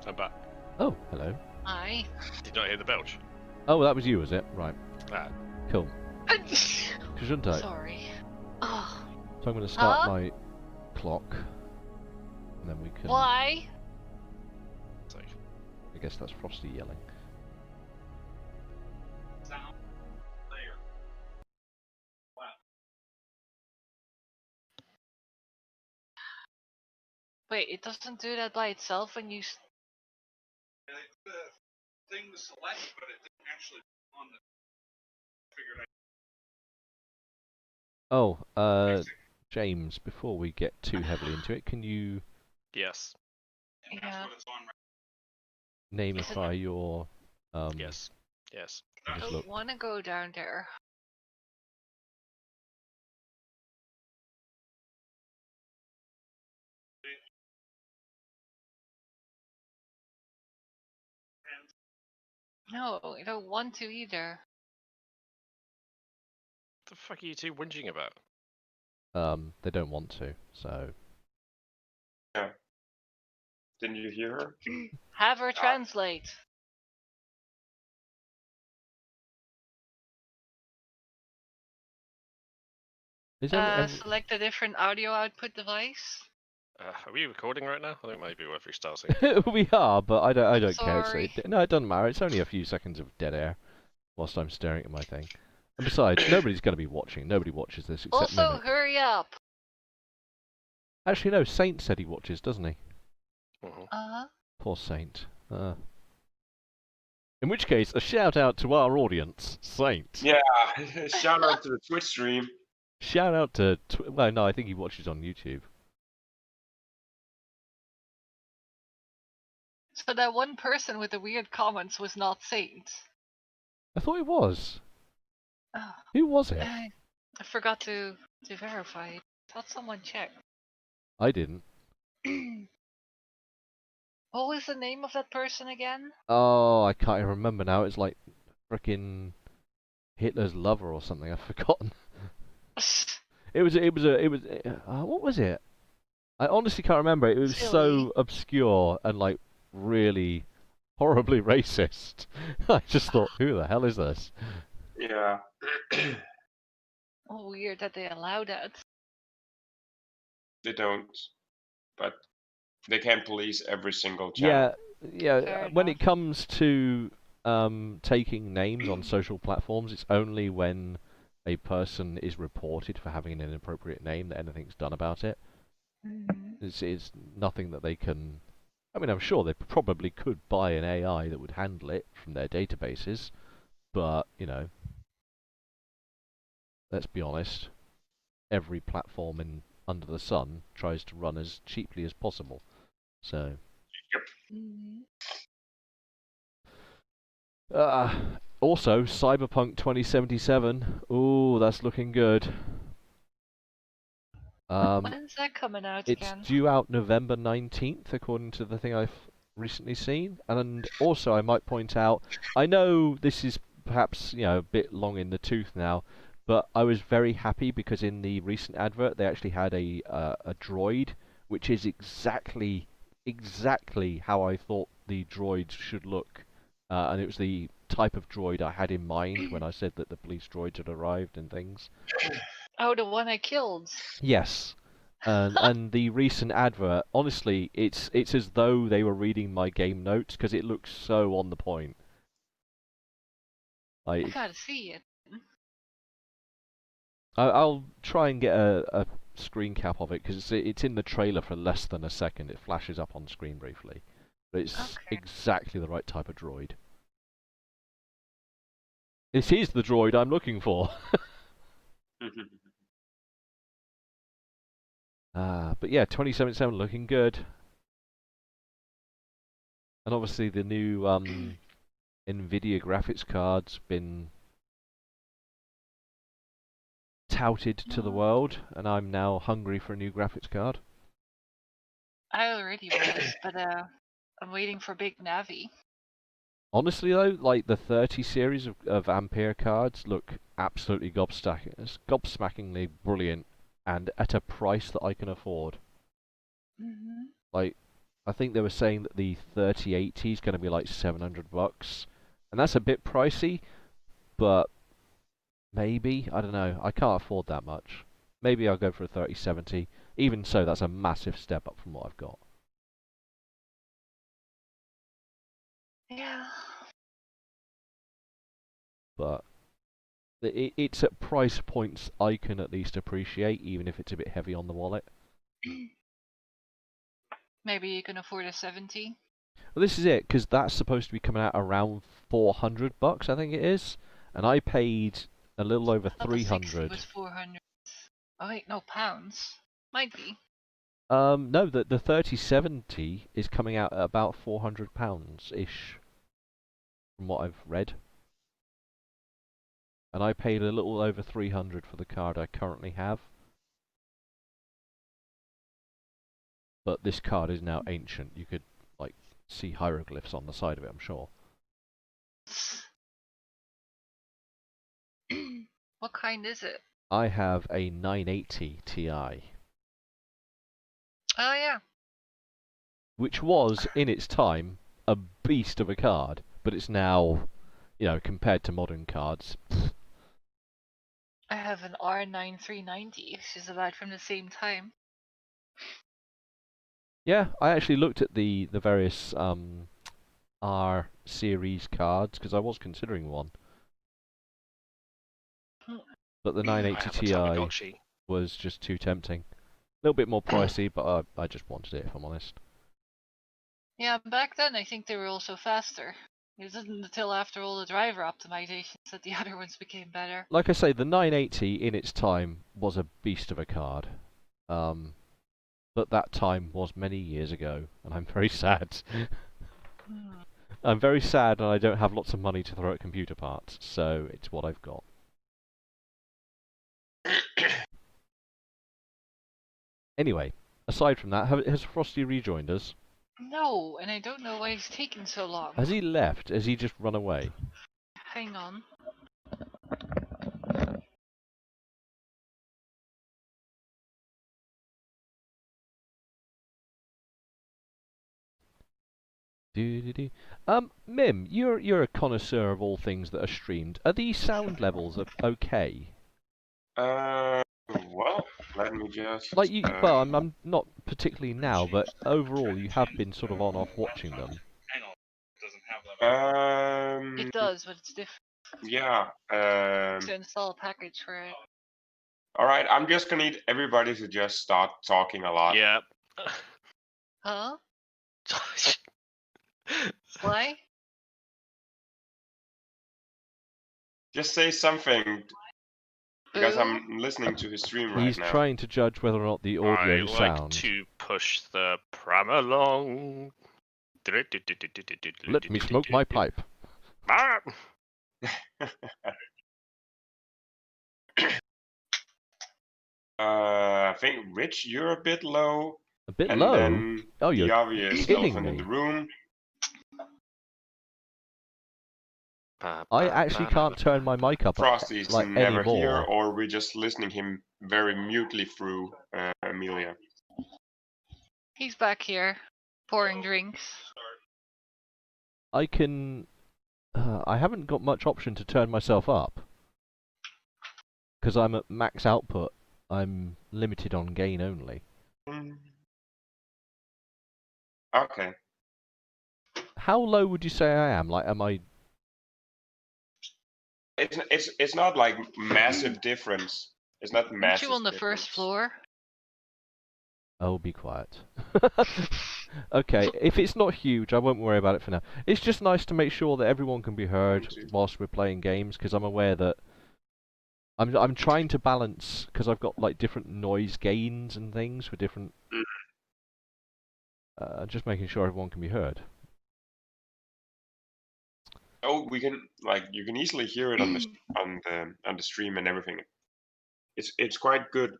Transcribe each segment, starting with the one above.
I'm back. Oh, hello. Hi. Did not hear the belch. Oh, that was you, was it? Right. Ah. Cool. Gesundheit. Sorry. Oh. So I'm going to start my clock, and then we can... Why? So, I guess that's Frosty yelling. Wait, it doesn't do that by itself when you... Yeah, it's the thing to select, but it didn't actually on the figured Oh, James, before we get too heavily into it, can you yes. and that's what it's on right namify your... Yes. Yes. I just I looked. want to go down there. No, I don't want to either. What the fuck are you two whinging about? They don't want to, so... Yeah. Didn't you hear her? Have her translate. Is Select a different audio output device. Are we recording right now? I think it might be worth restarting. we are, but I don't care. Sorry. No, it doesn't matter. It's only a few seconds of dead air whilst I'm staring at my thing. And besides, nobody's going to be watching. Nobody watches this except Also, Mimic. hurry up. Actually, no. Saint said he watches, doesn't he? Uh-huh. Poor Saint. In which case, a shout out to our audience, Saint. Yeah, shout out to the Twitch stream. Shout out to... well, no, I think he watches on YouTube. So that one person with the weird comments was not Saint. I thought it was. Oh, Who was it? I forgot to verify it. Thought someone checked. I didn't. What was the name of that person again? Oh, I can't even remember now. It's like frickin' Hitler's lover or something. I've forgotten. It was. What was it? I honestly can't remember. It was Silly. so obscure and like really horribly racist. I just thought, who the hell is this? Yeah. Oh, weird that they allow that. They don't. But they can police every single channel. Yeah. Fair When enough. it comes to taking names on social platforms, it's only when a person is reported for having an inappropriate name that anything's done about it. It's nothing that they can... I mean, I'm sure they probably could buy an AI that would handle it from their databases, but, you know, let's be honest, every platform under the sun tries to run as cheaply as possible. So... Also, Cyberpunk 2077. Ooh, that's looking good. When is that coming out It's again? due out November 19th, according to the thing I've recently seen. And also, I might point out, I know this is perhaps, you know, a bit long in the tooth now, but I was very happy because in the recent advert they actually had a droid, which is exactly how I thought the droids should look. And it was the type of droid I had in mind when I said that the police droids had arrived and things. Oh, the one I killed. Yes. And the recent advert, honestly, it's as though they were reading my game notes because it looks so on the point. I gotta see it. I'll try and get a screen cap of it because it's in the trailer for less than a second. It flashes up on screen briefly, but it's Okay. exactly the right type of droid. This is the droid I'm looking for. But yeah, 2077 looking good. And obviously the new Nvidia graphics card's been touted to the world, and I'm now hungry for a new graphics card. I already was, but I'm waiting for Big Navi. Honestly though, like the 30 series of Ampere cards look absolutely gobsmackingly brilliant, and at a price that I can afford. Like, I think they were saying that the 3080 is going to be like $700, and that's a bit pricey, but maybe, I don't know. I can't afford that much. Maybe I'll go for a 3070. Even so, that's a massive step up from what I've got. Yeah. But it's at price points I can at least appreciate, even if it's a bit heavy on the wallet. Maybe you can afford a 70. Well, this is it, because that's supposed to be coming out around $400, I think it is, and I paid a little over I thought the 60 $300. was 400. Oh wait, no, pounds. Might be. No, the 3070 is coming out at about £400-ish, from what I've read. And I paid a little over 300 for the card I currently have. But this card is now ancient. You could, like, see hieroglyphs on the side of it, I'm sure. What kind is it? I have a 980 Ti, Oh yeah. which was, in its time, a beast of a card, but it's now, you know, compared to modern cards. I have an R9390, which is about from the same time. Yeah, I actually looked at the various R series cards because I was considering one, but the I 980 have a Ti Tamagotchi. was just too tempting. A little bit more pricey, but I just wanted it, if I'm honest. Yeah, back then I think they were also faster. It wasn't until after all the driver optimizations that the other ones became better. Like I say, the 980 in its time was a beast of a card. But that time was many years ago, and I'm very sad. I'm very sad, and I don't have lots of money to throw at computer parts, so it's what I've got. Anyway, aside from that, has Frosty rejoined us? No, and I don't know why he's taking so long. Has he left? Has he just run away? Hang on. Mim, you're a connoisseur of all things that are streamed. Are these sound levels okay? Well, let me just. Like well, I'm not particularly now, but overall, you have been sort of on-off watching them. Hang on. It doesn't have that. It does, but it's different. Yeah. To install a package for it. All right. I'm just gonna need everybody to just start talking a lot. Yeah. Huh? Why? Just say something because Boo? I'm listening to his stream right He's now. trying to judge whether or not the audio I like sound. to push the pram along. Let me smoke my pipe. Ah! I think Rich, you're a bit low. A bit And low. then Oh, you're the obvious kidding elephant in me. the room. I actually can't turn my mic up Frosty's like never here, anymore. or we're just listening him very mutely through Amelia. He's back here, pouring drinks. I can. I haven't got much option to turn myself up because I'm at max output. I'm limited on gain only. Okay. How low would you say I am? Like, am I? It's not like massive difference. It's not Aren't massive. you on the difference. first floor? Oh, be quiet. Okay, if it's not huge, I won't worry about it for now. It's just nice to make sure that everyone can be heard whilst we're playing games, because I'm aware that I'm trying to balance, because I've got like different noise gains and things for different. Just making sure everyone can be heard. Oh, we can you can easily hear it on the stream and everything. It's quite good.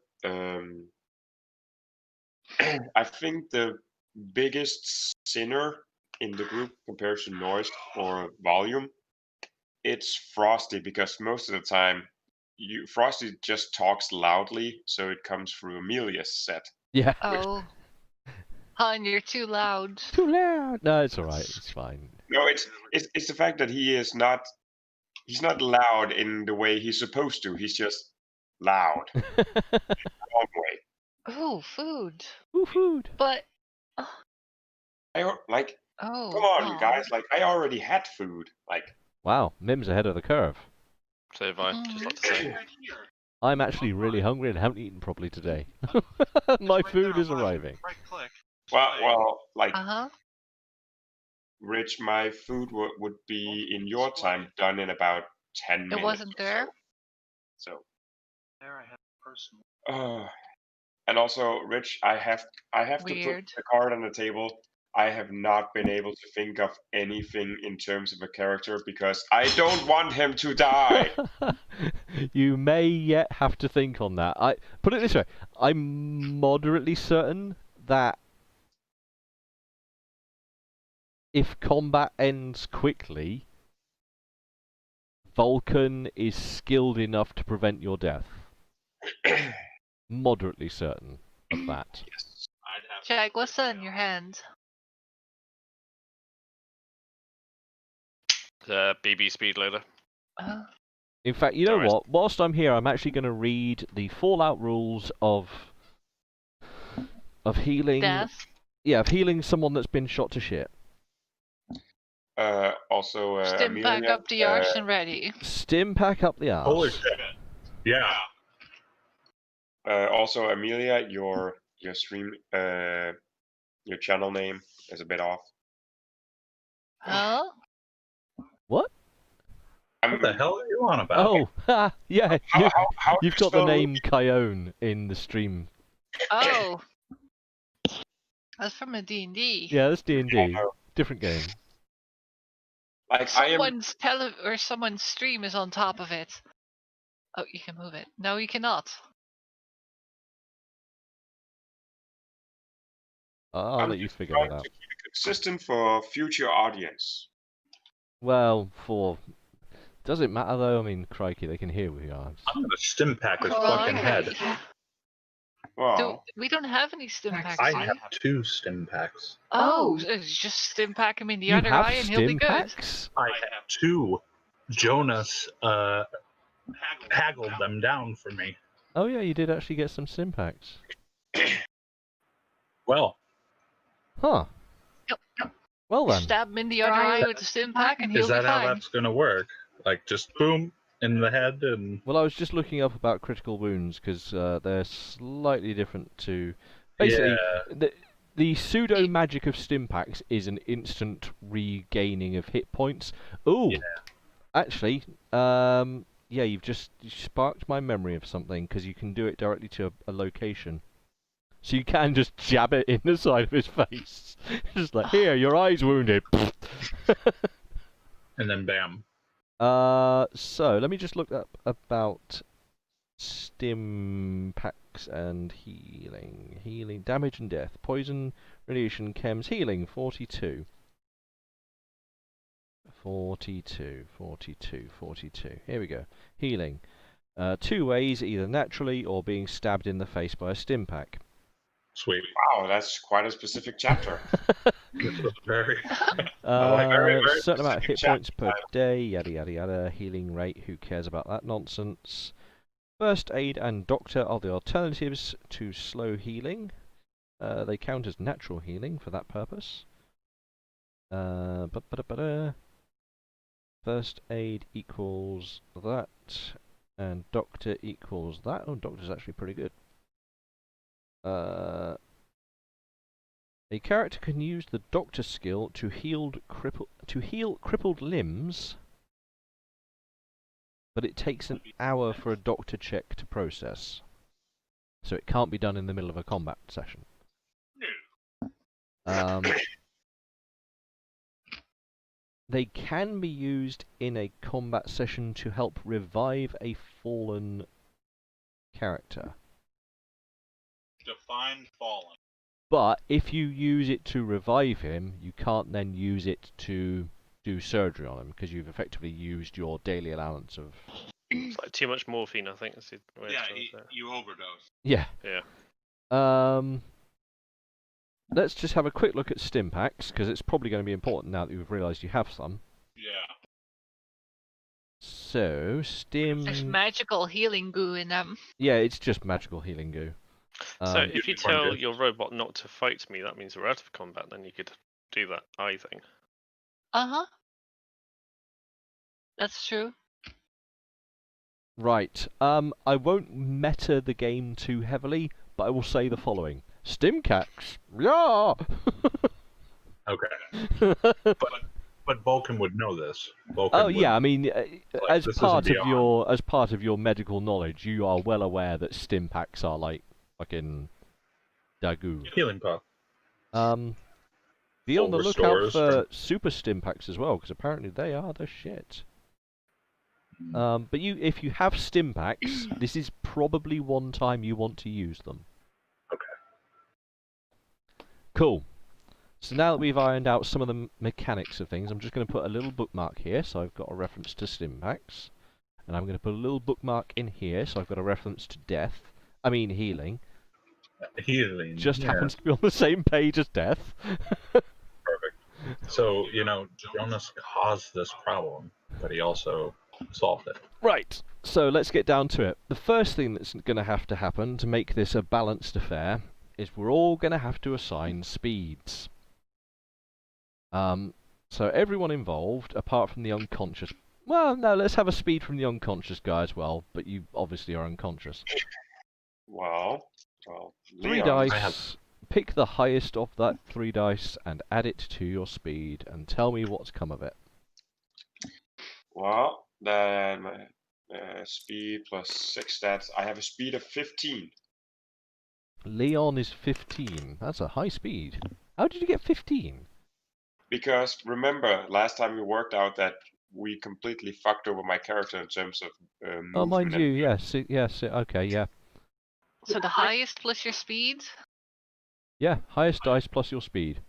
I think the biggest sinner in the group compared to noise or volume, it's Frosty, because most of the time Frosty just talks loudly, so it comes through Amelia's set. Yeah. Oh. Han, you're too loud. Too loud. No, it's all right. It's fine. No, it's the fact that he's not loud in the way he's supposed to. He's just loud. Wrong way. Ooh, food. Ooh, food. But Come oh, on, you Aw. guys. Like, I already had food. Like, Wow, Mim's ahead of the curve. So have I. Just like to say. Right here. I'm actually really hungry and haven't eaten properly today. My Right food there is on left, arriving. Right click. well, like, Uh-huh. Rich, my food would be in your time done in about 10 minutes. It wasn't or there? So. There I have personal. And also, Rich, I have to put Weird. the card on the table. I have not been able to think of anything in terms of a character because I don't want him to die. You may yet have to think on that. I put it this way: I'm moderately certain that if combat ends quickly, Vulcan is skilled enough to prevent your death. Moderately certain of that. Yes. I'd have Jack, what's that in your hand? The BB speed loader. In fact, you know Alright. what? Whilst I'm here, I'm actually going to read the Fallout rules of healing. Death? Yeah, of healing someone that's been shot to shit. Also, Stim back Amelia, up the arse and ready. Stim pack up the arse. Holy shit. Yeah. also, Amelia, your stream, your channel name is a bit off. Huh? What? What the hell are you on about? Oh, ha, yeah. How You've do got the spell- name Kyone in the stream. Oh. That's from a D&D. Yeah, that's D&D. know. Different game. Like, I am. Someone's stream is on top of it. Oh, you can move it. No, you cannot. I'll I'm let you just figure trying it out. to keep it consistent for future audience. Well, does it matter though? I mean, crikey, they can hear we are. I'm gonna stim pack his Well, fucking head. Well, We don't have any stim packs. I do we? have 2 stim packs. Oh, so just stim pack him in the You other have eye and he'll be stim good. packs? I have 2. Jonas haggled them down for me. Oh yeah, you did actually get some stim packs. Well, Huh. Well then. Stab him in the other eye with the stim pack and he'll is be that how fine. that's gonna work? Like, just boom in the head and... Well, I was just looking up about critical wounds because they're slightly different to. Basically, Yeah. the pseudo magic of stim packs is an instant regaining of hit points. Ooh, Yeah. actually, yeah, you sparked my memory of something because you can do it directly to a location. So you can just jab it in the side of his face. Just like, here, your eye's wounded. And then bam. So let me just look up about stim packs and healing. Healing, damage and death. Poison, radiation, chems, healing, 42. 42. Here we go. Healing. 2 ways, either naturally or being stabbed in the face by a stim pack. Sweet. wow, that's quite a specific chapter. This was very... very, very certain amount of hit specific points per day, yada yada yada. Healing rate, who cares about that nonsense? First aid and doctor are the alternatives to slow healing. They count as natural healing for that purpose. First aid equals that, and doctor equals that. Oh, doctor's actually pretty good. A character can use the doctor skill to heal crippled limbs, but it takes an hour for a doctor check to process. So it can't be done in the middle of a combat session. They can be used in a combat session to help revive a fallen character. Define fallen. But if you use it to revive him, you can't then use it to do surgery on him because you've effectively used your daily allowance of. It's like too much morphine, I think. That's the way Yeah, it's you overdose. Yeah. Yeah. let's just have a quick look at stim packs, because it's probably going to be important now that you've realised you have some. Yeah. So, stim... There's magical healing goo in them. Yeah, it's just magical healing goo. So Um, if you Unicorn tell disc. your robot not to fight me, that means we're out of combat. Then you could do that eye thing. Uh-huh. That's true. Right. I won't meta the game too heavily, but I will say the following. Stimcax! Yeah! Okay. But Vulcan would know this. Vulcan Oh would, yeah, I mean, as this part isn't of your medical knowledge, you are well aware that Stimpaks are like fucking Dagu. Healing puff. Be on Full the lookout restores for from- super Stimpaks as well, because apparently they are the shit. But if you have Stimpaks, this is probably one time you want to use them. Okay. Cool. So now that we've ironed out some of the mechanics of things, I'm just going to put a little bookmark here, so I've got a reference to Stimpaks. And I'm going to put a little bookmark in here, so I've got a reference to healing. Healing. Just yeah, happens to be on the same page as death. perfect. So, Jonas caused this problem, but he also solved it. Right, so let's get down to it. The first thing that's going to happen to make this a balanced affair is we're all going to have to assign speeds. So everyone involved, apart from the unconscious... Well, no, let's have a speed from the unconscious guy as well, but you obviously are unconscious. Well, 3 Leon, dice, pick the highest of that 3 dice and add it to your speed, and tell me what's come of it. Well, then speed plus 6 stats. I have a speed of 15. Leon is 15. That's a high speed. How did you get 15? Because remember, last time we worked out that we completely fucked over my character in terms of movement. Oh, mind and- you, yes, okay, yeah. So the highest plus your speed? Yeah, highest dice plus your speed.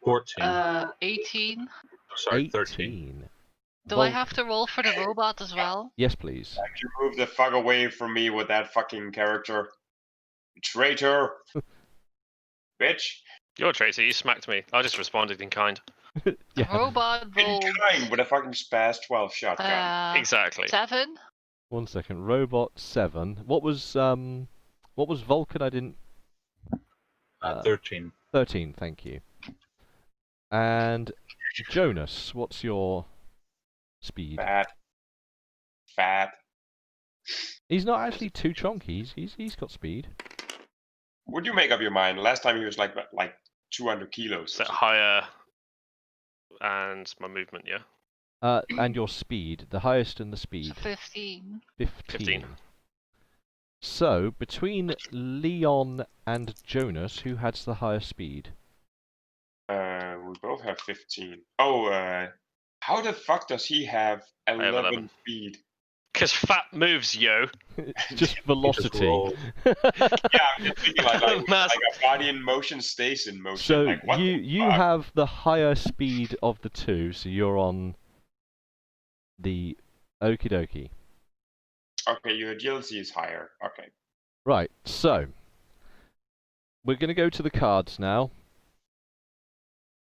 14. 18. Sorry, 13. Do I have to roll for the robot as well? Yes, please. You move the fuck away from me with that fucking character. Traitor! Bitch! You're Tracy. You smacked me. I just responded in kind. The Yeah, robot In rolled kind with a fucking spaz 12 shotgun. Exactly. 7. 1 second. Robot 7. What was Vulcan? I didn't... 13. 13, thank you. And Jonas, what's your speed? Fat. He's not actually too chunky. He's got speed. Would you make up your mind? Last time he was like 200 kilos. Set higher and my movement, yeah? And your speed, the highest and the speed. 15. 15. So, between Leon and Jonas, who has the higher speed? We both have 15. Oh, how the fuck does he have 11, 11. speed? Because fat moves, yo. Just velocity. rolled. Yeah, I'm just thinking like Mass- a body in motion stays in motion. So like, what you the fuck? have the higher speed of the two, so you're on the okie dokie. Okay, your agility is higher. Okay. Right, so we're going to go to the cards now.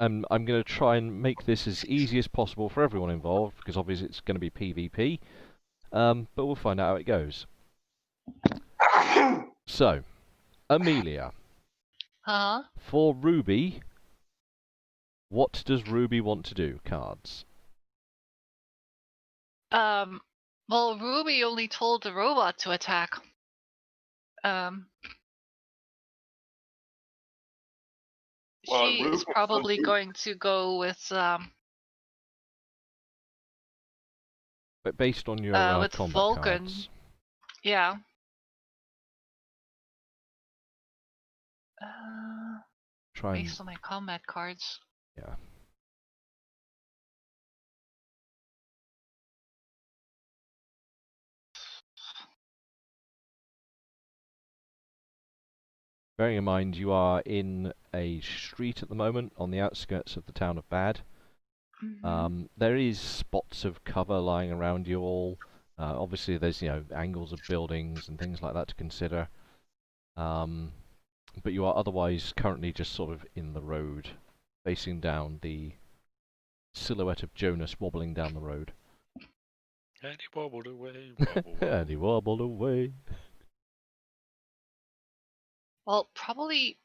And I'm going to try and make this as easy as possible for everyone involved, because obviously it's going to be PvP. But we'll find out how it goes. So, Amelia, Huh? for Ruby, what does Ruby want to do? Cards. Well, Ruby only told the robot to attack. Well, She is Ruby- probably going to go with But based on your with combat Vulcan. cards. yeah. Try and, Based on my combat cards. yeah. Bearing in mind you are in a street at the moment on the outskirts of the town of Bad. There is spots of cover lying around you all. Obviously there's angles of buildings and things like that to consider. but you are otherwise currently just sort of in the road, facing down the silhouette of Jonas wobbling down the road. And he wobbled away. Wobble, And he wobbled away. Well, probably.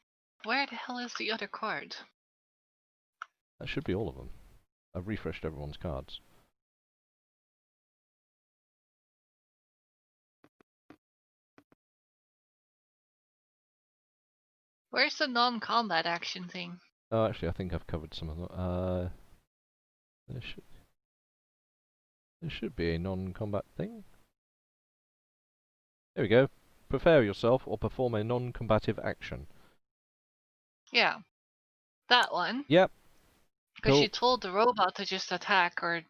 Where the hell is the other card? That should be all of them. I've refreshed everyone's cards. Where's the non-combat action thing? Oh, actually, I think I've covered some of them. There should be a non-combat thing. There we go. Prepare yourself or perform a non-combative action. Yeah, that one. Yep. Because Cool. you told the robot to just attack or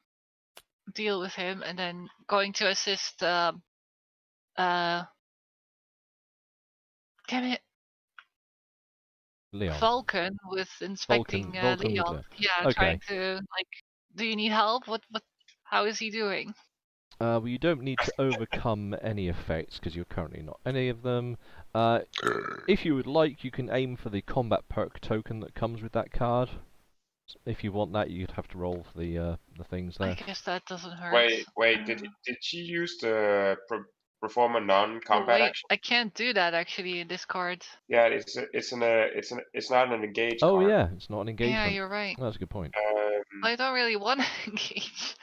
deal with him, and then going to assist. Damn it, Leon. Vulcan with inspecting Vulcan with Leon. Leon. Yeah, Okay. trying to like. Do you need help? What? How is he doing? Well, you don't need to overcome any effects because you're currently not any of them. If you would like, you can aim for the combat perk token that comes with that card. If you want that, you'd have to roll for the things there. I guess that doesn't hurt. Wait. Did she use the perform a Oh, non-combat wait, action? I can't do that actually in this card. Yeah, it's not an engage Oh card. yeah, it's not an engagement. Yeah, you're right. That's a good point. I don't really want to engage.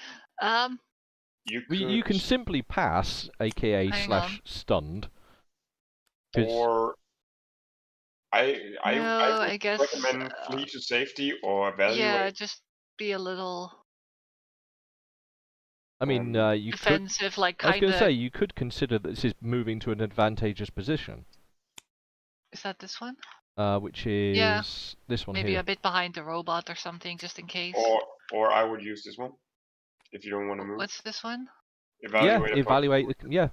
You can simply pass, aka Hang on. /stunned. Or I I would guess, recommend flee to safety or evaluate. Yeah, just be a little I mean, you could. defensive, like I was kind going to of. say you could consider that this is moving to an advantageous position, Is that this one? which is Yeah, this one Maybe here. a bit behind the robot or something, just in case. Or I would use this one if you don't want to move. What's this one? Evaluate. Evaluate the. Yeah,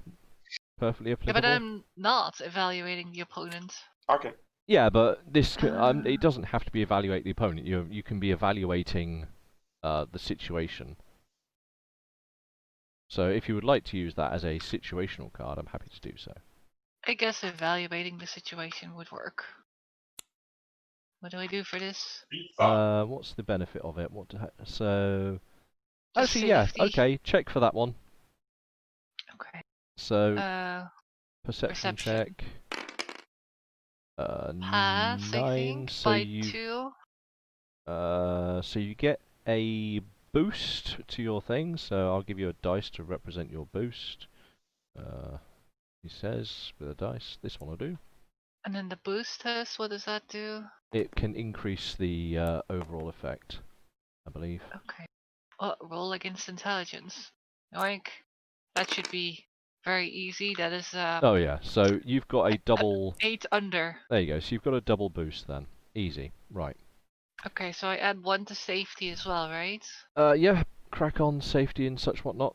perfectly Yeah, applicable. but I'm not evaluating the opponent. Okay. Yeah, but this it doesn't have to be evaluate the opponent. You can be evaluating the situation. So if you would like to use that as a situational card, I'm happy to do so. I guess evaluating the situation would work. What do I do for this? What's the benefit of it? So Just actually, yeah, safety. okay, check for that one. Okay. So perception perception. check. Pass, 9. I think, So by you 2. so you get a boost to your thing. So I'll give you a dice to represent your boost. He says with a dice. This one will do. And then the boost test, what does that do? It can increase the overall effect, I believe. Okay. Roll against intelligence. Yoink. That should be very easy. That is Oh yeah, so you've got a double. 8 under. There you go. So you've got a double boost then. Easy, right? Okay, so I add 1 to safety as well, right? Yeah. Crack on safety and such whatnot.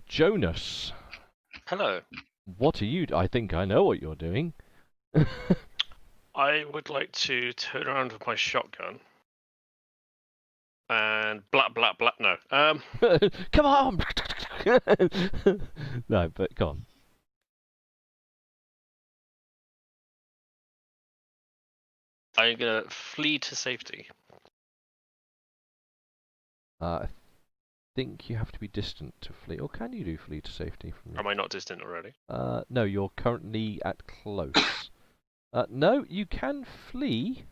Jonas, Hello. what are you? I think I know what you're doing. I would like to turn around with my shotgun and blah blah blah. No. Come on. No, but go on. I'm gonna flee to safety. I think you have to be distant to flee, or can you do flee to safety from? Am I not distant already? No, you're currently at close. No, you can flee.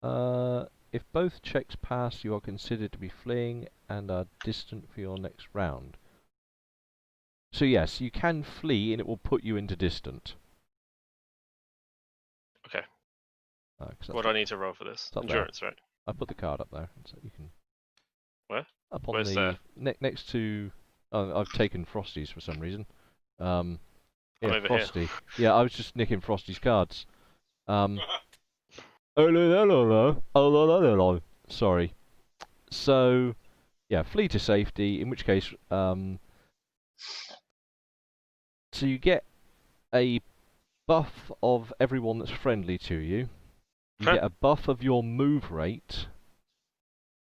If both checks pass, you are considered to be fleeing and are distant for your next round. So yes, you can flee, and it will put you into distant. Okay. What What do I need to roll for this? up Endurance, right? I put the card up there, so you can. Where? Up on Where's the next to. Oh, I've taken Frosty's for some reason. Yeah, over Frosty. here. Yeah, I was just nicking Frosty's cards. Oh, sorry. So, yeah, flee to safety. In which case, so you get a buff of everyone that's friendly to you. You Okay. get a buff of your move rate,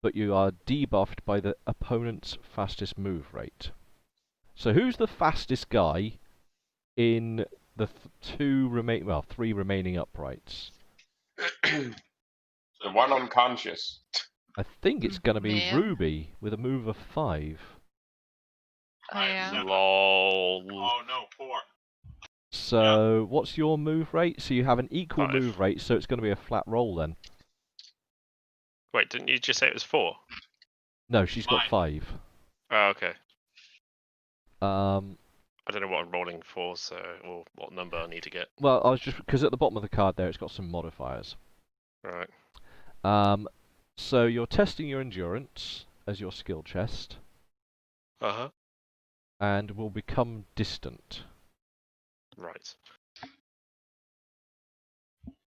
but you are debuffed by the opponent's fastest move rate. So who's the fastest guy in the three remaining uprights? The one unconscious. I think it's going to be Yeah. Ruby with a move of 5. Oh, yeah. 7. Lol. Oh no, 4. So what's your move rate? So you have an equal 5. move rate, so it's going to be a flat roll then. Wait, didn't you just say it was 4? No, she's got 5. Oh, okay. Um, I don't know what I'm rolling for, so or what number I need to get. well, I was just because at the bottom of the card there, it's got some modifiers. Right. So you're testing your endurance as your skill chest, Uh-huh. and will become distant. Right.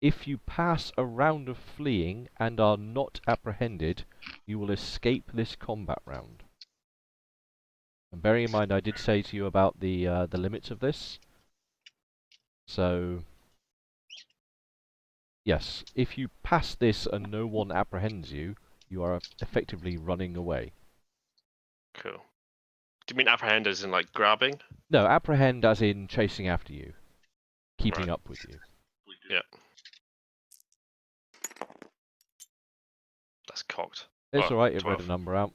If you pass a round of fleeing and are not apprehended, you will escape this combat round. And bearing in mind, I did say to you about the limits of this. So, yes, if you pass this and no one apprehends you, you are effectively running away. Cool. Do you mean apprehend as in like grabbing? No, apprehend as in chasing after you, keeping Right. up with you. Yeah. That's cocked. It's Oh, alright, it read 12. a number out.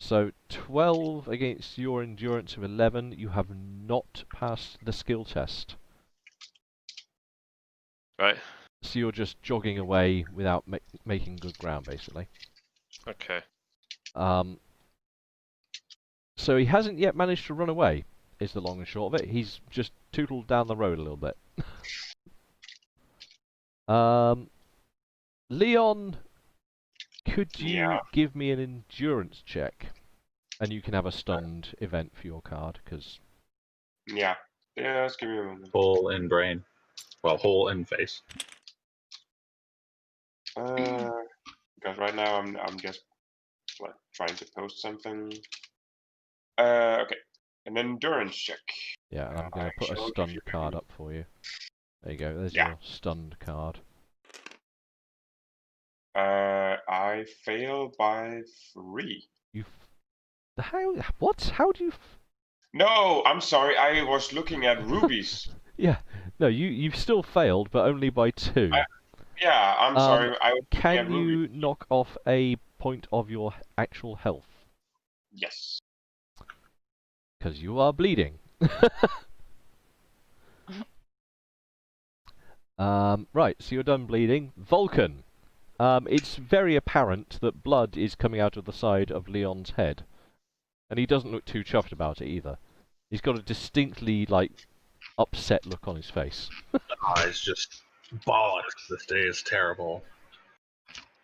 So 12 against your endurance of 11, you have not passed the skill test. Right. So you're just jogging away without making good ground, basically. Okay. So he hasn't yet managed to run away, is the long and short of it. He's just tootled down the road a little bit. Leon, could you give me an endurance check? And you can have a stunned event for your card, because... Yeah. Yeah, let's give me a moment. Hole in brain. Well, hole in face. Because right now I'm just like trying to post something. Okay. An endurance check. Yeah, and I'm going to put a stunned card up for you. There you go, there's your stunned card. I fail by 3. How? What? How do you... No, I'm sorry. I was looking at rubies. Yeah, no, you've still failed, but only by 2. Yeah, I'm sorry. Can you knock off a point of your actual health? Yes. Because you are bleeding. Right, so you're done bleeding. Vulcan. It's very apparent that blood is coming out of the side of Leon's head. And he doesn't look too chuffed about it either. He's got a distinctly, upset look on his face. It's just bollocks. This day is terrible.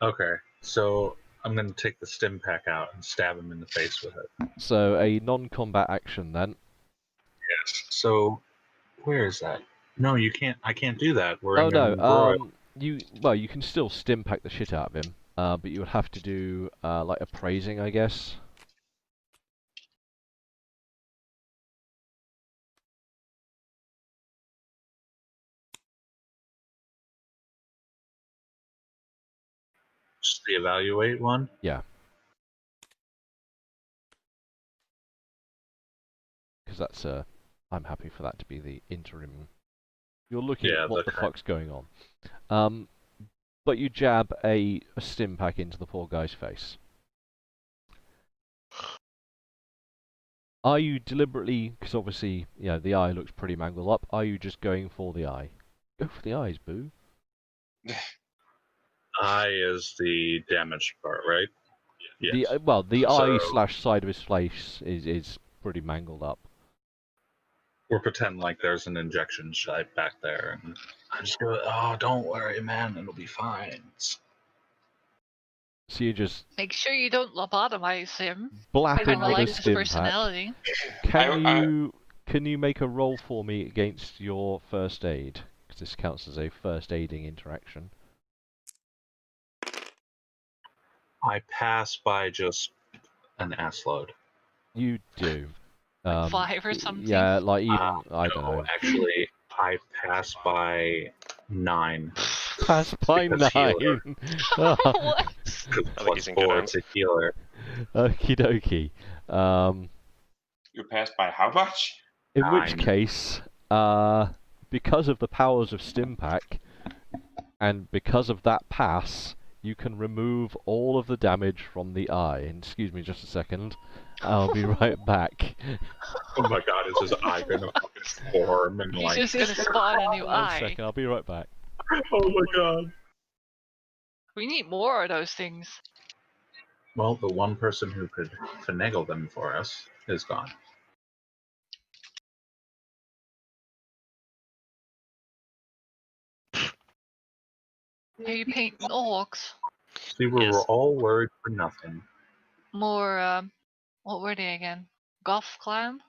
Okay, so I'm going to take the stim pack out and stab him in the face with it. So, a non-combat action then. Yes. So, where is that? No, you can't. I can't do that. We're in no, embroiled. you can still stim pack the shit out of him, but you would have to do, appraising, I guess. Just the evaluate one. Yeah. Because that's I'm happy for that to be the interim. You're looking at what the fuck's going on. But you jab a stim pack into the poor guy's face. Are you deliberately, because obviously, the eye looks pretty mangled up, are you just going for the eye? Go for the eyes, boo. Eye is the damaged part, right? Yes. The eye / side of his face is pretty mangled up. We're pretending like there's an injection site back there, and I just go, "Oh, don't worry, man, it'll be fine." So you just Make sure you don't lobotomize him. blap I him don't with like a his stim pack. personality. Can you make a roll for me against your first aid? Because this counts as a first aiding interaction. I pass by just an ass load. You do. 5 or something? Yeah, I don't know. Actually, I pass by 9. Pass by 9. What? I think he's in good +4 hands. to healer. Okie dokie. You passed by how much? In which 9. case, because of the powers of Stimpack, and because of that pass, you can remove all of the damage from the eye. And excuse me just a second. I'll be right back. Oh my god, is his eye gonna fucking form and He's like... just gonna spawn a new One eye. second, I'll be right back. Oh my god. We need more of those things. Well, the one person who could finagle them for us is gone. Are you painting orcs? See, we were Yes. all worried for nothing. More, what were they again? Goth clan?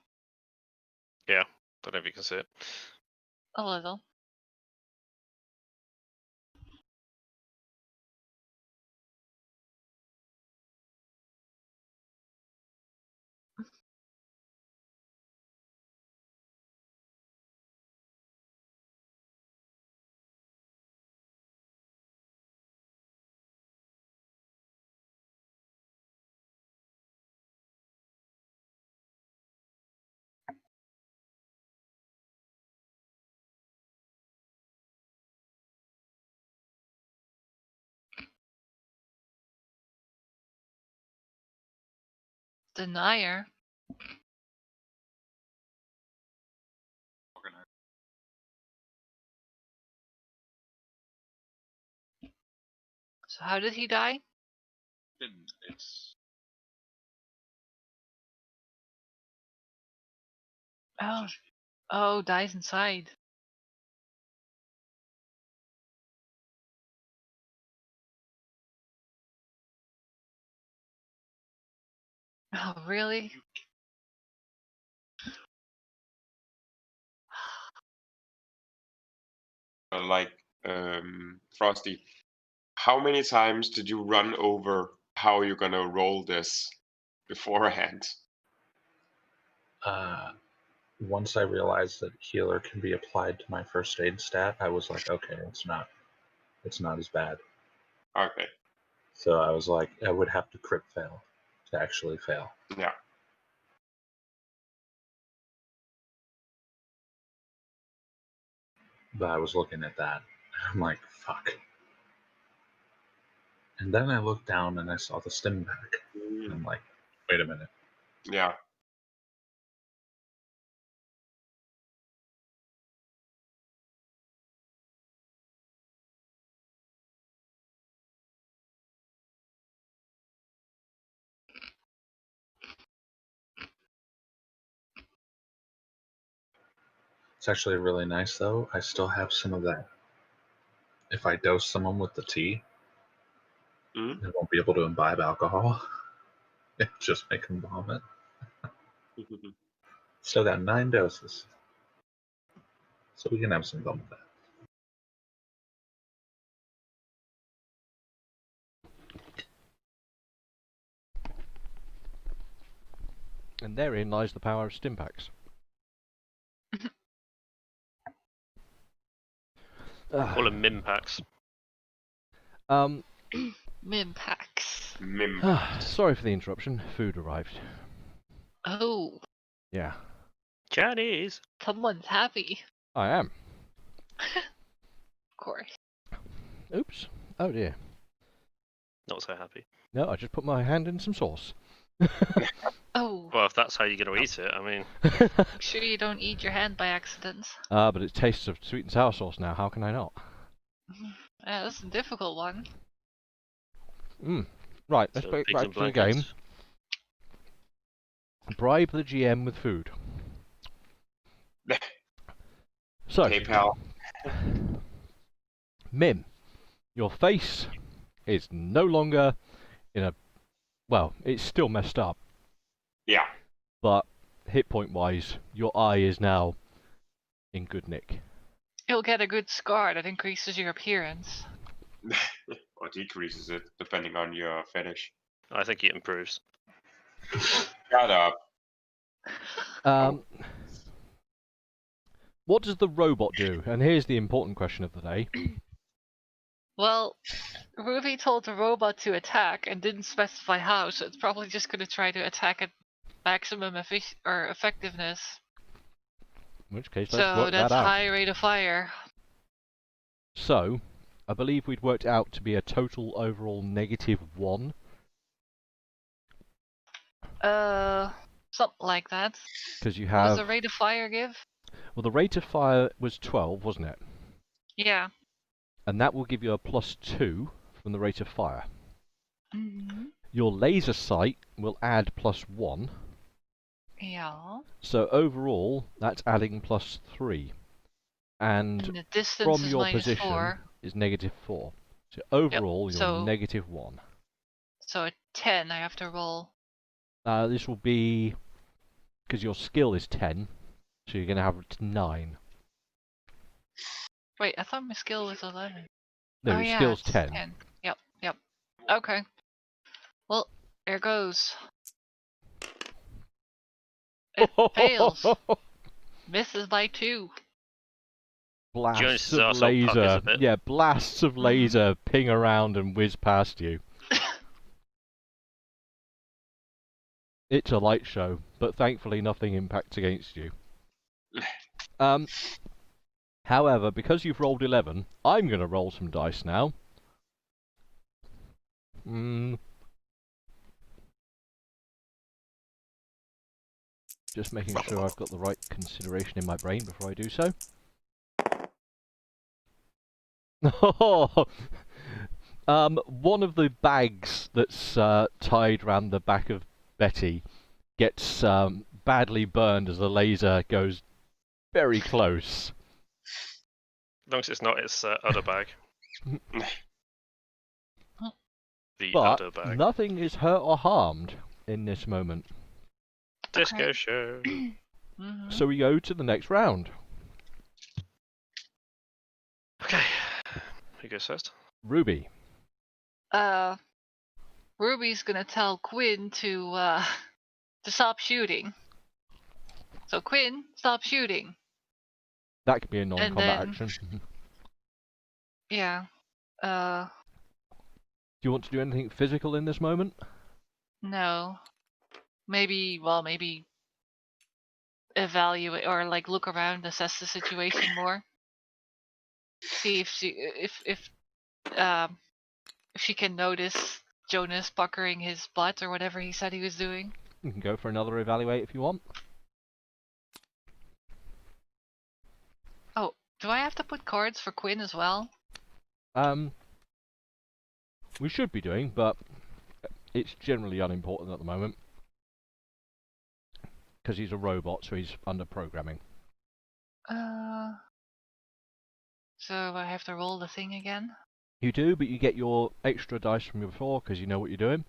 Don't know if you can see it. A little. Denier. So how did he die? It's Oh. Oh, dies inside. Oh, really? Like, Frosty, how many times did you run over how you're gonna roll this beforehand? Once I realized that healer can be applied to my first aid stat, I was like, okay, it's not as bad. Okay. So I was like, I would have to crit fail to actually fail. Yeah. But I was looking at that, and I'm like, fuck. And then I looked down and I saw the stim pack. And I'm like, wait a minute. Yeah. It's actually really nice though. I still have some of that. If I dose someone with the tea, Mhm. they won't be able to imbibe alcohol. It'll just make them vomit. Still got 9 doses. So we can have some fun with that. And therein lies the power of Stimpaks. Call them Mimpacks. Mimpacks. Mim. Sorry for the interruption. Food arrived. Oh, Yeah, Chinese. someone's happy. I am. Of course. Oops. Oh dear. Not so happy. No, I just put my hand in some sauce. Oh, Well, if that's how you're going to eat it, I mean, make sure you don't eat your hand by accident. But it tastes of sweet and sour sauce now. How can I not? Yeah, that's a difficult one. Right, let's so get pigs back and to the game. blankets. Bribe the GM with food. So, PayPal. Mim, your face is no longer in a... Well, it's still messed up, Yeah. but hit point wise, your eye is now in good nick. You'll get a good scar that increases your appearance. Or decreases it, depending on your fetish. I think it improves. Shut up. What does the robot do? And here's the important question of the day. Well, Ruby told the robot to attack and didn't specify how, so it's probably just going to try to attack it maximum effectiveness. In which case, let's So work that's that out. high rate of fire. So, I believe we'd worked out to be a total overall -1. Something like that. Because you What does have... the rate of fire give? Well, the rate of fire was 12, wasn't it? Yeah. And that will give you a +2 from the rate of fire. Mm-hmm. Your laser sight will add +1. Yeah. So overall, that's adding +3. And the distance from is your minus position 4. is -4. So overall, you're so- -1. So at 10, I have to roll. This will be... Because your skill is 10, so you're going to have 9. Wait, I thought my skill was 11. No, oh, your yeah, skill's it's 10. Yep. Okay. Well, there goes. It fails. Misses by 2. Jonas' Blasts of arsehole puckers laser. a bit. Yeah, blasts of laser ping around and whiz past you. It's a light show, but thankfully nothing impacts against you. However, because you've rolled 11, I'm going to roll some dice now. Just making sure I've got the right consideration in my brain before I do so. One of the bags that's tied round the back of Betty gets badly burned as the laser goes very close. As long as it's not its udder bag. The But udder bag. nothing is hurt or harmed in this moment. Disco Okay. show. Mm-hmm. So we go to the next round. Okay. Who goes first? Ruby. Ruby's gonna tell Quinn to stop shooting. So Quinn, stop shooting. That could be a non-combat then- action. Do Yeah. you want to do anything physical in this moment? No. Maybe evaluate or like look around, assess the situation more. See if she can notice Jonas puckering his butt or whatever he said he was doing. You can go for another evaluate if you want. Oh, do I have to put cards for Quinn as well? We should be doing, but it's generally unimportant at the moment. Because he's a robot, so he's under programming. So I have to roll the thing again? You do, but you get your extra dice from before because you know what you're doing.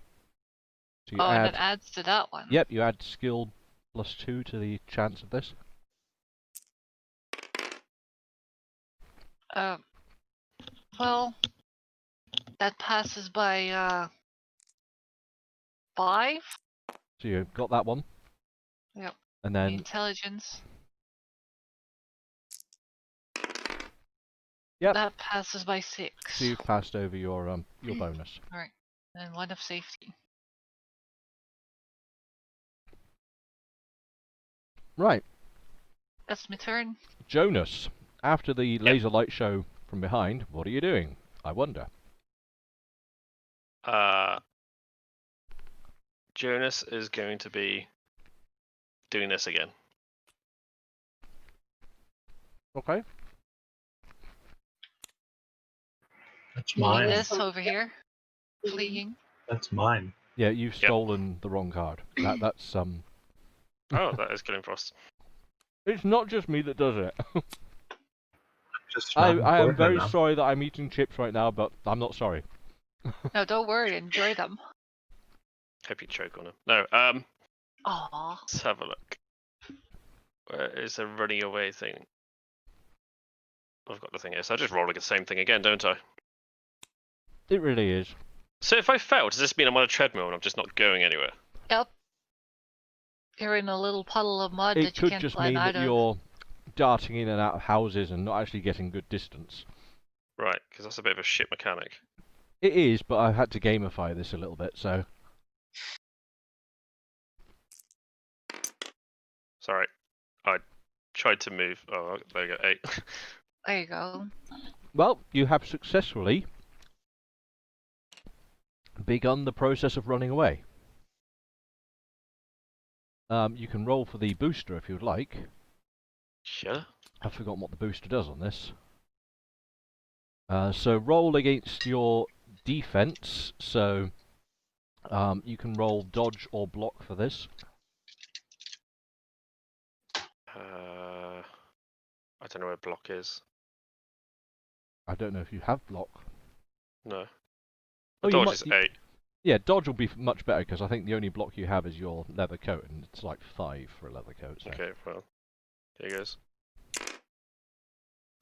So you And add... it adds to that one. Yep, you add skill +2 to the chance of this. Well, that passes by 5. So you've got that one. Yep. And then Intelligence. Yep. That passes by 6. so you've passed over your bonus. Alright. And 1 of safety. Right, That's my turn. Jonas. After the laser light show from behind, what are you doing? I wonder. Jonas is going to be doing this again. Okay. That's Doing mine. this over here. Fleeing. That's mine. Yeah, you've stolen the wrong card. That's Oh, that is killing frost. It's not just me that does it. Just I not am important very enough. sorry that I'm eating chips right now, but I'm not sorry. No, don't worry. Enjoy them. Hope you choke on him. No, Aww. let's have a look. Where is the running away thing? I've got the thing here, so I just roll like the same thing again, don't I? It really is. So if I fail, does this mean I'm on a treadmill and I'm just not going anywhere? Yep. You're in a little puddle of mud It that you could can't just climb mean out that of. you're darting in and out of houses and not actually getting good distance. Right, because that's a bit of a shit mechanic. It is, but I've had to gamify this a little bit, so... Sorry, I tried to move. Oh, there you go. 8. There you go. Well, you have successfully begun the process of running away. You can roll for the booster if you'd like. Sure. I've forgotten what the booster does on this. So roll against your defense. So you can roll dodge or block for this. I don't know where block is. I don't know if you have block. No. Oh, you Dodge might- is 8. Yeah, dodge will be much better because I think the only block you have is your leather coat, and it's like 5 for a leather coat. So. Okay, well, here goes.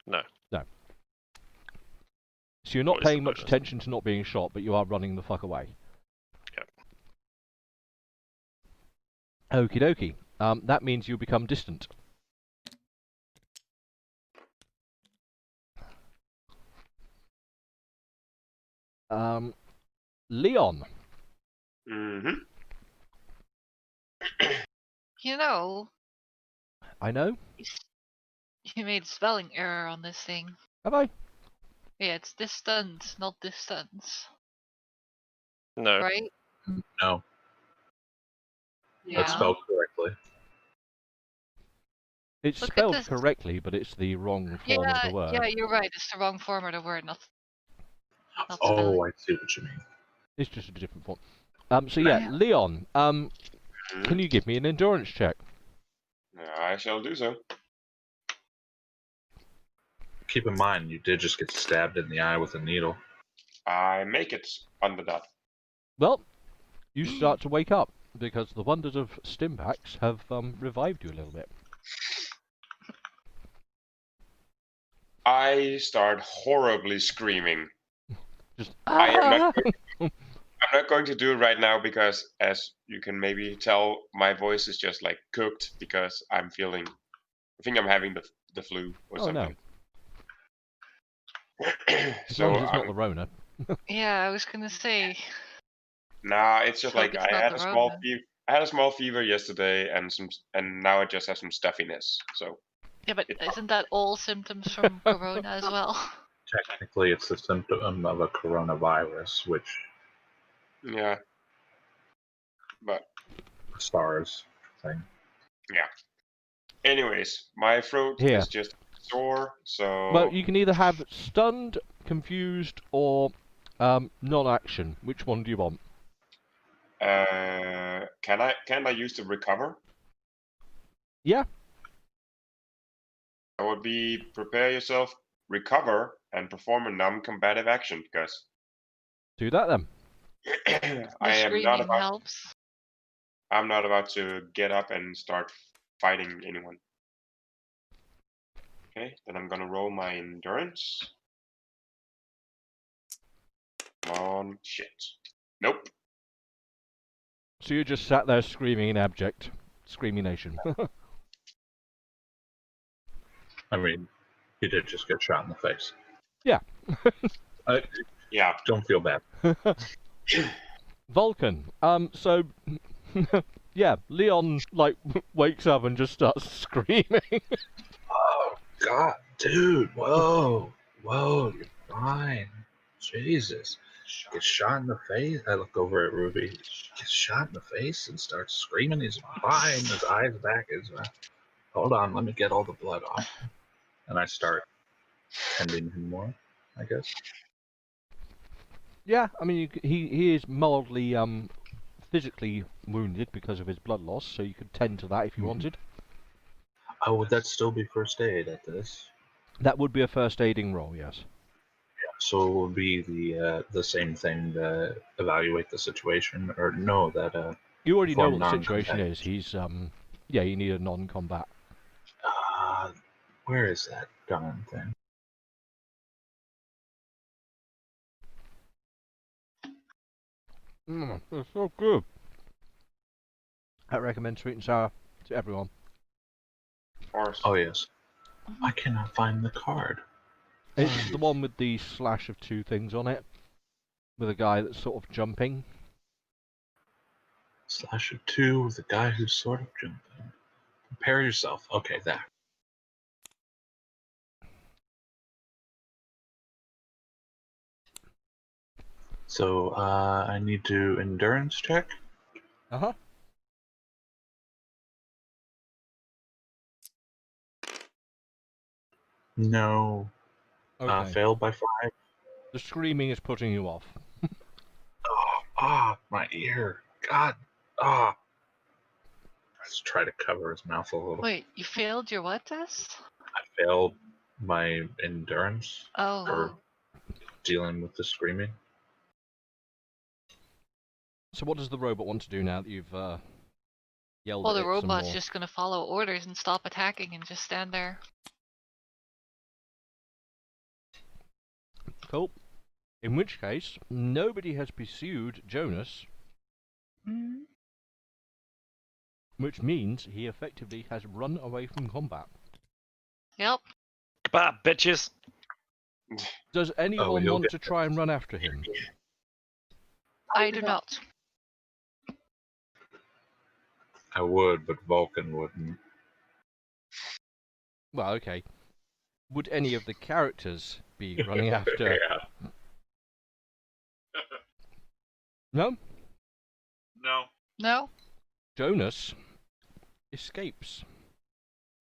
No. So you're not What is the paying much bonus? attention to not being shot, but you are running the fuck away. Yep. Okie dokie. That means you become distant. Leon. Mm-hmm. You know, I know. you made a spelling error on this thing. Have I? Yeah, it's distance, not distance. No. Right? No, Yeah. that's spelled correctly. It's Look at spelled this. correctly, but it's the wrong form of the word. Yeah, you're right. It's the wrong form of the word, not Oh, spelling. I see what you mean. It's just a different form. So yeah, Yeah. Leon. Can you give me an endurance check? I shall do so. Keep in mind, you did just get stabbed in the eye with a needle. I make it on the dot. Well, you start to wake up because the wonders of stim packs have revived you a little bit. I start horribly screaming. Just I am I'm not going to do it right now because, as you can maybe tell, my voice is just like cooked because I think I'm having the flu or Oh, no. something. As So long as it's not the Rona. Yeah, I was gonna say. nah, it's just Hope like it's I not had the a small Rona. fever. I had a small fever yesterday, and now I just have some stuffiness. So Yeah, but It's- isn't that all symptoms from corona as well? Technically, it's a symptom of a coronavirus, which yeah, but SARS thing. anyways, my throat Here. is just sore. So Well, you can either have stunned, confused, or non-action. Which one do you want? can I use the recover? Yeah. That would be prepare yourself, recover, and perform a non-combative action because Do that then. The I am not screaming about. helps. I'm not about to get up and start fighting anyone. Okay, then I'm gonna roll my endurance. Come on, shit. Nope. So you just sat there screaming in abject screamination. I mean, he did just get shot in the face. Yeah. Yeah. Don't feel bad. Vulcan. So yeah, Leon like wakes up and just starts screaming. Oh God, dude! Whoa, you're fine. Jesus, gets shot in the face. I look over at Ruby. Gets shot in the face and starts screaming. He's fine. His eyes back. Hold on, let me get all the blood off. And I start tending him more, I guess. Yeah, I mean he is mildly physically wounded because of his blood loss, so you could tend to that if you wanted. Oh, would that still be first aid at this? That would be a first aiding roll, yes. So it would be the same thing to evaluate the situation, or no? That You already know what the perform situation non-combat. is. He's yeah, you need a non-combat. Where is that darn thing? It's so good. I recommend sweet and sour to everyone. Of course. Oh yes. I cannot find the card. It's the one with the slash of 2 things on it, with a guy that's sort of jumping. /2 with the guy who's sort of jumping. Prepare yourself. Okay, there. So I need to endurance check. Uh-huh. No. Okay. Failed by 5. The screaming is putting you off. My ear. God. Ah. Let's try to cover his mouth a little. Wait, you failed your what test? I failed my endurance Oh. for dealing with the screaming. So what does the robot want to do now that you've yelled Well, at the it some robot's more? just gonna follow orders and stop attacking and just stand there. Cool. In which case, nobody has pursued Jonas, Mm. which means he effectively has run away from combat. Yep. Goodbye, bitches. Does anyone he'll want get to try and run after him? I do not. I would, but Vulcan wouldn't. Well, okay. Would any of the characters be running after? Yeah. No? No. No? Jonas escapes.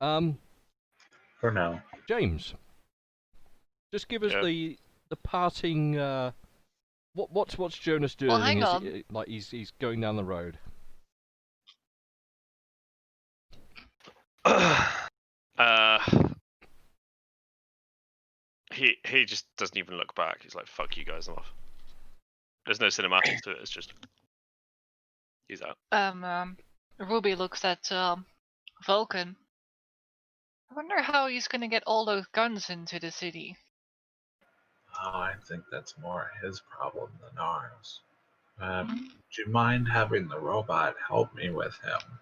For now. James, just give us Yeah. the parting. What's Jonas doing? Well, hang Is on. he, like he's going down the road. He just doesn't even look back. He's like, "Fuck you guys, I'm off." There's no cinematics to it. It's just he's out. Ruby looks at Vulcan. I wonder how he's gonna get all those guns into the city. Oh, I think that's more his problem than ours. Mhm. Do you mind having the robot help me with him?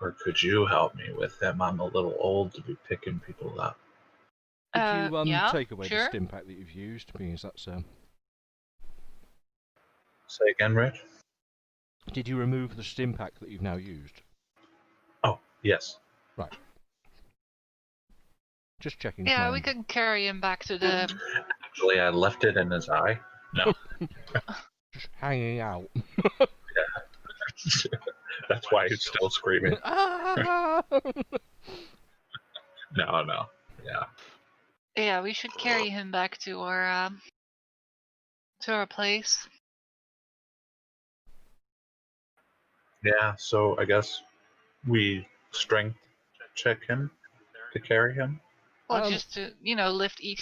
Or could you help me with him? I'm a little old to be picking people up. Did you Yeah, take away sure. the stim pack that you've used? Because that's Say again, Rich? Did you remove the stim pack that you've now used? Oh, yes. Right. Just checking. Yeah, for we my- can carry him back to the. Actually, I left it in his eye. No. Just hanging out. That's why he's still screaming. Ah! No. Yeah. Yeah, we should carry him back to our place. Yeah, so I guess we strength check him to carry him. Well, Um, just to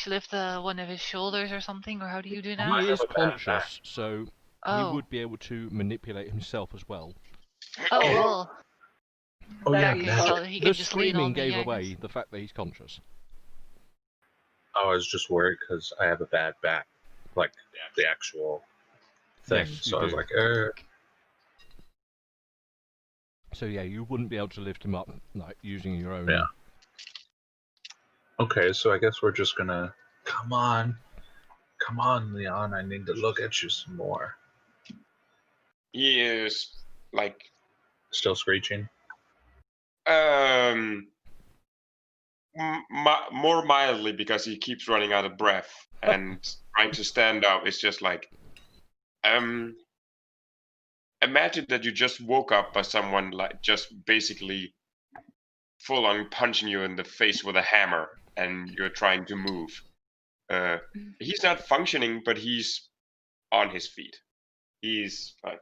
lift one of his shoulders or something, or how do you do He that? is have a bad conscious, so he Oh, would be able to manipulate himself as well. oh well. Oh yeah, Okay, magic. so he The can just lean screaming on me, gave I away guess. the fact that he's conscious. I was just worried because I have a bad back, like the actual thing. Yes, So you I was do. like, So yeah, you wouldn't be able to lift him up like using your own. Yeah. Okay, so I guess we're just gonna come on, Leon. I need to look at you some more. He is like Still screeching. more mildly because he keeps running out of breath and trying to stand up is just like imagine that you just woke up by someone like just basically full on punching you in the face with a hammer and you're trying to move. He's not functioning, but he's on his feet. He's like,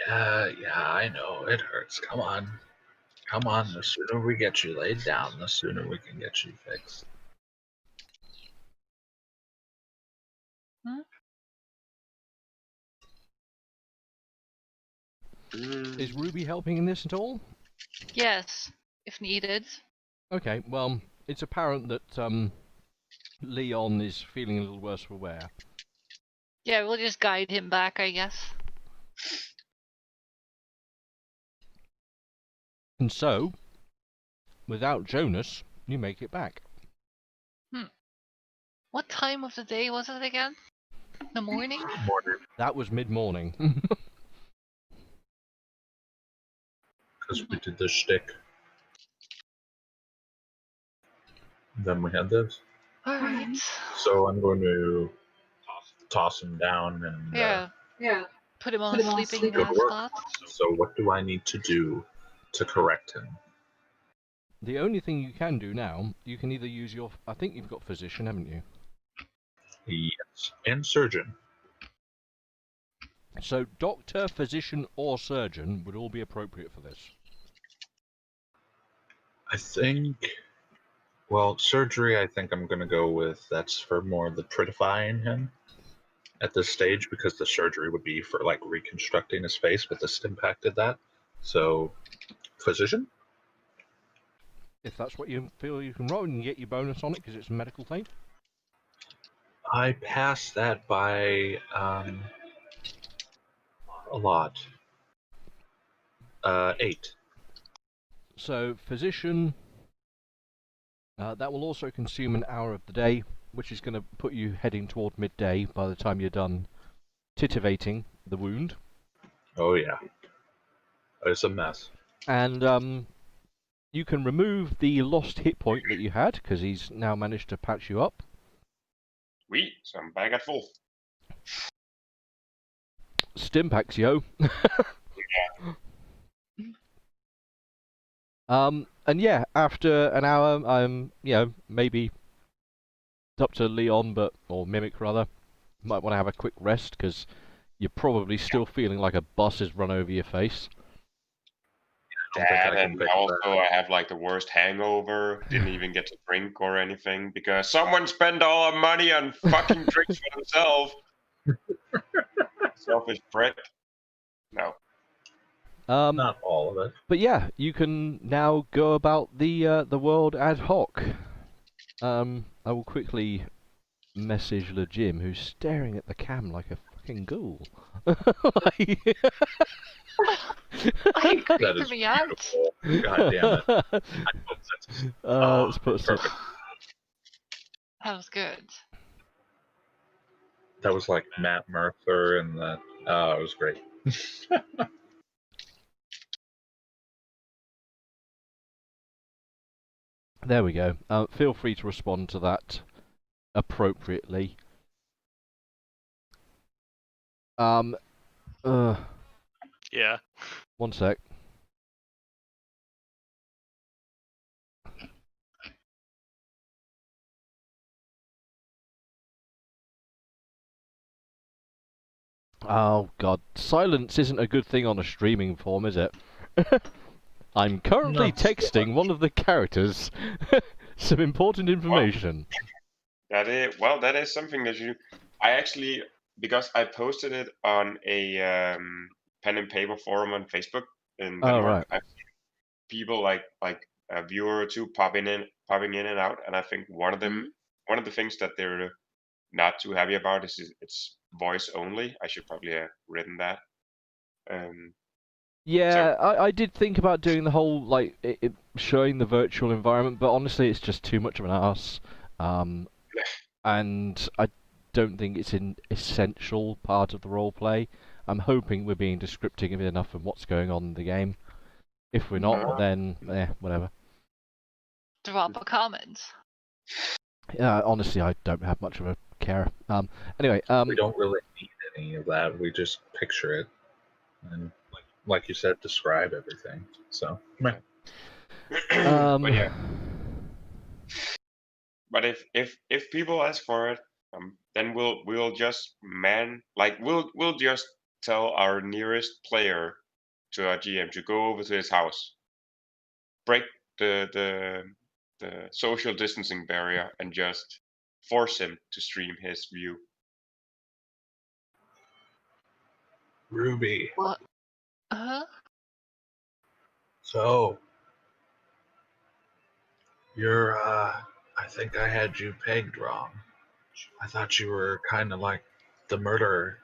Yeah, I know. It hurts. Come on. The sooner we get you laid down, the sooner we can get you fixed. Is Ruby helping in this at all? Yes, if needed. Okay, well, it's apparent that Leon is feeling a little worse for wear. Yeah, we'll just guide him back, I guess. And so, without Jonas, you make it back. What time of the day was it again? The morning? Morning. That was mid-morning. because we did the shtick. Then we had this. Alright. So I'm going to toss him down and Put him on a sleeping go to work. spot. So what do I need to do to correct him? The only thing you can do now, you can either use your... I think you've got physician, haven't you? Yes, and surgeon. So doctor, physician, or surgeon would all be appropriate for this. I think... Well, surgery, I think I'm going to go with... That's for more the prettifying him at this stage, because the surgery would be for, like, reconstructing his face, but the stimpak did that. So, physician? If that's what you feel you can roll, and you get your bonus on it because it's a medical thing. I passed that by a lot. 8. So physician, that will also consume an hour of the day, which is going to put you heading toward midday by the time you're done titivating the wound. Oh yeah, it's a mess. And you can remove the lost hit point that you had, because he's now managed to patch you up. Sweet, so I'm back at full. Stimpaks, yo. And yeah, after an hour, maybe up to Leon, or Mimic rather, might want to have a quick rest, because you're probably still feeling like a bus has run over your face. And also I have like the worst hangover, didn't even get to drink or anything, because someone spent all our money on fucking drinks for themselves. Selfish prick. No. Not all of it. But yeah, you can now go about the world ad hoc. I will quickly message Le Jim, who's staring at the cam like a fucking ghoul. That is me out. beautiful. God damn it. Let's put perfect. That was good. That was like Matt Mercer and that. It was great. There we go. Feel free to respond to that appropriately. Yeah. One sec. Oh god, silence isn't a good thing on a streaming form, is it? I'm currently texting one of the characters some important information. That is something that I actually, because I posted it on a pen and paper forum on Facebook in Denmark. Right. I've seen people like a viewer or two popping in and out, and I think one of the things that they're not too happy about is it's voice only. I should probably have written that. Yeah, so I did think about doing the whole showing the virtual environment, but honestly, it's just too much of an arse. And I don't think it's an essential part of the roleplay. I'm hoping we're being descriptive enough of what's going on in the game. If we're not, then whatever. Drop a comment. Yeah, honestly, I don't have much of a care. Anyway, we don't really need any of that. We just picture it, and like you said, describe everything. So, but yeah. But if people ask for it, then we'll just we'll just tell our nearest player to our GM to go over to his house, break the social distancing barrier, and just force him to stream his view. Ruby. What? So, you're I think I had you pegged wrong. I thought you were kind of like the murder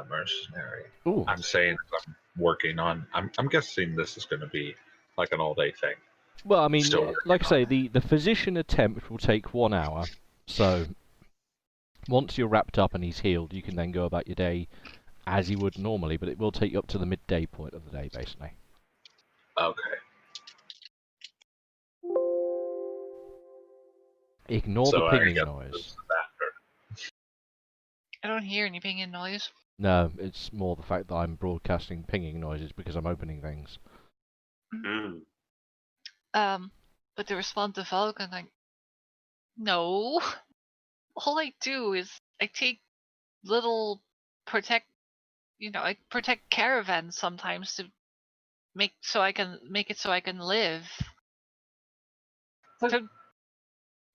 mercenary. Ooh. I'm saying I'm working on. I'm guessing this is going to be like an all-day thing. Well, I mean, like I say, the physician attempt will take 1 hour. So once you're wrapped up and he's healed, you can then go about your day as you would normally. But it will take you up to the midday point of the day, basically. Okay. Ignore So the I pinging guess noise. this is after. I don't hear any pinging noise. No, it's more the fact that I'm broadcasting pinging noises because I'm opening things. Mm. But to respond to Falcon, like, no. All I do is I take little I protect caravans sometimes to make it so I can live. To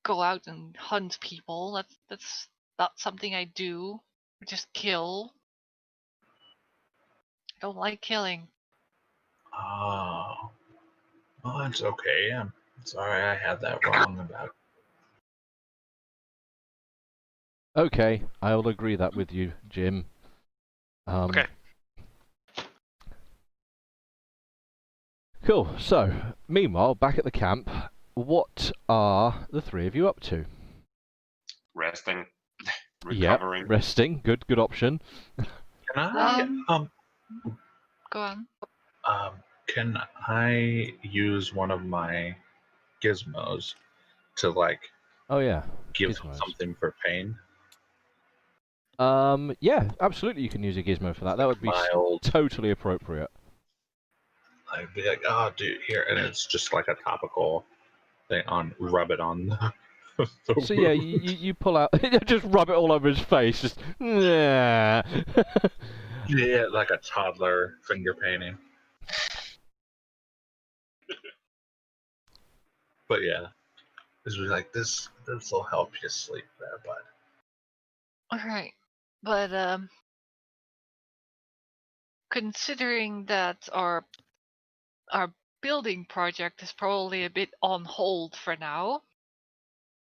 go out and hunt people, that's not something I do. I just kill. I don't like killing. Oh. Well, that's okay. I'm sorry I had that wrong about. Okay, I'll agree that with you, Jim. Okay. Cool. So, meanwhile, back at the camp, what are the three of you up to? Resting, Yep, recovering. resting. Good option. Can I Go on. Can I use one of my gizmos to Oh yeah, give gizmos. something for pain? Yeah, absolutely. You can use a gizmo for that. That would be totally appropriate. I'd be like, oh, dude, here, and it's just like a topical thing rub it on. So yeah, you pull out, just rub it all over his face. Just yeah. Yeah, like a toddler finger painting. But yeah, it's really like this will help you sleep there, bud. Alright. But considering that our building project is probably a bit on hold for now.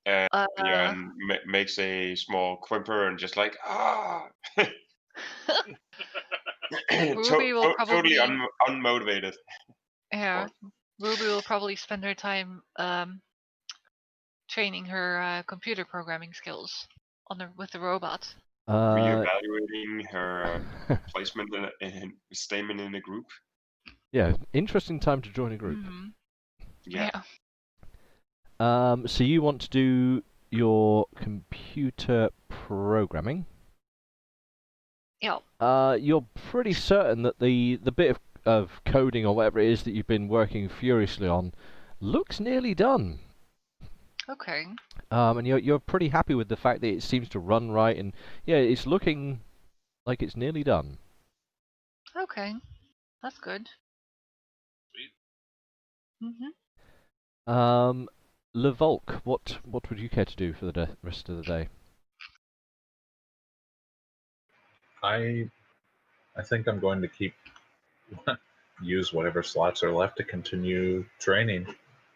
And makes a small whimper and just like Ruby will probably totally unmotivated. Yeah, Ruby will probably spend her time training her computer programming skills with the robot. Reevaluating her placement and statement in the group. Yeah, interesting time to join a group. Mm-hmm. Yeah. So you want to do your computer programming? Yeah. You're pretty certain that the bit of coding or whatever it is that you've been working furiously on looks nearly done. Okay. And you're pretty happy with the fact that it seems to run right, and yeah, it's looking like it's nearly done. Okay, that's good. Sweet. Mhm. Levolk, what would you care to do for the rest of the day? I think I'm going to use whatever slots are left to continue training,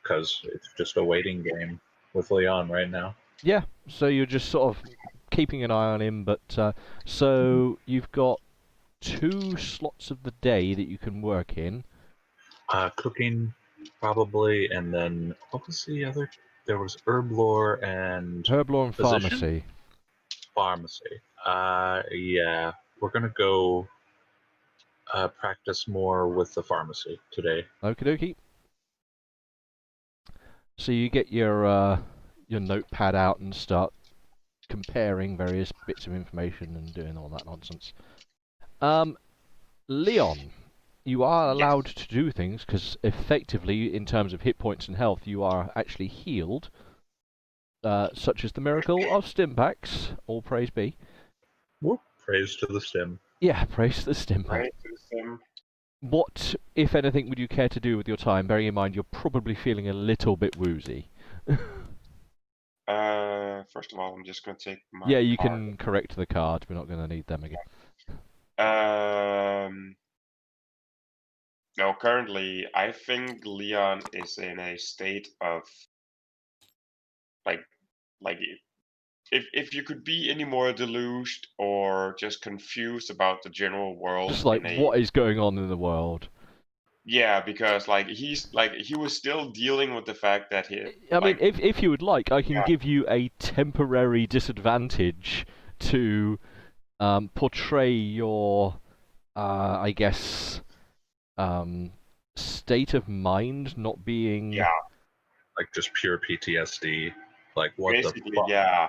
because it's just a waiting game with Leon right now. Yeah, so you're just sort of keeping an eye on him, but so you've got 2 slots of the day that you can work in. Cooking, probably, and then what was the other? There was herb lore and Pharmacy. Pharmacy. Yeah, we're gonna go practice more with the pharmacy today. Okie dokie. So you get your notepad out and start comparing various bits of information and doing all that nonsense. Leon, you are allowed to do things because effectively, in terms of hit points and health, you are actually healed, such as the miracle of Stimpaks. All praise be. Whoop! Praise to the stim. Yeah, praise to the Stimpak. Praise to the stim. What, if anything, would you care to do with your time, bearing in mind you're probably feeling a little bit woozy? First of all, I'm just going to take my Yeah, you card. can correct the cards. We're not going to need them again. No, currently, I think Leon is in a state of like if you could be any more deluged or just confused about the general world. Just like, what is going on in the world? Yeah, because he was still dealing with the fact that I mean, if you would like, I can give you a temporary disadvantage to portray your, I guess, state of mind not being... Yeah. Like just pure PTSD. Like what Basically, the fuck? yeah.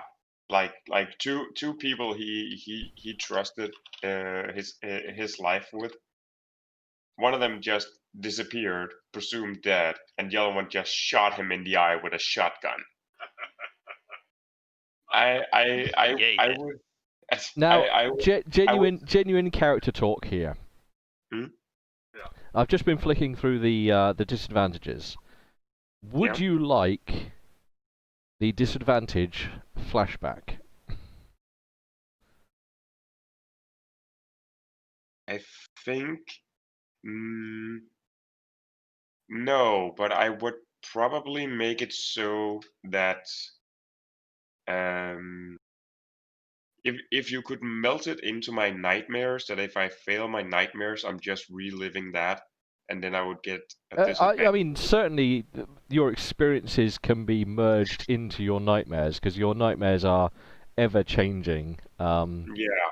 Like two people he trusted his life with. One of them just disappeared, presumed dead, and the other one just shot him in the eye with a shotgun. I would. Now, I would, genuine character talk here. Hmm? I've just been flicking through the disadvantages. Would you like the disadvantage flashback? I think no, but I would probably make it so that if you could melt it into my nightmares, that if I fail my nightmares, I'm just reliving that, and then I would get a disadvantage. I mean, certainly your experiences can be merged into your nightmares, because your nightmares are ever-changing. Yeah.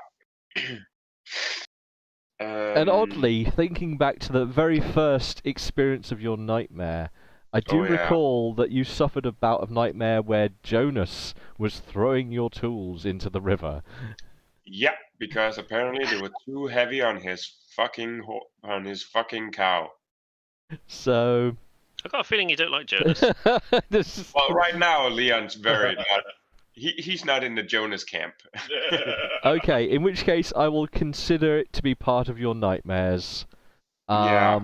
And oddly, thinking back to the very first experience of your nightmare, I do recall that you suffered a bout of nightmare where Jonas was throwing your tools into the river. Yeah, because apparently they were too heavy on his fucking cow. So I got a feeling you don't like Jonas. Well, right now Leon's very not. He's not in the Jonas camp. Okay, in which case I will consider it to be part of your nightmares. Yeah.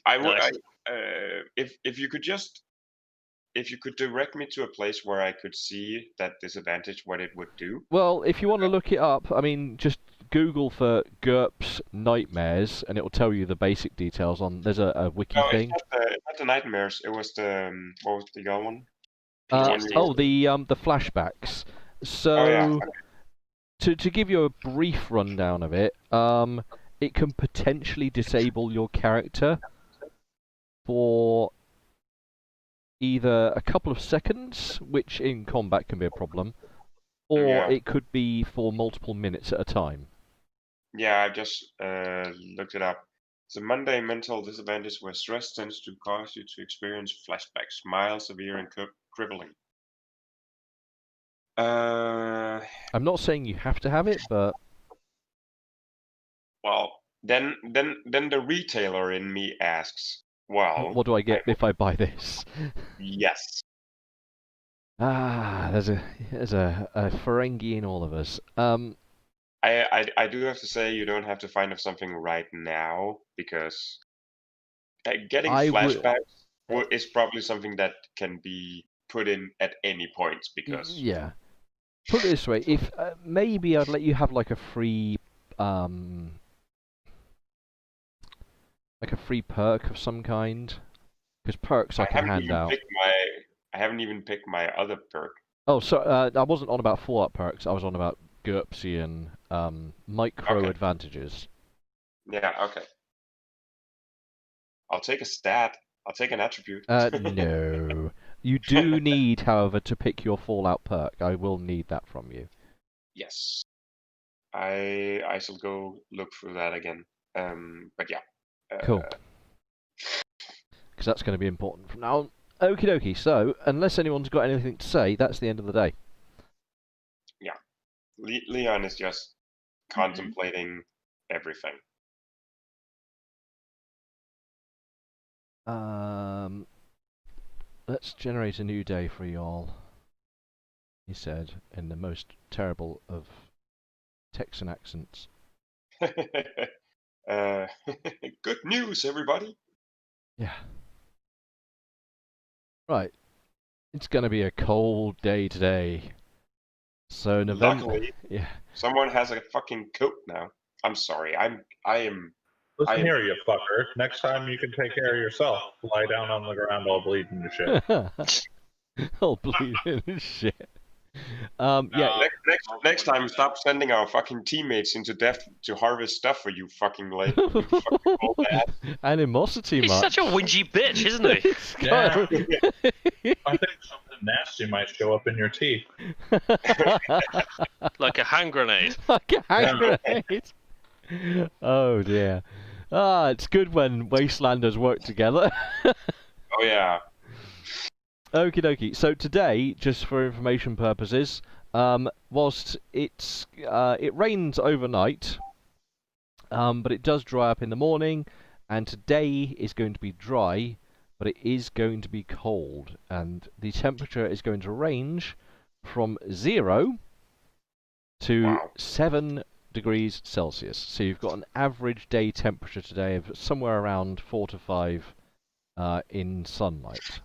I would. Nice. If you could direct me to a place where I could see that disadvantage, what it would do. Well, if you want to look it up, I mean, just Google for GURPS nightmares, and it will tell you the basic details on. There's a wiki thing. It's not the nightmares. It was the what was the other one? The flashbacks. So, to give you a brief rundown of it, it can potentially disable your character for either a couple of seconds, which in combat can be a problem, or it could be for multiple minutes at a time. Yeah, I just looked it up. It's a mundane mental disadvantage where stress tends to cause you to experience flashbacks, mild, severe, and crippling. I'm not saying you have to have it, but well, then the retailer in me asks, well, what do I get if I buy this? Yes. There's a Ferengi in all of us. I do have to say you don't have to find out something right now, because getting flashbacks is probably something that can be put in at any point, because put it this way, if maybe I'd let you have like a free perk of some kind, because perks I can hand out. I haven't even picked my other perk. Oh, so I wasn't on about Fallout perks. I was on about GURPSian micro advantages. Yeah. Okay. I'll take a stat. I'll take an attribute. No. You do need, however, to pick your Fallout perk. I will need that from you. Yes. I shall go look through that again. But yeah. Cool. Because that's going to be important from now on. Okie dokie. So, unless anyone's got anything to say, that's the end of the day. Yeah. Leon is just contemplating everything. Let's generate a new day for y'all, he said, in the most terrible of Texan accents. Good news, everybody! Yeah. Right. It's going to be a cold day today. So November... Luckily, someone has a fucking coat now. I'm sorry, I am... Listen here, you fucker. Next time you can take care of yourself. Lie down on the ground all bleeding to shit. All bleeding to shit. Next time, stop sending our fucking teammates into death to harvest stuff for you, fucking late. Animosity, He's such a whingy bitch, isn't he? Yeah. I think something nasty might show up in your teeth. Like a hand grenade. Like a hand grenade. Oh dear. It's good when Wastelanders work together. Oh yeah. Okie dokie. So today, just for information purposes, whilst it rains overnight, but it does dry up in the morning, and today is going to be dry, but it is going to be cold, and the temperature is going to range from 0 to 7 degrees Celsius. So you've got an average day temperature today of somewhere around 4 to 5 in sunlight.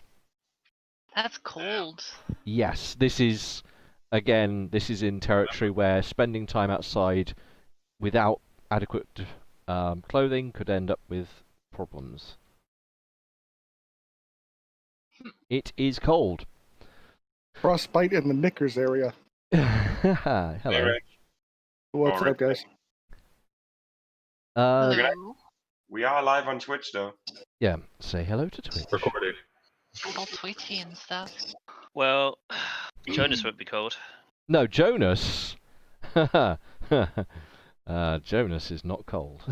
That's cold. Yes, this is in territory where spending time outside without adequate clothing could end up with problems. It is cold. Frostbite in the knickers area. Hello. What's up, guys? Hello. We are live on Twitch, though. Yeah, say hello to Twitch. Recorded. All twitchy and stuff. Well, Jonas won't be cold. No, Jonas. Jonas is not cold.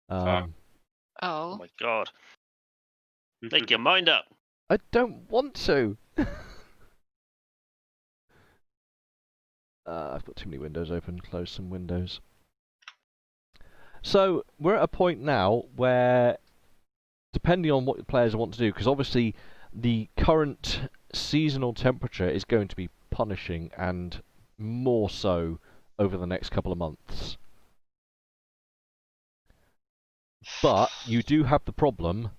Oh. Oh my god. Make your mind up. I don't want to. I've got too many windows open. Close some windows. So we're at a point now where, depending on what the players want to do, because obviously the current seasonal temperature is going to be punishing, and more so over the next couple of months. But you do have the problem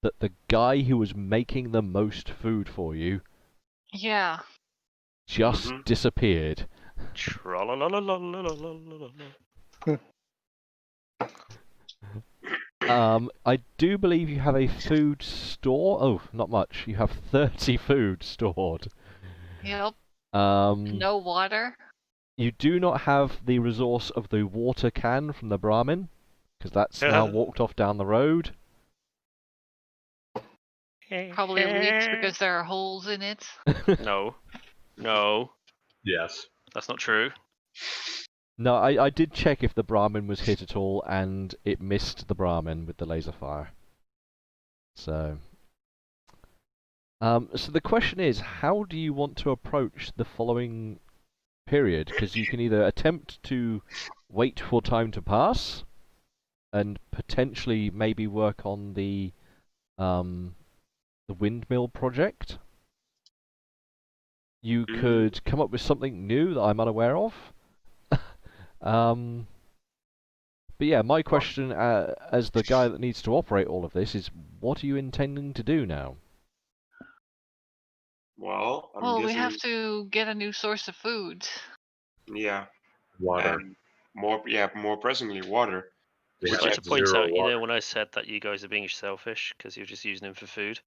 that the guy who was making the most food for you just disappeared. I do believe you have a food store. Oh, not much. You have 30 food stored. Yep. No water. You do not have the resource of the water can from the Brahmin, because that's now walked off down the road. Probably leaks because there are holes in it. No. No. Yes. That's not true. No, I did check if the Brahmin was hit at all, and it missed the Brahmin with the laser fire. So the question is, how do you want to approach the following period? Because you can either attempt to wait for time to pass, and potentially maybe work on the windmill project. You could come up with something new that I'm unaware of. But yeah, my question as the guy that needs to operate all of this is, what are you intending to do now? Well, we have to get a new source of food. Yeah. Water. And more pressingly, water. I'd like to point out, you know, when I said that you guys are being selfish because you're just using him for food.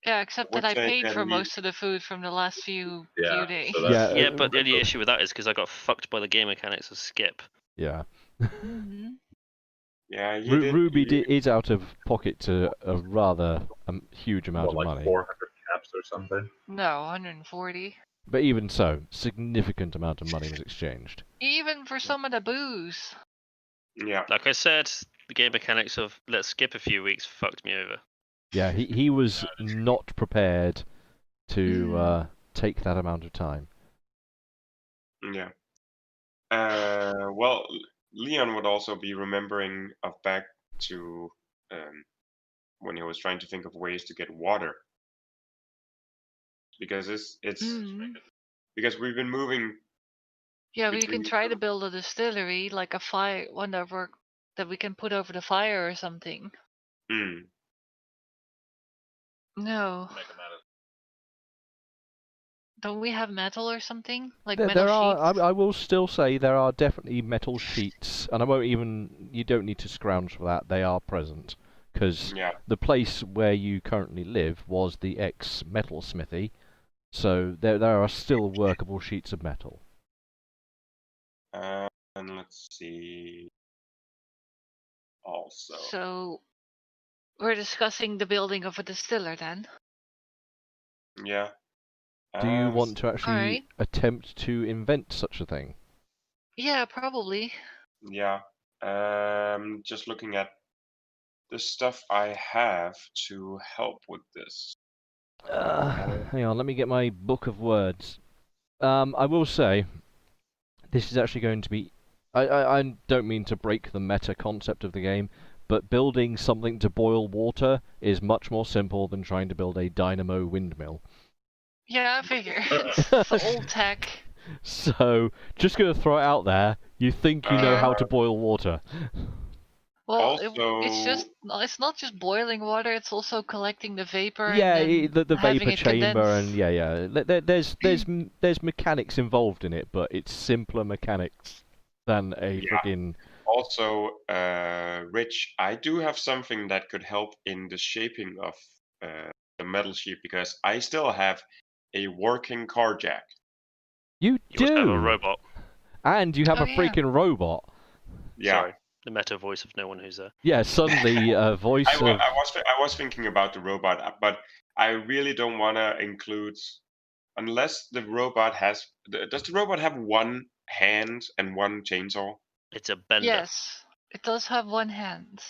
Yeah, except that I paid for most of the food from the last few days. So yeah, but the only issue with that is because I got fucked by the game mechanics of skip. Yeah. Yeah, Ruby is out of pocket to a rather huge amount of money. 400 caps or something? No, 140. But even so, significant amount of money was exchanged. Even for some of the booze. Yeah. Like I said, the game mechanics of let's skip a few weeks fucked me over. Yeah, he was not prepared to take that amount of time. Yeah. Well, Leon would also be remembering back to when he was trying to think of ways to get water. Because it's because we've been moving. Yeah, we can try to build a distillery, like a fire, one that we can put over the fire or something. No. Don't we have metal or something? Like metal sheets? I will still say there are definitely metal sheets, and you don't need to scrounge for that, they are present. Because the place where you currently live was the ex-metal smithy, so there are still workable sheets of metal. And let's see. Also. So, we're discussing the building of a distiller then? Yeah. Do you want to actually Alright. attempt to invent such a thing? Yeah, probably. Yeah. Just looking at the stuff I have to help with this. Hang on, let me get my book of words. I will say, this is actually going to be... I don't mean to break the meta concept of the game, but building something to boil water is much more simple than trying to build a dynamo windmill. Yeah, I figure. It's old tech. So, just going to throw it out there, you think you know how to boil water. Well, Also, it's not just boiling water, it's also collecting the vapor Yeah, and then the having vapor it chamber condense. and there's mechanics involved in it, but it's simpler mechanics than a friggin'... Also, Rich, I do have something that could help in the shaping of the metal sheet because I still have a working car jack. You You also have a do! robot. And you have Oh, a yeah. freaking robot. Yeah. Sorry, the meta voice of no one who's there. Yeah, suddenly voice I of... was thinking about the robot, but I really don't want to include unless the robot has. Does the robot have one hand and one chainsaw? It's a bender. Yes, it does have one hand.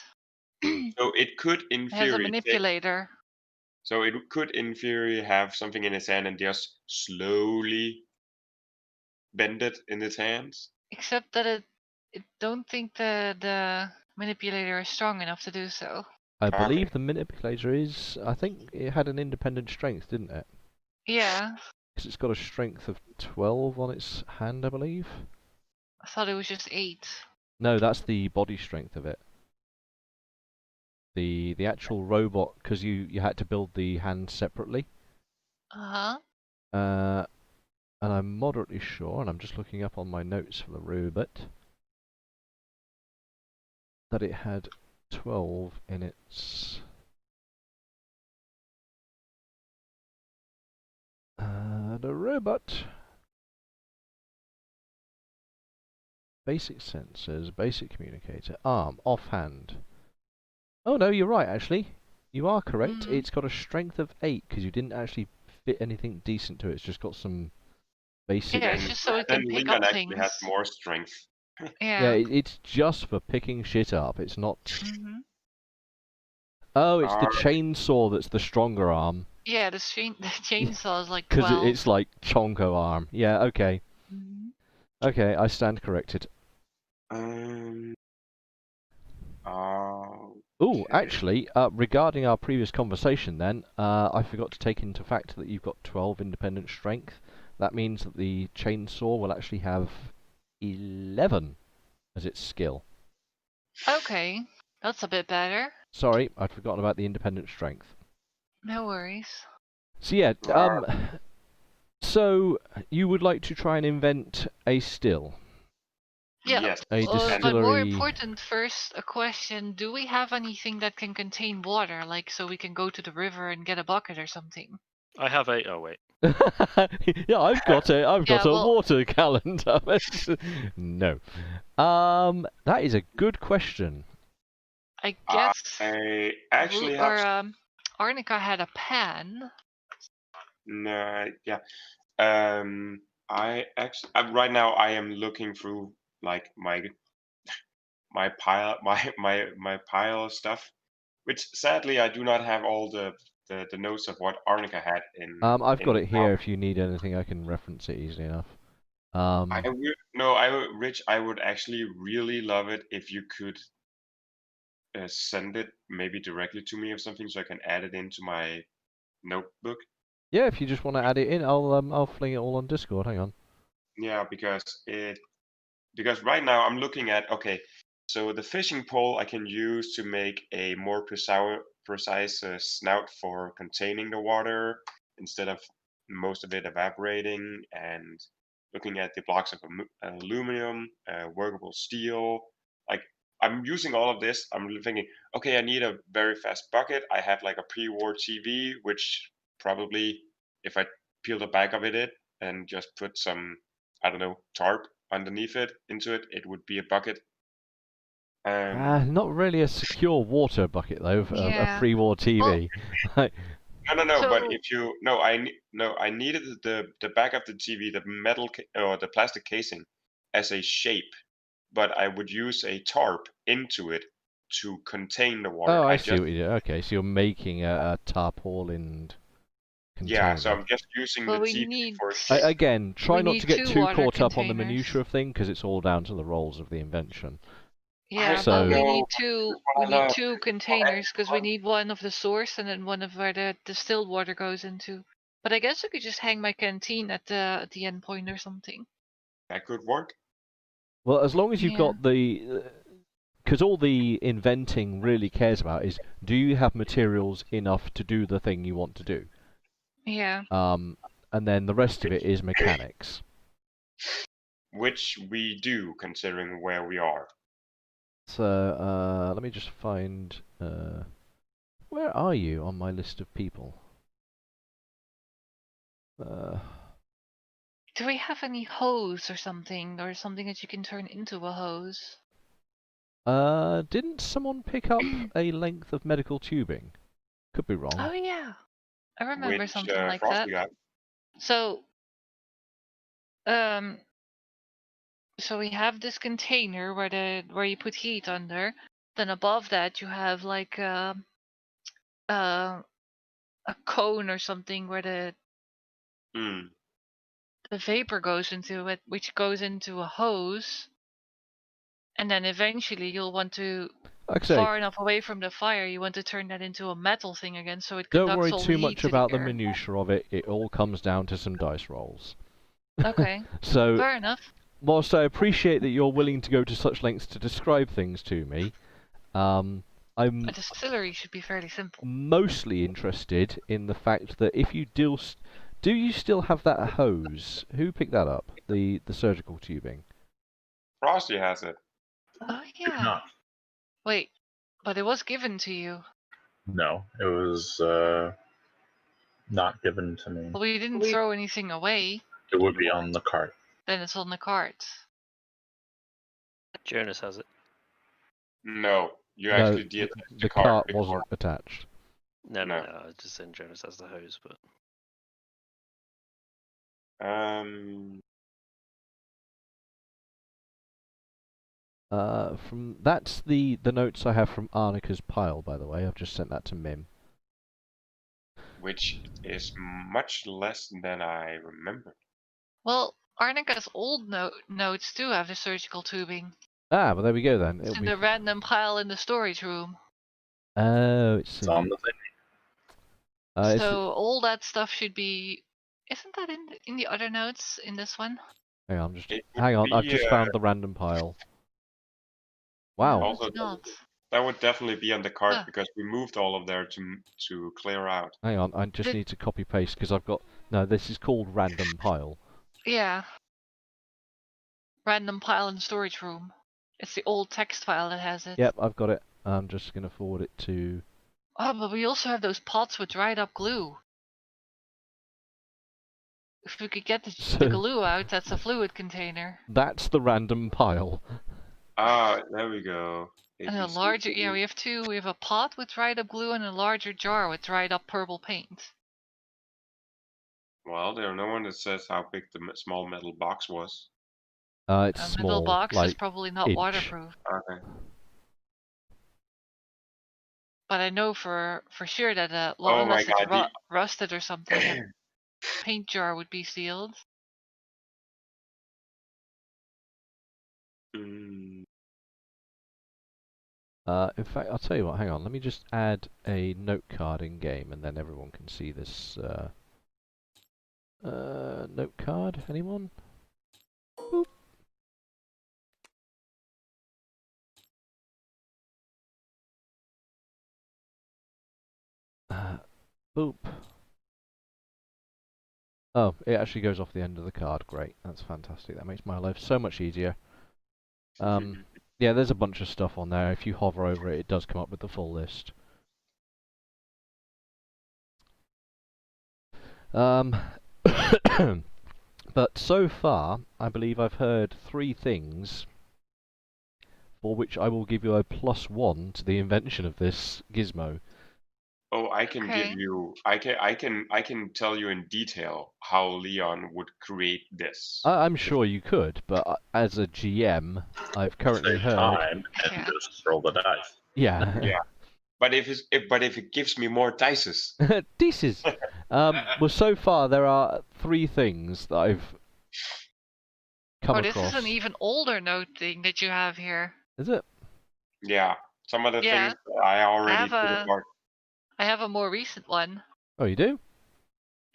So it could, in It has a theory, manipulator. so it could, in theory, have something in its hand and just slowly bend it in its hands. Except that it don't think the manipulator is strong enough to do so. I believe Okay. the manipulator is... I think it had an independent strength, didn't it? Yeah, Because it's got a strength of 12 on its hand, I believe. I thought it was just 8. No, that's the body strength of it. The actual robot, because you had to build the hand separately. Uh-huh. And I'm moderately sure, and I'm just looking up on my notes for the robot, that it had 12 in its... the robot... Basic sensors, basic communicator, arm, offhand. Oh no, you're right actually. You are correct. Mhm. It's got a strength of 8 because you didn't actually fit anything decent to it. It's just got some basic... Yeah, it's just so it Then can pick Lingan up actually things. has more strength. Yeah, Yeah. it's just for picking shit up. It's not... Mm-hmm. Oh, it's the chainsaw that's the stronger arm. Yeah, the chainsaw is like 'Cause 12. it's like Chonko arm. Yeah, okay. Mhm. Okay, I stand corrected. Oh, actually, regarding our previous conversation then, I forgot to take into fact that you've got 12 independent strength. That means that the chainsaw will actually have 11 as its skill. Okay, that's a bit better. Sorry, I'd forgotten about the independent strength. No worries. So yeah, so you would like to try and invent a still? Yeah, Yes. A but more distillery... important first, a question. Do we have anything that can contain water? Like, so we can go to the river and get a bucket or something? I have a... Oh, wait. Yeah, I've got a well- water calendar. No. That is a good question. I guess... I actually have... Arnica had a pan. No, yeah. I actually right now I am looking through like my pile my pile of stuff, which sadly I do not have all the notes of what Arnica had in. I've got in it here. If you need anything, I can reference it easily enough. Rich, I would actually really love it if you could send it maybe directly to me or something, so I can add it into my notebook. Yeah, if you just want to add it in, I'll fling it all on Discord. Hang on. Yeah, because right now I'm looking at, okay, so the fishing pole I can use to make a more precise snout for containing the water instead of most of it evaporating, and looking at the blocks of aluminum, workable steel. Like, I'm using all of this. I'm thinking, okay, I need a very fast bucket. I have like a pre-war TV, which probably, if I peel the back of it and just put some, I don't know, tarp underneath it, into it, it would be a bucket. Not really a secure water bucket though, a Yeah. pre-war TV. No. But So- if you I needed the back of the TV, the metal or the plastic casing, as a shape, but I would use a tarp into it to contain the water. Oh, I see what you do. Okay, so you're making a tarpaulin container. Yeah, so I'm just using Well, the we TV need- for. Again, try we not need to get 2 too water caught up on the containers. minutiae of thing, because it's all down to the roles of the invention. Yeah, So- but we No, need 2. why We need not? 2 containers because we need one of the source and then one of where the distilled water goes into. But I guess I could just hang my canteen at the end point or something. That could work. Well, as long as you've Yeah. got the... Because all the inventing really cares about is, do you have materials enough to do the thing you want to do? Yeah. And then the rest of it is mechanics. Which we do, considering where we are. So, let me just find... where are you on my list of people? Do we have any hose or something that you can turn into a hose? Didn't someone pick up a length of medical tubing? Could be wrong. Oh yeah, I remember Which something like Frosty that. got. So, so we have this container where you put heat under. Then above that you have like a cone or something where the vapor goes into it, which goes into a hose. And then eventually you'll want to, Like I say, far enough away from the fire, you want to turn that into a metal thing again, so it don't conducts worry all too heat much to about the air. minutiae of it. It all comes down to some dice rolls. Okay, So, fair enough. whilst I appreciate that you're willing to go to such lengths to describe things to me, I'm A distillery should be fairly simple. mostly interested in the fact that if you do you still have that hose? Who picked that up? The surgical tubing. Frosty has it. Oh Did yeah. not. Wait, but it was given to you. No, it was not given to me. Well, we didn't throw anything away. It would be on the cart. Then it's on the cart. Jonas has it. No, you No, actually did the cart before. wasn't attached. No. No. I was just saying Jonas has the hose, but That's the notes I have from Arnika's pile, by the way. I've just sent that to Mim. Which is much less than I remember. Well, Arnika's old notes do have the surgical tubing. Ah, well there we go then. It's in the random pile in the storage room. Oh, it's on the thing. So all that stuff should be. Isn't that in the other notes in this one? Hang on. I've just found the random pile. Wow. Also, It's not. that would definitely be on the cart Ah. because we moved all of there to clear out. Hang on. I just need to copy paste because I've got. No, this is called random pile. Yeah. Random pile in storage room. It's the old text file that has it. Yep, I've got it. I'm just gonna forward it to. Oh, but we also have those pots with dried up glue. If we could get the glue out, that's a fluid container. That's the random pile. Ah, there we go. And a larger, yeah, we have 2. We have a pot with dried up glue and a larger jar with dried up purple paint. Well, there's no one that says how big the small metal box was. It's A small. metal box like is probably not inch. waterproof. Okay. But I know for sure that Oh my unless it's God, rusted or something, the paint jar would be sealed. Mm, In fact, I'll tell you what. Hang on. Let me just add a note card in game, and then everyone can see this. Note card. Anyone? Boop. Boop. Oh, it actually goes off the end of the card. Great. That's fantastic. That makes my life so much easier. Yeah, there's a bunch of stuff on there. If you hover over it, it does come up with the full list. But so far, I believe I've heard 3 things for which I will give you a +1 to the invention of this gizmo. Oh, I can give Okay. you. I can tell you in detail how Leon would create this. I'm sure you could, but as a GM, I've currently Save heard. time and Yeah. just roll the dice. Yeah. Yeah. But if it gives me more dices. Dices. Well, so far there are 3 things that I've come Oh, this across. is an even older note thing that you have here. Is it? Yeah. Some of the Yeah. things I already have took a- apart. I have a more recent one. Oh, you do?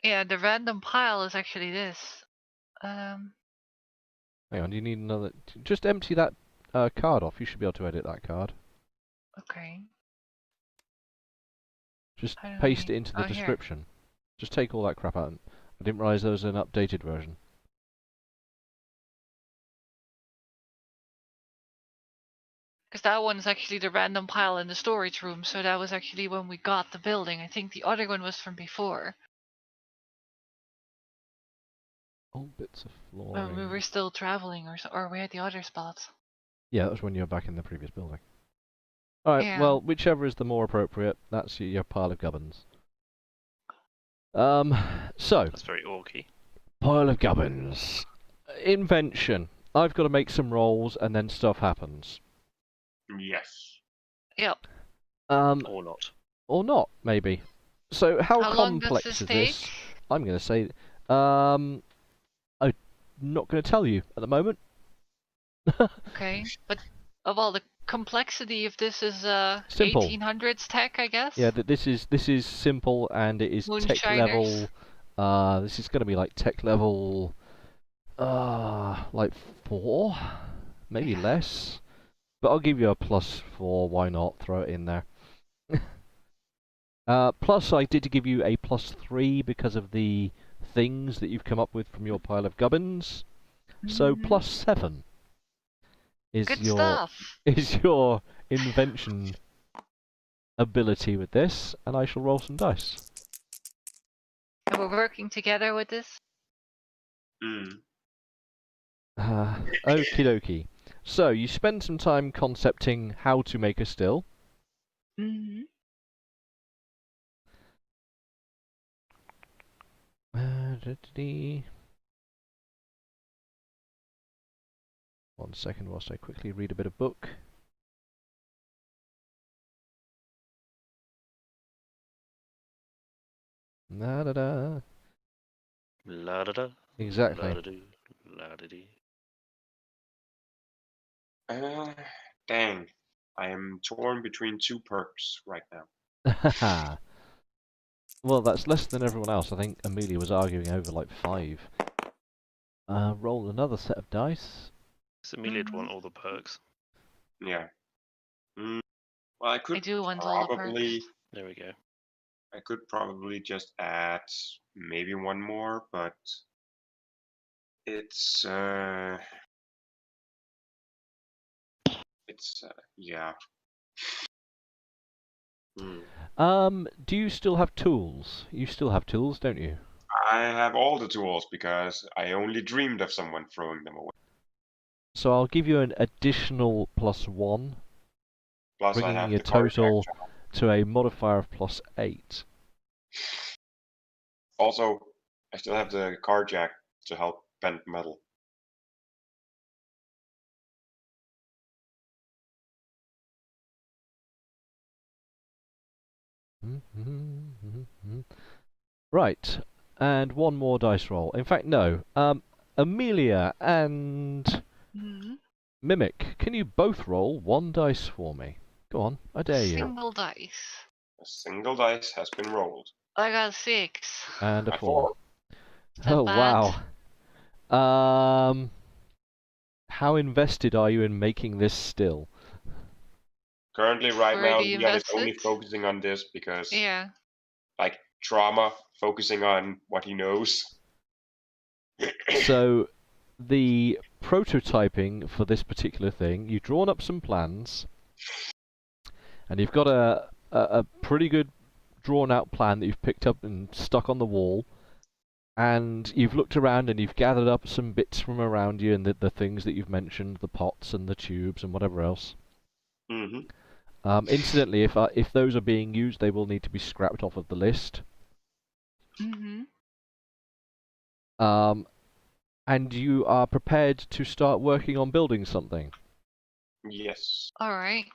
Yeah, the random pile is actually this. Hang on, you need another. Just empty that card off. You should be able to edit that card. Okay. Just How do paste I- it into the oh, here. description. Just take all that crap out. I didn't realise there was an updated version. Because that one's actually the random pile in the storage room, so that was actually when we got the building. I think the other one was from before. Old bits of When flooring. we were still traveling, or we had the other spots. Yeah, that was when you were back in the previous building. Alright, Yeah. well, whichever is the more appropriate, that's your pile of gubbins. So, That's very orky. pile of gubbins. Invention. I've got to make some rolls and then stuff happens. Yes. Yep. Or not. Or not, maybe. So, how long does complex this is take? this? I'm going to say, I'm not going to tell you at the moment. Okay. But of all the complexity, if this is Simple. 1800s tech, I guess. Yeah, this is simple and it is tech level. Moonshiners. This is going to be like tech level, like 4, maybe Yeah. less. But I'll give you a +4. Why not? Throw it in there. Plus, I did give you a +3 because of the things that you've come up with from your pile of gubbins. So Mhm. +7 is Good your stuff. is your invention ability with this, and I shall roll some dice. And we're working together with this. Mm. Okie dokie. So you spend some time concepting how to make a still. Mm-hmm. One second whilst I quickly read a bit of book. La da da. La da da. Exactly. La da do. La da dee. Dang. I am torn between 2 perks right now. Well, that's less than everyone else. I think Amelia was arguing over like 5. Roll another set of dice. So Amelia'd want all the perks. Yeah. Well, I could I do want all the probably. perks. There we go. I could probably just add maybe 1 more, but it's yeah. Do you still have tools? You still have tools, don't you? I have all the tools because I only dreamed of someone throwing them away. So I'll give you an additional +1, Plus, I bringing have your the carjack total job. to a modifier of +8. Also, I still have the carjack to help bend metal. Right, and one more dice roll. In fact, no. Amelia and Mimic, can you both roll 1 dice for me? Go on, I dare you. Single dice. A single dice has been rolled. I got 6. And a A 4. Is that Oh, bad? wow. How invested are you in making this still? Currently, right now, Pretty Leon is only invested. focusing on this because, Yeah. like, trauma, focusing on what he knows. So, the prototyping for this particular thing, you've drawn up some plans, and you've got a pretty good drawn out plan that you've picked up and stuck on the wall, and you've looked around and you've gathered up some bits from around you and the things that you've mentioned, the pots and the tubes and whatever else. Mm-hmm. Incidentally, if those are being used, they will need to be scrapped off of the list. Mm-hmm. And you are prepared to start working on building something. Yes. All right.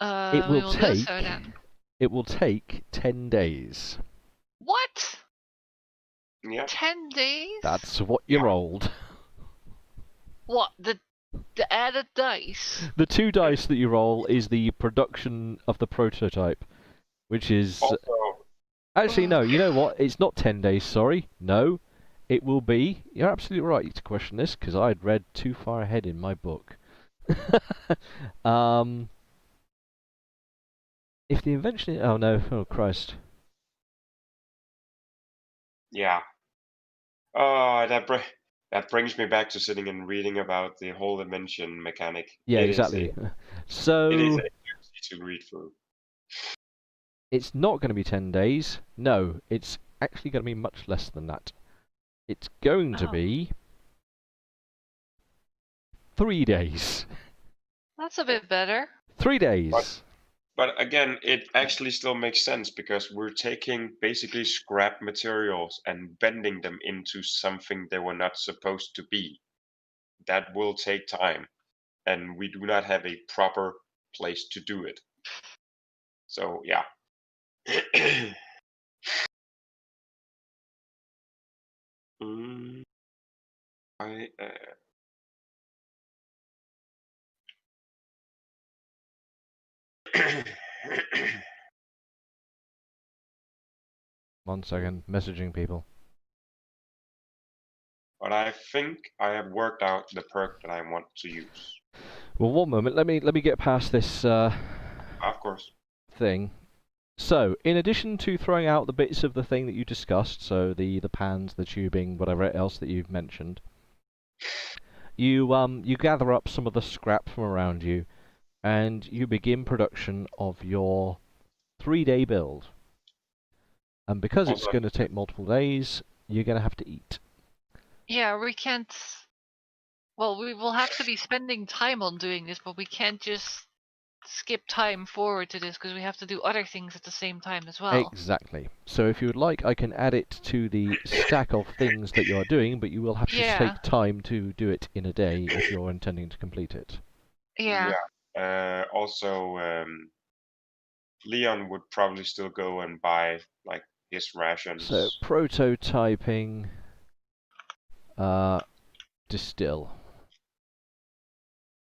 It We will will do take. so then. It will take 10 days. What? Yeah. 10 days? That's what you rolled. What? The added dice? The 2 dice that you roll is the production of the prototype, which is... Also, Actually, no, you know what? It's not 10 days, sorry. No, it will be... You're absolutely right to question this, because I had read too far ahead in my book. If the invention... Oh, no. Oh, Christ. yeah. Oh, that brings me back to sitting and reading about the whole dimension mechanic. Yeah, exactly. So... It is a to read through. It's not going to be 10 days. No, it's actually going to be much less than that. It's going to be 3 days. That's a bit better. 3 days. But again, it actually still makes sense because we're taking basically scrap materials and bending them into something they were not supposed to be. That will take time, and we do not have a proper place to do it. So, yeah. One second, messaging people. But I think I have worked out the perk that I want to use. Well, one moment. Let me get past this Of course. thing. So, in addition to throwing out the bits of the thing that you discussed, so the pans, the tubing, whatever else that you've mentioned, you gather up some of the scrap from around you, and you begin production of your 3-day build. And because it's going to take multiple days, you're going to have to eat. Yeah, we can't... Well, we will have to be spending time on doing this, but we can't just skip time forward to this because we have to do other things at the same time as well. Exactly. So if you would like, I can add it to the stack of things that you are doing, but you will have to take time to do it in a day if you're intending to complete it. Yeah. Also, Leon would probably still go and buy like his rations. So prototyping, distill.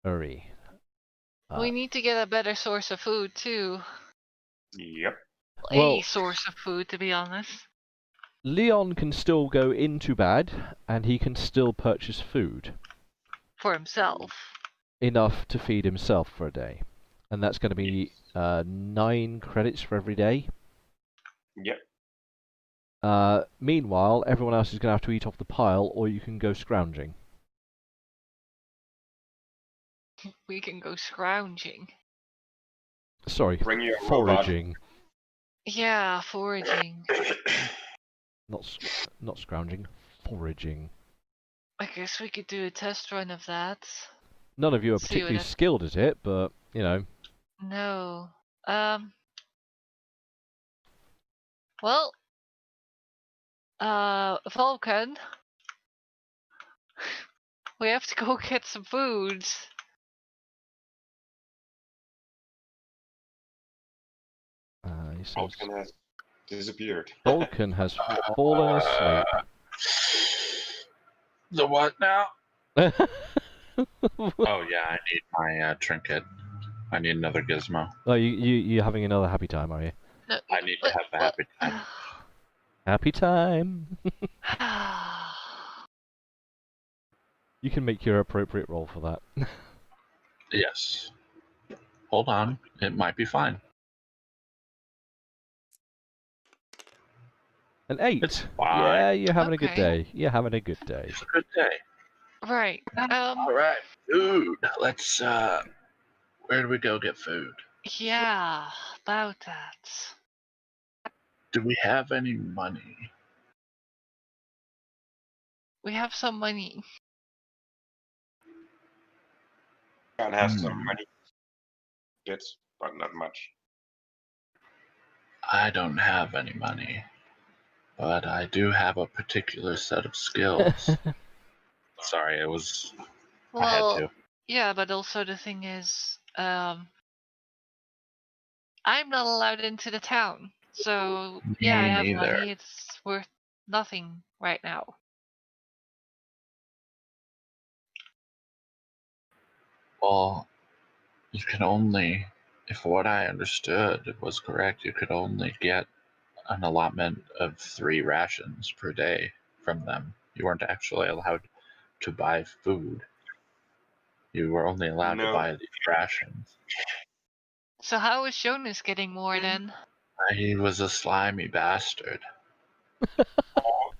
Hurry. We need to get a better source of food too. Yep. A source of food, to be honest. Leon can still go into bed, and he can still purchase food. For himself. Enough to feed himself for a day. And that's going to be 9 credits for every day. Yep. Meanwhile, everyone else is going to have to eat off the pile, or you can go scrounging. We can go scrounging. Sorry, Bring your foraging. robot. Yeah, foraging. Not scrounging, foraging. I guess we could do a test run of that. None of you are particularly skilled at it, but, you know. No. Well, Vulcan, we have to go get some food. Vulcan has disappeared. Vulcan has fallen asleep. The what now? Oh yeah, I need my trinket. I need another gizmo. Oh, you having another happy time, are you? No, I need to have a happy time. Happy time. You can make your appropriate roll for that. Yes. Hold on, it might be fine. An 8. It's fine. Yeah, you're having a good day. You're having a good day. It's a good day. Right. All right, food. Let's. Where do we go get food? Yeah, about that. Do we have any money? We have some money. John has some money bits, but not much. I don't have any money, but I do have a particular set of skills. Sorry, I had to. Yeah, but also the thing is, I'm not allowed into the town. So, yeah, I have money. It's worth nothing right now. Well, you can only, if what I understood was correct, you could only get an allotment of 3 rations per day from them. You weren't actually allowed to buy food. You were only allowed to buy these rations. So how is Jonas getting more then? He was a slimy bastard.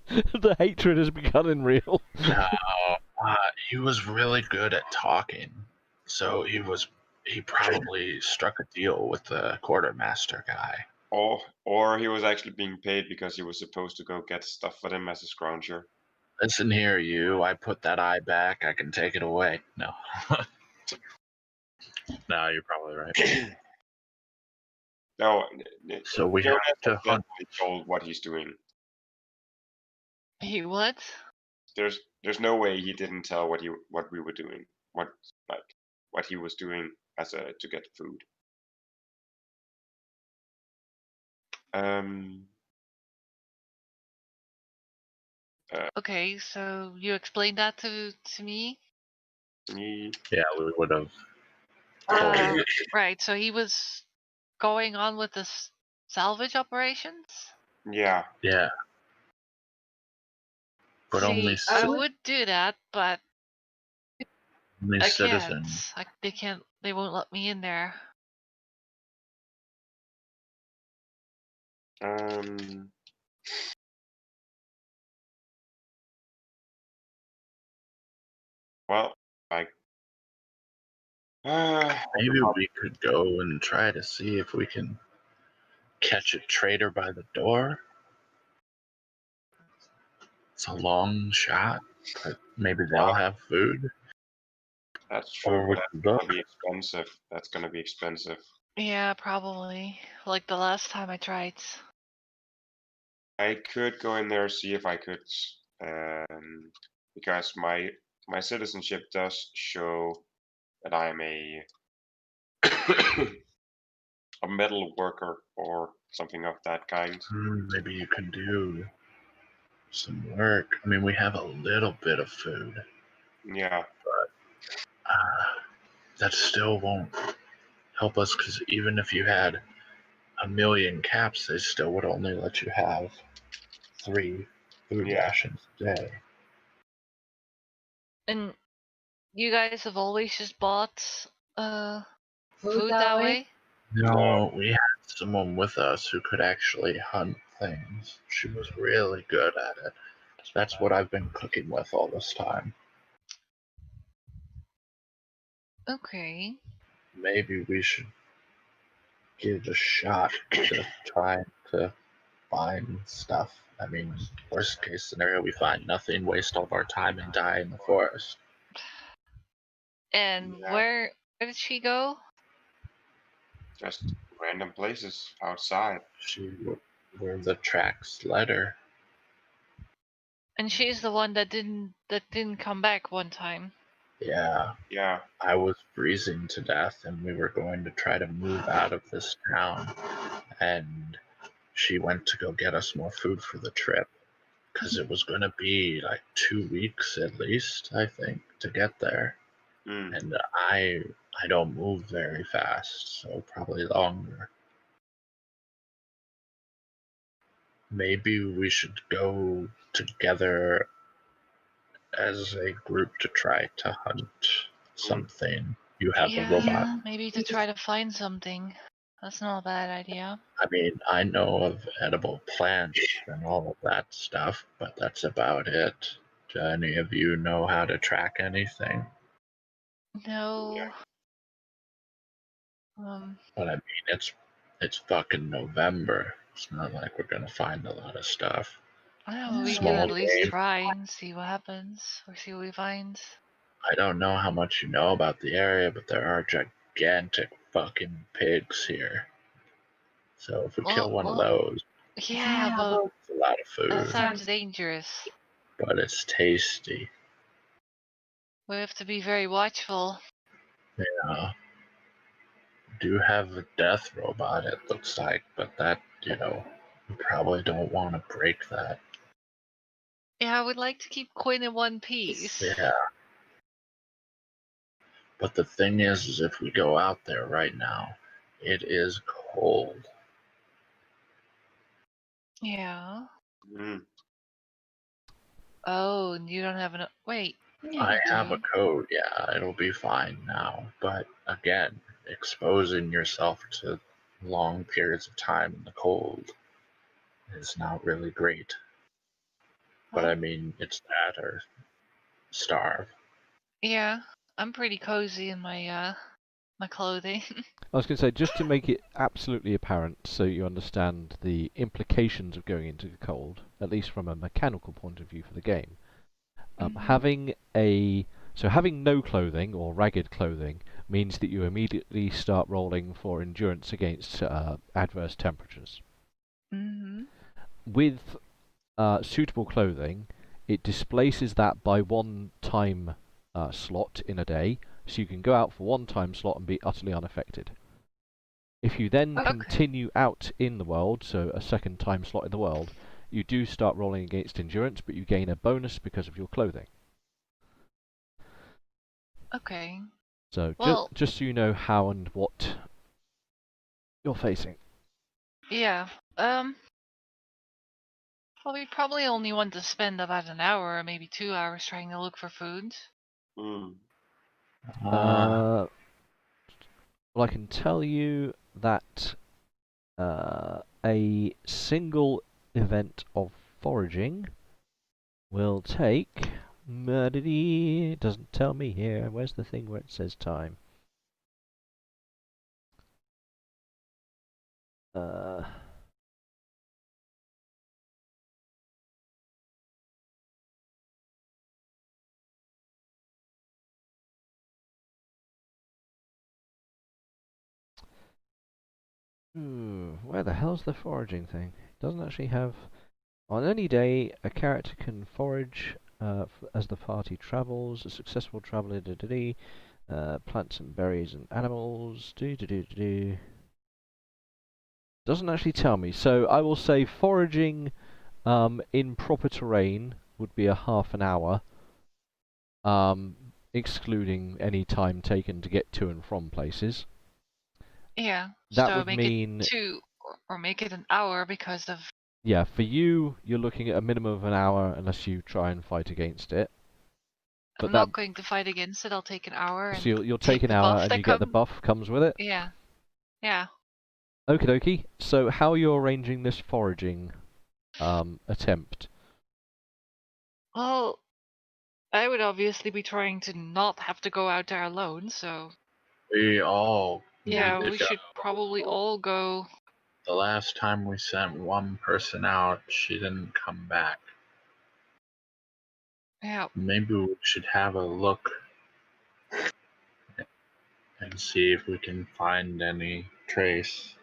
The hatred has begun real. No, he was really good at talking. So he probably struck a deal with the quartermaster guy. Or he was actually being paid because he was supposed to go get stuff for them as a scrounger. Listen here, you. I put that eye back. I can take it away. No. No, you're probably right. No. So we have to hunt. Told what he's doing. He what? There's no way he didn't tell what we were doing. What he was doing to get food. Okay, so you explained that to me? Yeah, we would have. Right, so he was going on with the salvage operations? Yeah. Yeah. But See, only I would do that, but only I citizens. can't. They won't let me in there. Well, maybe we could go and try to see if we can catch a trader by the door. It's a long shot, but maybe they'll have food. That's true, but that's gonna be expensive. That's gonna be expensive. Yeah, probably. Like the last time I tried. I could go in there, see if I could, because my citizenship does show that I'm a a metal worker or something of that kind. Maybe you can do some work. I mean, we have a little bit of food. Yeah. But that still won't help us, because even if you had 1,000,000 caps, they still would only let you have 3 food rations a day. And you guys have always just bought food that way? No, we had someone with us who could actually hunt things. She was really good at it. That's what I've been cooking with all this time. Okay. Maybe we should give a shot to trying to find stuff. I mean, worst case scenario, we find nothing, waste all of our time, and die in the forest. And where did she go? Just random places outside. Where the tracks led her. And she's the one that didn't come back one time. Yeah. Yeah. I was freezing to death, and we were going to try to move out of this town. And she went to go get us more food for the trip, because it was going to be like 2 weeks at least, I think, to get there. And I don't move very fast, so probably longer. Maybe we should go together as a group to try to hunt something. You have a robot. Maybe to try to find something. That's not a bad idea. I mean, I know of edible plants and all of that stuff, but that's about it. Do any of you know how to track anything? No. But I mean, it's fucking November. It's not like we're gonna find a lot of stuff. I don't know, we can at least try and see what happens, or see what we find. I don't know how much you know about the area, but there are gigantic fucking pigs here. So if we kill one of those, yeah, but it's a lot of food. that sounds dangerous. But it's tasty. We have to be very watchful. Yeah. We do have a death robot, it looks like, but that, you probably don't want to break that. Yeah, I would like to keep Quinn in one piece. Yeah. But the thing is if we go out there right now, it is cold. Yeah. Mm. Oh, and you don't have enough. Wait. I have a code, yeah, it'll be fine now. But again, exposing yourself to long periods of time in the cold is not really great. But I mean, it's that or starve. Yeah, I'm pretty cozy in my my clothing. I was going to say, just to make it absolutely apparent so you understand the implications of going into the cold, at least from a mechanical point of view for the game, having no clothing or ragged clothing means that you immediately start rolling for endurance against adverse temperatures. With suitable clothing, it displaces that by one time slot in a day, so you can go out for one time slot and be utterly unaffected. If you then continue out in the world, so a second time slot in the world, you do start rolling against endurance, but you gain a bonus because of your clothing. Okay. So just so you know how and what you're facing. Yeah. Well, we probably only want to spend about an hour or maybe 2 hours trying to look for food. Well, I can tell you that a single event of foraging will take... It doesn't tell me here. Where's the thing where it says time? Where the hell's the foraging thing? It doesn't actually have... On any day, a character can forage as the party travels. A successful traveller, plant some berries and animals. Doesn't actually tell me. So I will say foraging in proper terrain would be a half an hour, excluding any time taken to get to and from places. Yeah. That so would make mean it 2 or make it an hour because of... Yeah, for you, you're looking at a minimum of an hour unless you try and fight against it. But I'm not going to fight against it. I'll take an hour. So you'll take an hour and you get the buff comes with it? Yeah. Yeah. Okie dokie. So how are you arranging this foraging attempt? Well, I would obviously be trying to not have to go out there alone, so... We all... Yeah, we should probably all go... The last time we sent one person out, she didn't come back. Yeah. Maybe we should have a look and see if we can find any trace.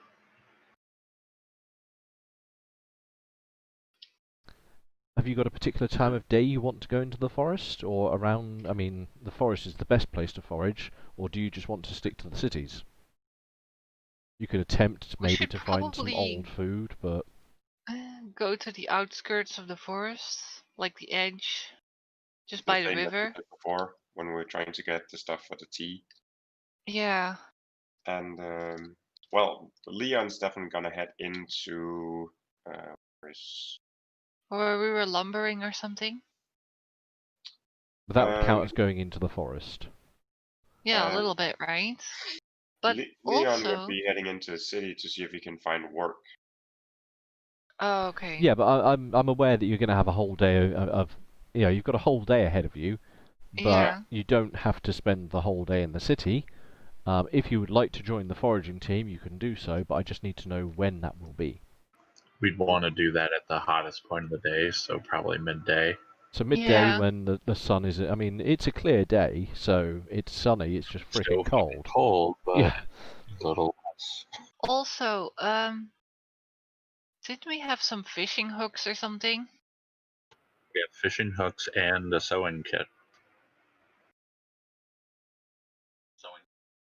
Have you got a particular time of day you want to go into the forest? Or around... I mean, the forest is the best place to forage, or do you just want to stick to the cities? You could attempt maybe to find some old food, but... Go to the outskirts of the forest, like the edge, just by the river. Before, when we were trying to get the stuff for the tea. Yeah. And, well, Leon's definitely gonna head into... Or we were lumbering or something? But that would count as going into the forest. Yeah, a little bit, right? But Leon would be heading into the city to see if he can find work. Oh, okay. Yeah, but I'm aware that you're going to have a whole day of you've got a whole day ahead of you, but you don't have to spend the whole day in the city. If you would like to join the foraging team, you can do so, but I just need to know when that will be. We'd want to do that at the hottest point of the day, so probably midday. So midday when the sun is... I mean, it's a clear day, so it's sunny, it's just freaking cold. Cold, but yeah. a little less. Also, didn't we have some fishing hooks or something? We have fishing hooks and a sewing kit. Sewing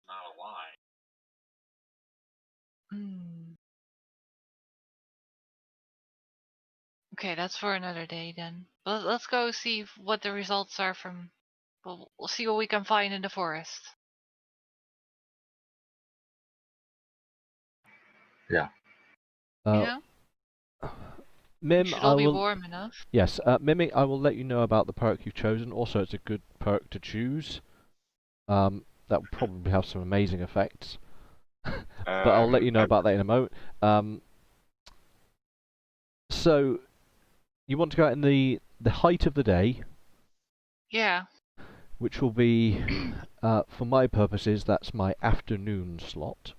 not a lie. Okay, that's for another day then. But let's go see what the results are from... We'll see what we can find in the forest. Yeah. Yeah? Mim, should I all be will... warm enough. Yes, Mimic, I will let you know about the perk you've chosen. Also, it's a good perk to choose. That will probably have some amazing effects. But I'll let you know about that in a moment. So, you want to go out in the height of the day. Yeah. Which will be, for my purposes, that's my afternoon slot.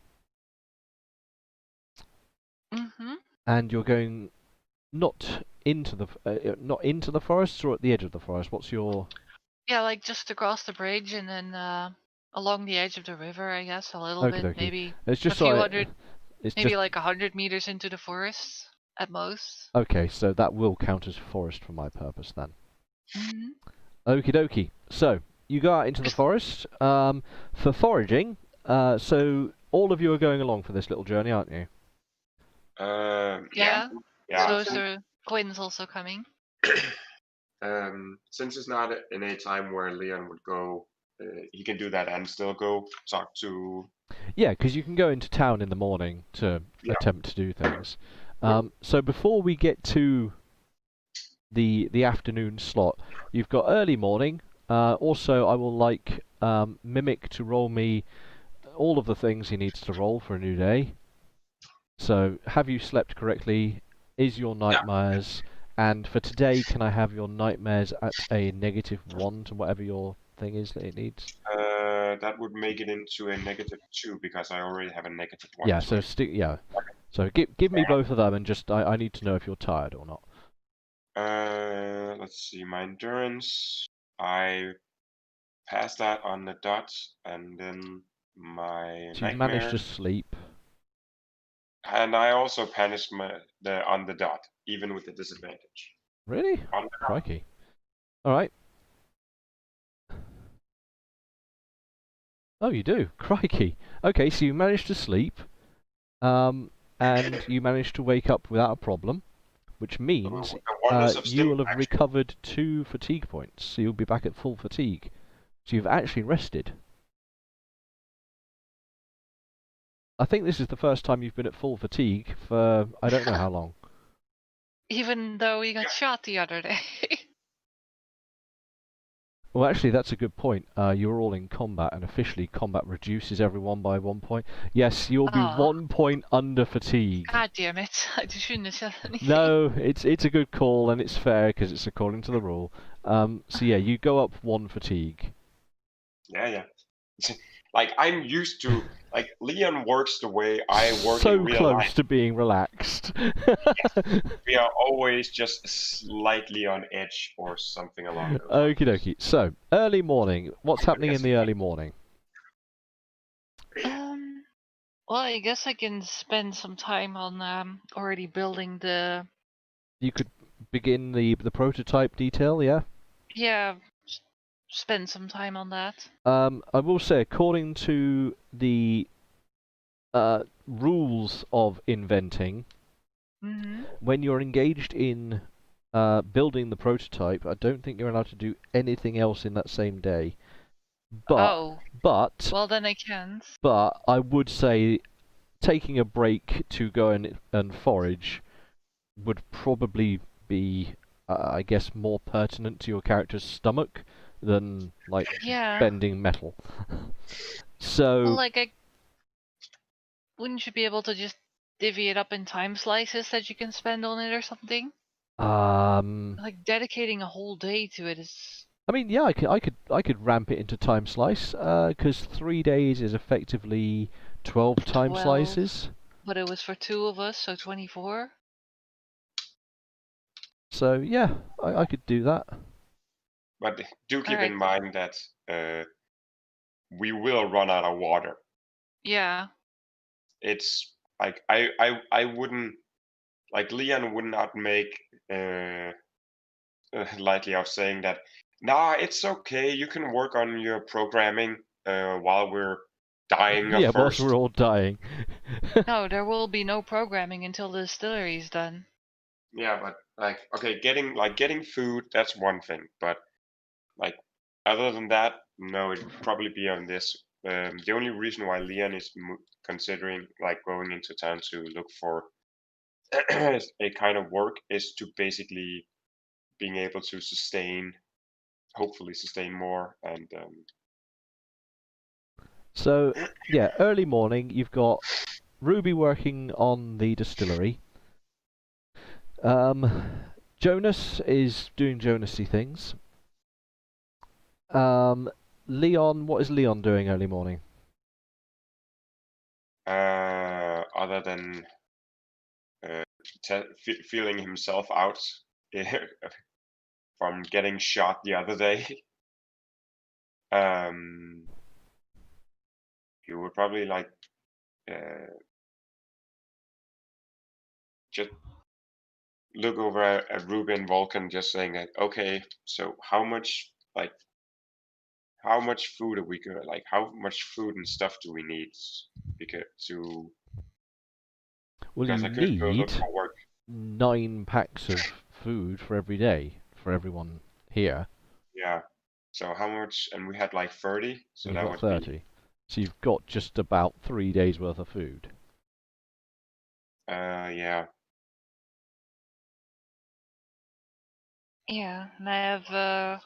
And you're going not into the forest or at the edge of the forest. What's your? Yeah, like just across the bridge and then along the edge of the river, I guess, a little bit, maybe it's just a few hundred, it's maybe just... like 100 meters into the forest at most. Okay, so that will count as forest for my purpose then. Okie dokie. So you go out into the forest for foraging. So all of you are going along for this little journey, aren't you? Yeah. So Quinn's also coming. Since it's not in a time where Leon would go, he can do that and still go talk to... Yeah, because you can go into town in the morning to attempt to do things. So before we get to the afternoon slot, you've got early morning. Also, I will like Mimic to roll me all of the things he needs to roll for a new day. So, have you slept correctly? Is your nightmares... And for today, can I have your nightmares at a -1 to whatever your thing is that it needs? That would make it into a -2 because I already have a -1. Yeah, so So give me both of them and just I need to know if you're tired or not. Let's see, my endurance, I passed that on the dot, and then my so you managed to sleep. And I also punished on the dot, even with the disadvantage. Really? Crikey. Alright. Oh, you do? Crikey. Okay, so you managed to sleep, and you managed to wake up without a problem, which means you will have recovered 2 fatigue points, so you'll be back at full fatigue. So you've actually rested. I think this is the first time you've been at full fatigue for I don't know how long. Even though we got shot the other day. Well, actually, that's a good point. You're all in combat, and officially combat reduces everyone by 1 point. Yes, you'll be 1 point under fatigue. God damn it. I just shouldn't have said anything. No, it's a good call, and it's fair, because it's according to the rule. So yeah, you go up 1 fatigue. Yeah. Like, I'm used to... Like, Leon works the way I work so in real close life. to being relaxed. Yes. We are always just slightly on edge or something along those lines. Okie dokie. So, early morning. What's happening in the early morning? Well, I guess I can spend some time on already building the... You could begin the prototype detail, yeah? Yeah, spend some time on that. I will say, according to the rules of inventing, when you're engaged in building the prototype, I don't think you're allowed to do anything else in that same day. But well, then I can't. But I would say taking a break to go and forage would probably be, I guess, more pertinent to your character's stomach than like bending metal. So, well, like, wouldn't you be able to just divvy it up in time slices that you can spend on it or something? Like dedicating a whole day to it is... I mean, yeah, I could ramp it into time slice, because 3 days is effectively 12 time slices. But it was for 2 of us, so 24. So yeah, I could do that. But do keep in Alright. mind that we will run out of water. Yeah. It's like I wouldn't, like, Leon would not make lightly of saying that. Nah, it's okay. You can work on your programming while we're dying of Yeah, whilst thirst. we're all dying. No, there will be no programming until the distillery is done. Yeah, but like, okay, getting food, that's one thing, but like, other than that, no, it would probably be on this. The only reason why Leon is considering like going into town to look for a kind of work is to basically being able to hopefully sustain more. And So, yeah, early morning, you've got Ruby working on the distillery. Jonas is doing Jonasy things. Leon, what is Leon doing early morning? other than feeling himself out from getting shot the other day, he would probably like just look over at Ruby and Vulcan, just saying like, okay, so how much food are we good? Like, how much food and stuff do we need? Well, Because you I could go look need for work. 9 packs of food for every day for everyone here. Yeah. So how much? And we had like 30, so You've that got would 30. be. So you've got just about 3 days worth of food. Yeah. Yeah, and I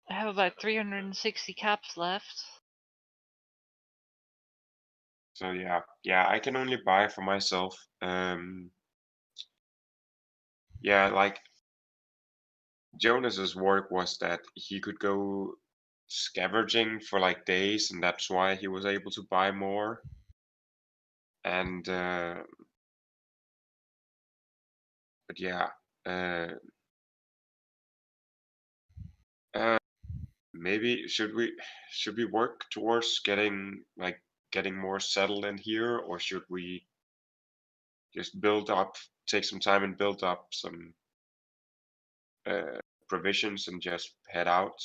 have about 360 caps left. So yeah, I can only buy for myself. Yeah, like Jonas's work was that he could go scavenging for like days, and that's why he was able to buy more. And but yeah, uh, maybe should we work towards getting more settled in here, or should we just take some time and build up some provisions and just head out?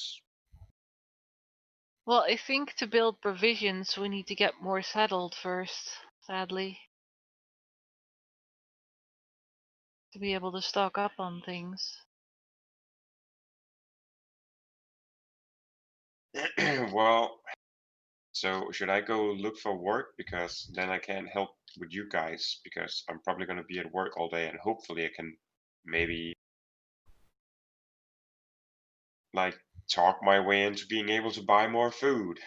Well, I think to build provisions, we need to get more settled first, sadly. To be able to stock up on things. Well, so should I go look for work? Because then I can't help with you guys, because I'm probably going to be at work all day, and hopefully I can maybe like talk my way into being able to buy more food.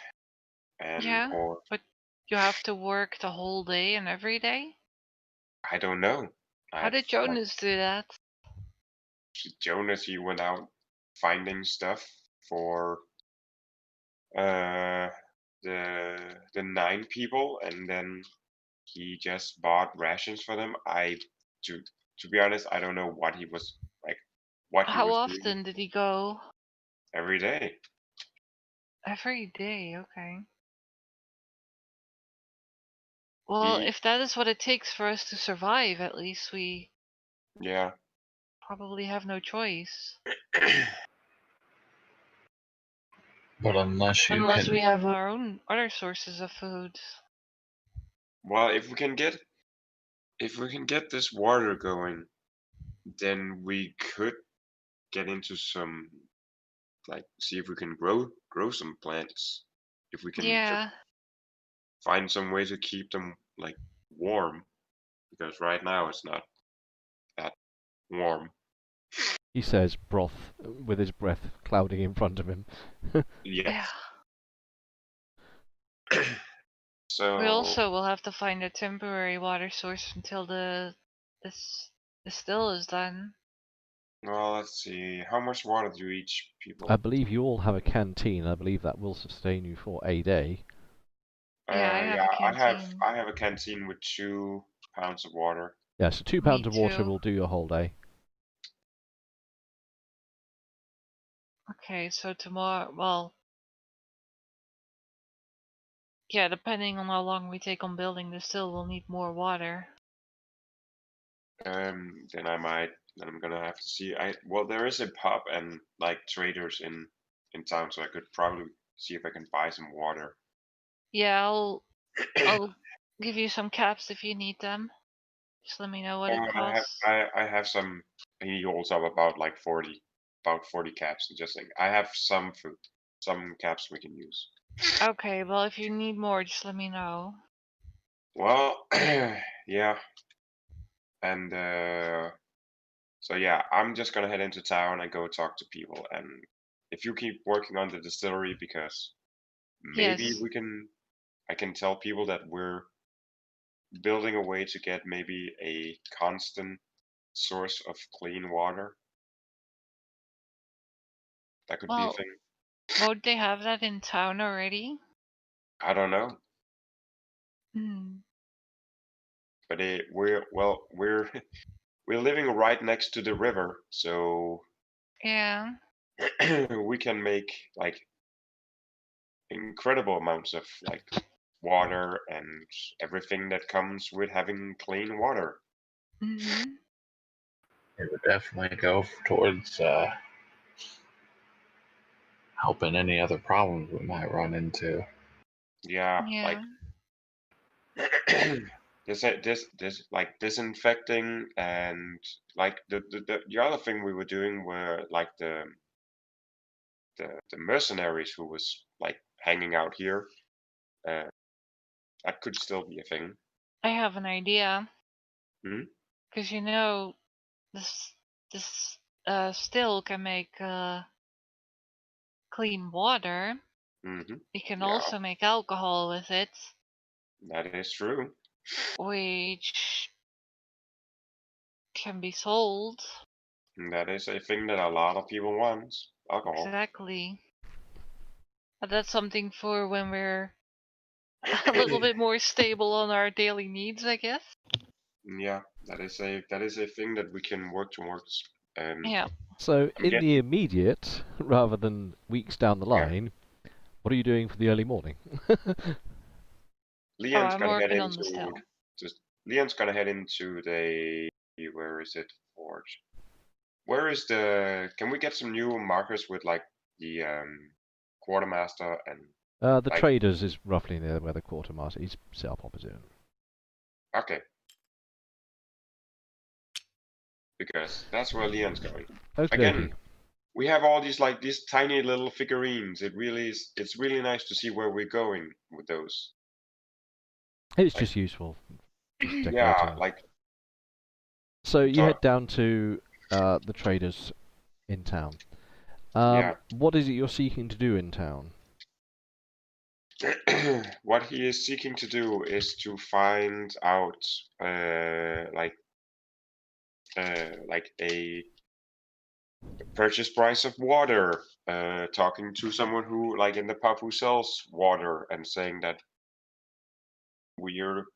Yeah, Or but you have to work the whole day and every day? I don't know. How did Jonas do that? Jonas, he went out finding stuff for the 9 people, and then he just bought rations for them. To be honest, I don't know what he was like, what he How was doing often did he go? every day. Every day, okay. Well, if that is what it takes for us to survive, at least we probably have no choice. But unless we have our own other sources of food. Well, if we can get this water going, then we could get into some, like, see if we can grow some plants. If we can just find some way to keep them like warm, because right now it's not that warm. He says broth with his breath clouding in front of him. Yeah. So we also will have to find a temporary water source until the still is done. Well, let's see. How much water do each people? I believe you all have a canteen. I believe that will sustain you for a day. Yeah, I have a canteen. I have a canteen with 2 pounds of water. Yeah, so 2 pounds of water will do your whole day. Okay, so tomorrow, well, yeah, depending on how long we take on building this, still we'll need more water. Then I'm gonna have to see. Well, there is a pub and like traders in town, so I could probably see if I can buy some water. Yeah, I'll give you some caps if you need them. Just let me know what it costs. I have some. He holds up about 40 caps, and just like I have some food, some caps we can use. Okay, well, if you need more, just let me know. Well, yeah, and so yeah, I'm just gonna head into town and go talk to people. And if you keep working on the distillery, because maybe Yes. I can tell people that we're building a way to get maybe a constant source of clean water. That could be a thing. Won't they have that in town already? I don't know. But we're we're living right next to the river, so yeah, we can make incredible amounts of water and everything that comes with having clean water. It would definitely go towards helping any other problems we might run into. Yeah. This disinfecting, and the other thing we were doing were the mercenaries who was hanging out here. That could still be a thing. I have an idea. Hmm? Because this still can make clean water. Mm-hmm. You can also make alcohol with it. That is true. Which can be sold. And that is a thing that a lot of people want. Alcohol. Exactly. But that's something for when we're a little bit more stable on our daily needs, I guess. Yeah, that is a thing that we can work towards. Yeah. So in the immediate, rather than weeks down the line, what are you doing for the early morning? Leon's I'm gonna head working into on the still. Leon's gonna head into the where is it? Forge. Where is the? Can we get some new markers with the quartermaster and? The traders is roughly near where the quartermaster. He's set up opposite. Okay. Because that's where Leon's going. Okay. Again, we have all these these tiny little figurines. It really is. It's really nice to see where we're going with those. It's just useful. Just yeah, So you head down to the traders in town. What is it you're seeking to do in town? What he is seeking to do is to find out a purchase price of water, talking to someone who in the pub who sells water and saying that we're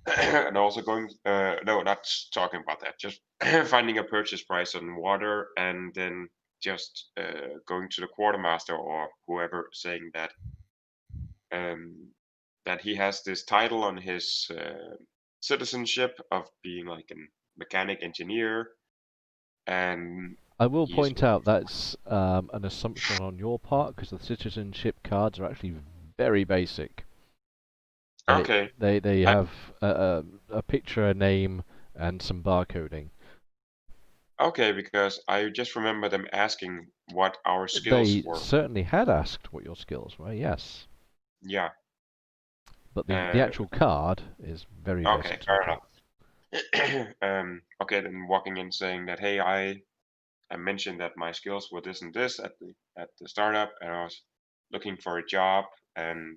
and also going no, not talking about that, just finding a purchase price on water, and then just going to the quartermaster or whoever saying that that he has this title on his citizenship of being a mechanic engineer. And I will point out that's an assumption on your part, because the citizenship cards are actually very basic. Okay. They have a picture, a name, and some barcoding. Okay, because I just remember them asking what our skills were. They certainly had asked what your skills were, yes. Yeah. But the actual card is very basic. Okay, fair enough. Okay, then walking in saying that, hey, I mentioned that my skills were this and this at the startup, and I was looking for a job, and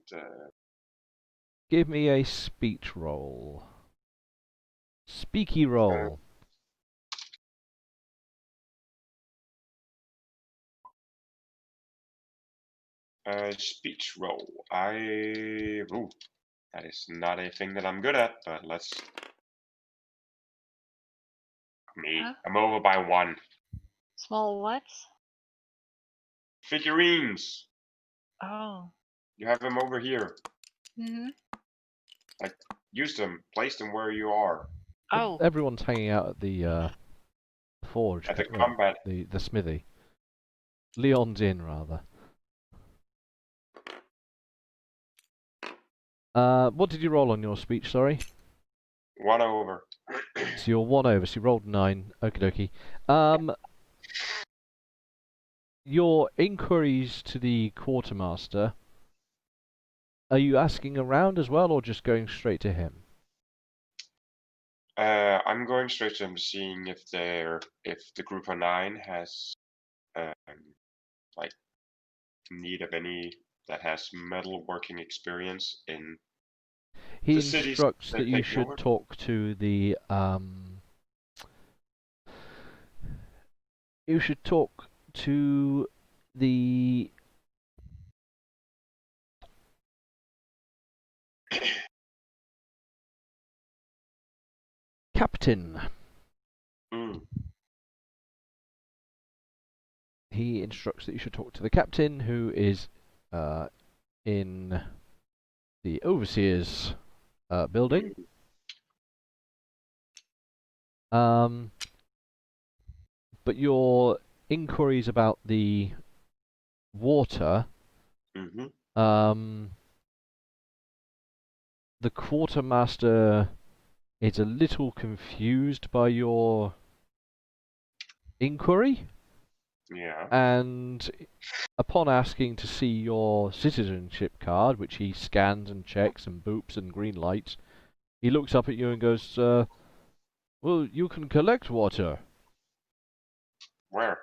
give me a speech roll. Speaky roll. Speech roll. Ooh, that is not a thing that I'm good at, but let's. I'm over by 1. Small what? Figurines. Oh. You have them over here. Mhm. Like, use them. Place them where you are. Oh. Everyone's hanging out at the forge. At the combat. The smithy. Leon's in, rather. What did you roll on your speech, sorry? 1 over. So you're 1 over, so you rolled 9. Okie dokie. Your inquiries to the quartermaster, are you asking around as well, or just going straight to him? I'm going straight to him, seeing if the group of 9 has like need of any that has metalworking experience in He the cities instructs they're that you taking should over. talk to the you should talk to the captain. Mm. He instructs that you should talk to the captain, who is in the overseer's building. But your inquiries about the water, the quartermaster is a little confused by your inquiry. Yeah. And upon asking to see your citizenship card, which he scans and checks and boops and green lights, he looks up at you and goes, well, you can collect water. Where?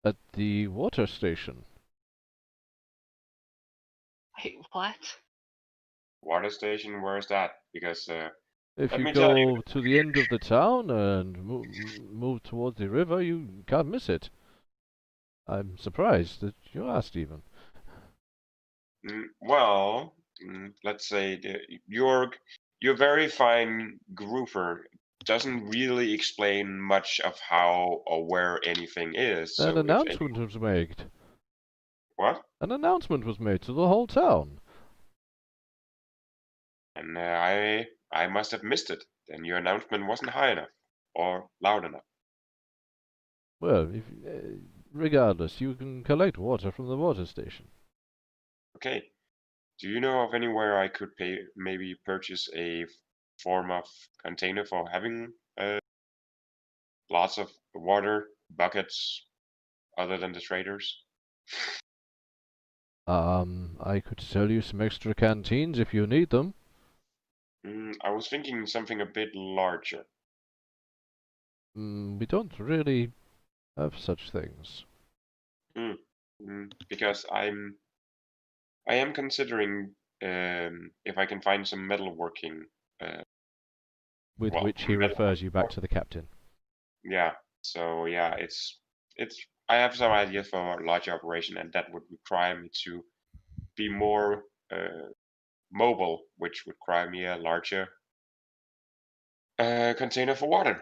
At the water station. Wait, what? Water station, where is that? Because If let you me tell you. go to the end of the town and move towards the river, you can't miss it. I'm surprised that you asked even. Well, let's say your very fine grouper doesn't really explain much of how or where anything is. An So announcement was made. What? An announcement was made to the whole town. And I must have missed it. Then your announcement wasn't high enough or loud enough. Well, regardless, you can collect water from the water station. Okay. Do you know of anywhere I could maybe purchase a form of container for having lots of water buckets other than the traders? I could sell you some extra canteens if you need them. I was thinking something a bit larger. We don't really have such things. Because I am considering if I can find some metalworking. With which he refers you back to the captain. Yeah. So yeah, it's I have some ideas for a larger operation, and that would require me to be more mobile, which would require me a larger container for water.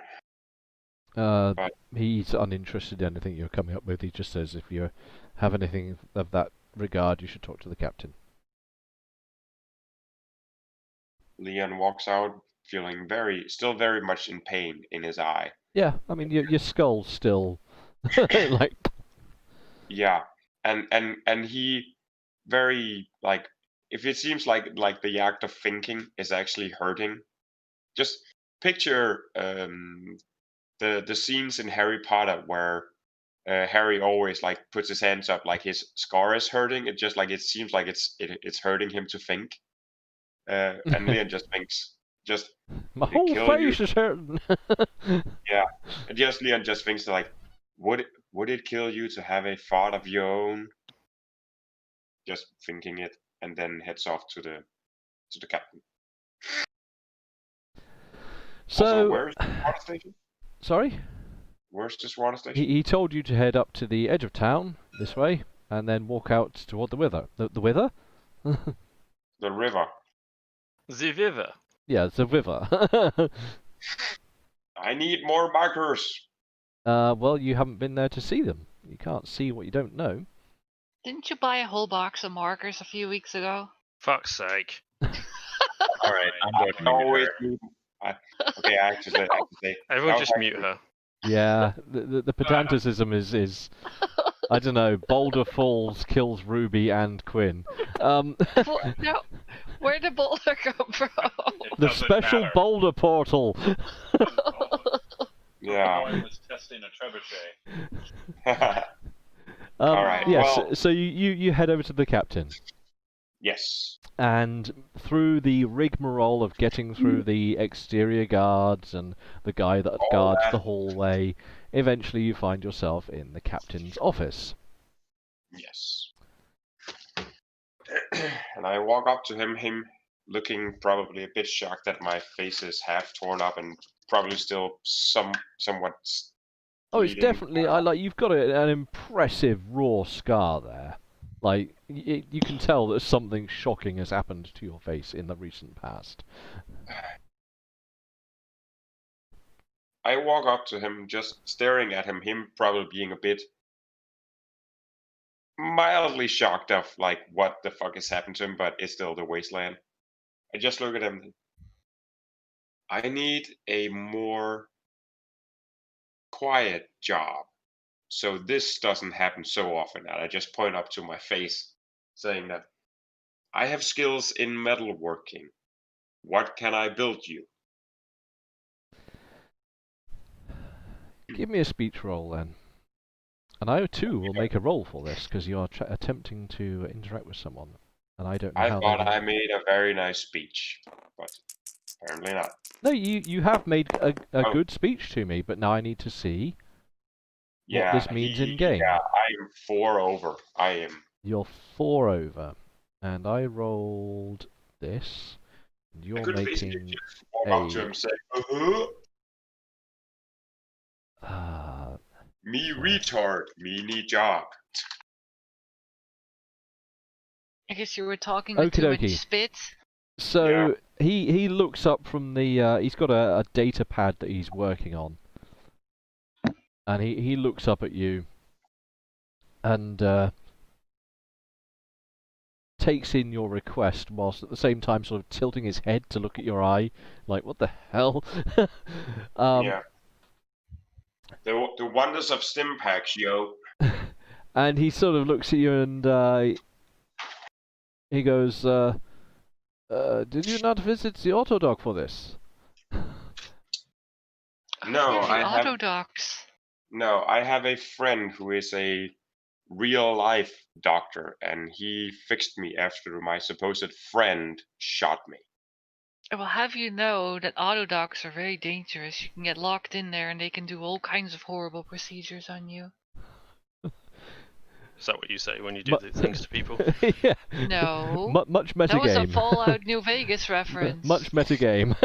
He's uninterested in anything you're coming up with. He just says if you have anything of that regard, you should talk to the captain. Leon walks out feeling still very much in pain in his eye. Yeah, I mean your skull's still like. Yeah, and he very like if it seems like the act of thinking is actually hurting. Just picture the scenes in Harry Potter where Harry always like puts his hands up like his scar is hurting. It just like it seems like it's hurting him to think. And Leon just thinks, my whole face is hurting. Yeah, and Leon just thinks like, would it kill you to have a thought of your own? Just thinking it, and then heads off to the captain. So also, where's the water station? Sorry? Where's this water station? He told you to head up to the edge of town this way, and then walk out toward the river. The river? The river. The river. Yeah, the river. I need more markers. Well, you haven't been there to see them. You can't see what you don't know. Didn't you buy a whole box of markers a few weeks ago? Fuck's sake. Alright, I'm going to Always mute her. okay, I actually Everyone just mute her. Yeah, the pedanticism is I don't know. Boulder Falls kills Ruby and Quinn. No, where did Boulder come from? The special Boulder portal. Yeah. One was testing a trebuchet. Alright, Yes. well- So you head over to the captain. Yes. And through the rigmarole of getting through the exterior guards and the guy that guards the hallway, eventually you find yourself in the captain's office. Yes. And I walk up to him looking probably a bit shocked that my face is half torn up and probably still somewhat Oh, it's bleeding. definitely you've got an impressive raw scar there. Like you can tell that something shocking has happened to your face in the recent past. I walk up to him, just staring at him probably being a bit mildly shocked of like what the fuck has happened to him, but it's still the wasteland. I just look at him. I need a more quiet job, so this doesn't happen so often. And I just point up to my face, saying that I have skills in metalworking. What can I build you? Give me a speech roll then. And I too will make a roll for this because you are attempting to interact with someone, and I don't know how. I thought I made a very nice speech, but apparently not. No, you have made a good speech to me, but now I need to see what this means in game. Yeah, I am 4 over. I am. You're 4 over, and I rolled this. And you're making walk up to him and say, me retard, me need job. I guess you were talking with too much spit. So he looks up from the he's got a data pad that he's working on, and he looks up at you and takes in your request whilst at the same time sort of tilting his head to look at your eye, like what the hell. Yeah. The wonders of stim packs, yo. And he sort of looks at you and he goes, did you not visit the Autodoc for this? No, I have a friend who is a real life doctor, and he fixed me after my supposed friend shot me. I will have you know that autodocs are very dangerous. You can get locked in there and they can do all kinds of horrible procedures on you. Is that what you say when you do these things to people? Yeah. No. Much metagame. That was a Fallout New Vegas reference. Much metagame.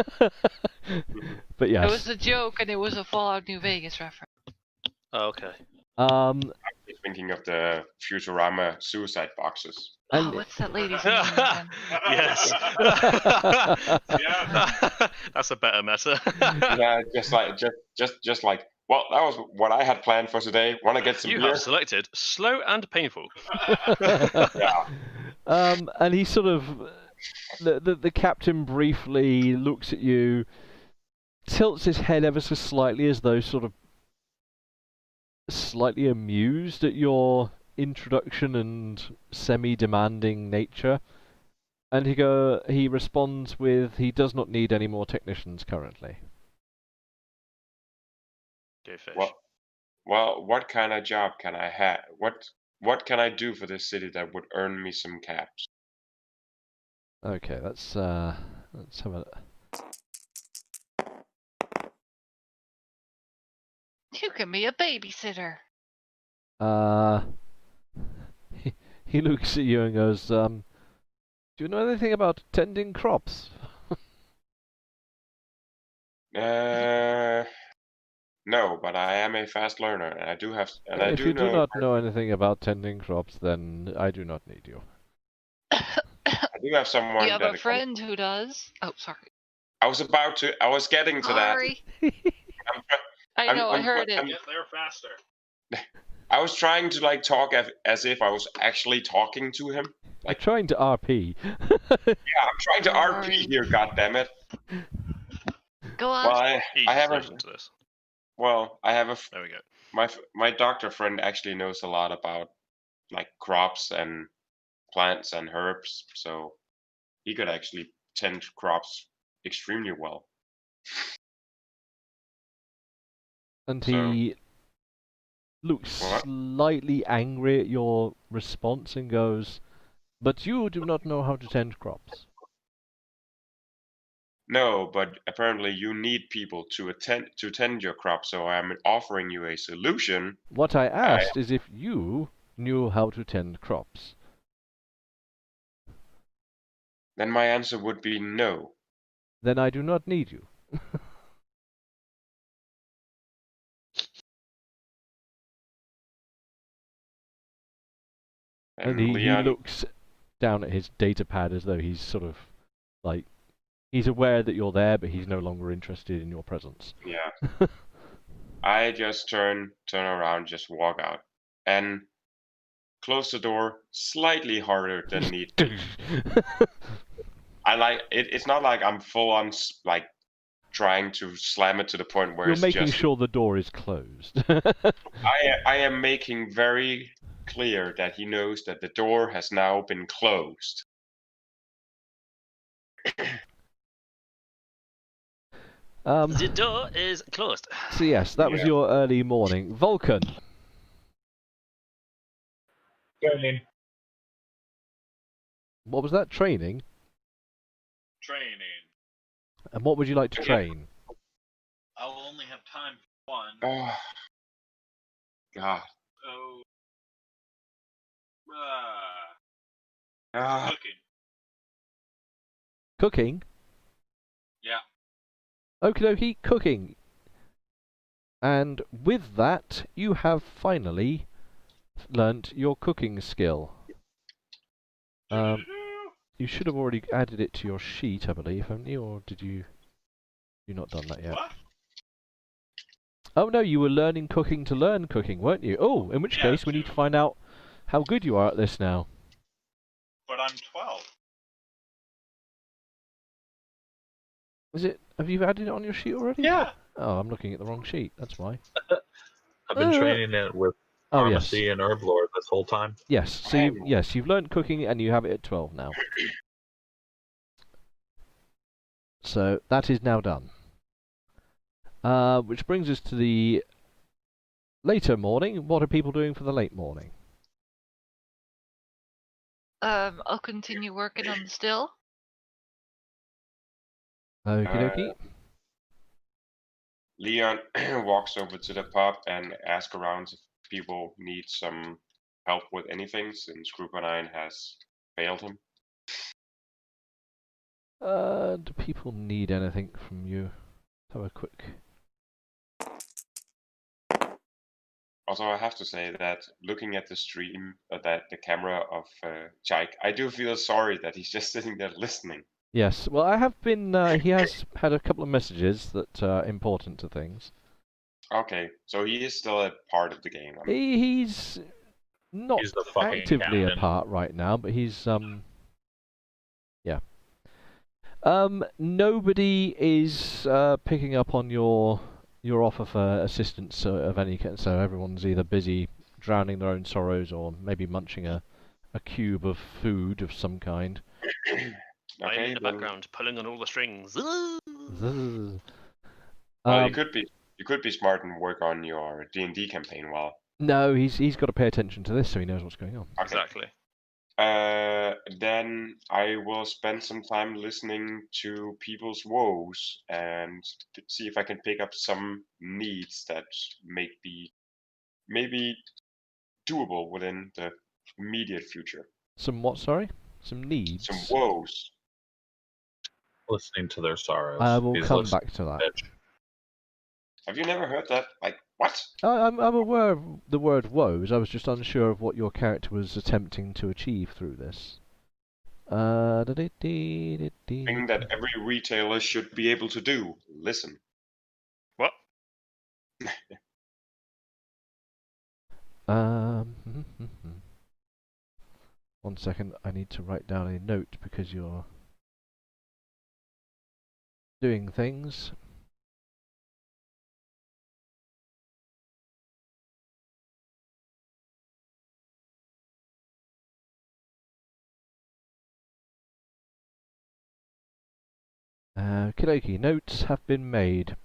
But yes. It was a joke and it was a Fallout New Vegas reference. Oh, okay. I'm thinking of the Futurama suicide boxes. Oh, what's that lady's name again? Yes. That's a better meta. Yeah, just like, well, that was what I had planned for today. Want to get some beer? You have selected slow and painful. Yeah. And he sort of, the captain briefly looks at you, tilts his head ever so slightly as though sort of slightly amused at your introduction and semi-demanding nature, and he responds with, he does not need any more technicians currently. Well, what kind of job can I have? What can I do for this city that would earn me some caps? Okay, let's have a. You can be a babysitter. He looks at you and goes, do you know anything about tending crops? No, but I am a fast learner, and I do have. And if you do not know anything about tending crops, then I do not need you. I do have someone. You have a friend who does. Oh, sorry. I was getting to that. I know, I heard it. Get there faster. I was trying to like talk as if I was actually talking to him. I'm trying to RP. Yeah, I'm trying to RP here. God damn it! Go on. Well, I have a. To this. Well, I have a. There we go. My doctor friend actually knows a lot about like crops and plants and herbs, so he could actually tend crops extremely well. And he looks slightly angry at your response and goes, "But you do not know how to tend crops." No, but apparently you need people to tend your crop, so I'm offering you a solution. What I asked is if you knew how to tend crops. Then my answer would be no. Then I do not need you. And he looks down at his data pad as though he's sort of like, he's aware that you're there, but he's no longer interested in your presence. Yeah. I just turn around, just walk out, and close the door slightly harder than need be. I like it. It's not like I'm full on like trying to slam it to the point where you're making sure the door is closed. I am making very clear that he knows that the door has now been closed. The door is closed. So yes, that was your early morning. Vulcan. Training. What was that? Training? Training. And what would you like to train? I will only have time for one. Oh, God. So, cooking. Cooking? Yeah. Okie dokie, cooking. And with that, you have finally learnt your cooking skill. You should have already added it to your sheet, I believe, haven't you? Or did you... You've not done that yet. What? Oh no, you were learning cooking to learn cooking, weren't you? Oh, in which case we need to find out how good you are at this now. But I'm 12. Is it? Have you added it on your sheet already? Yeah. Oh, I'm looking at the wrong sheet. That's why. I've been training it with pharmacy and herb lore this whole time. Yes. So you've learned cooking and you have it at 12 now. So that is now done. Which brings us to the later morning. What are people doing for the late morning? I'll continue working on the still. Okie dokie. Leon walks over to the pub and asks around if people need some help with anything, since Group 9 has failed him. Do people need anything from you? Have a quick... Also, I have to say that looking at the stream, the camera of Chike, I do feel sorry that he's just sitting there listening. Yes, well, I have been. He has had a couple of messages that are important to things. Okay, so he is still a part of the game. He's not actively a part right now, but he's yeah. Nobody is picking up on your offer for assistance of any kind, so everyone's either busy drowning their own sorrows or maybe munching a cube of food of some kind. I'm in the background pulling on all the strings. Well, you could be smart and work on your D&D campaign while. No, he's got to pay attention to this so he knows what's going on. Okay. Exactly. Then I will spend some time listening to people's woes and see if I can pick up some needs that may be maybe doable within the immediate future. Some what, sorry? Some needs? Some woes. Listening to their sorrows. I will come back to that. Have you never heard that? Like, what? I'm aware of the word woes. I was just unsure of what your character was attempting to achieve through this. Thing that every retailer should be able to do. Listen. What? One second, I need to write down a note because you're doing things. Okie dokie, notes have been made.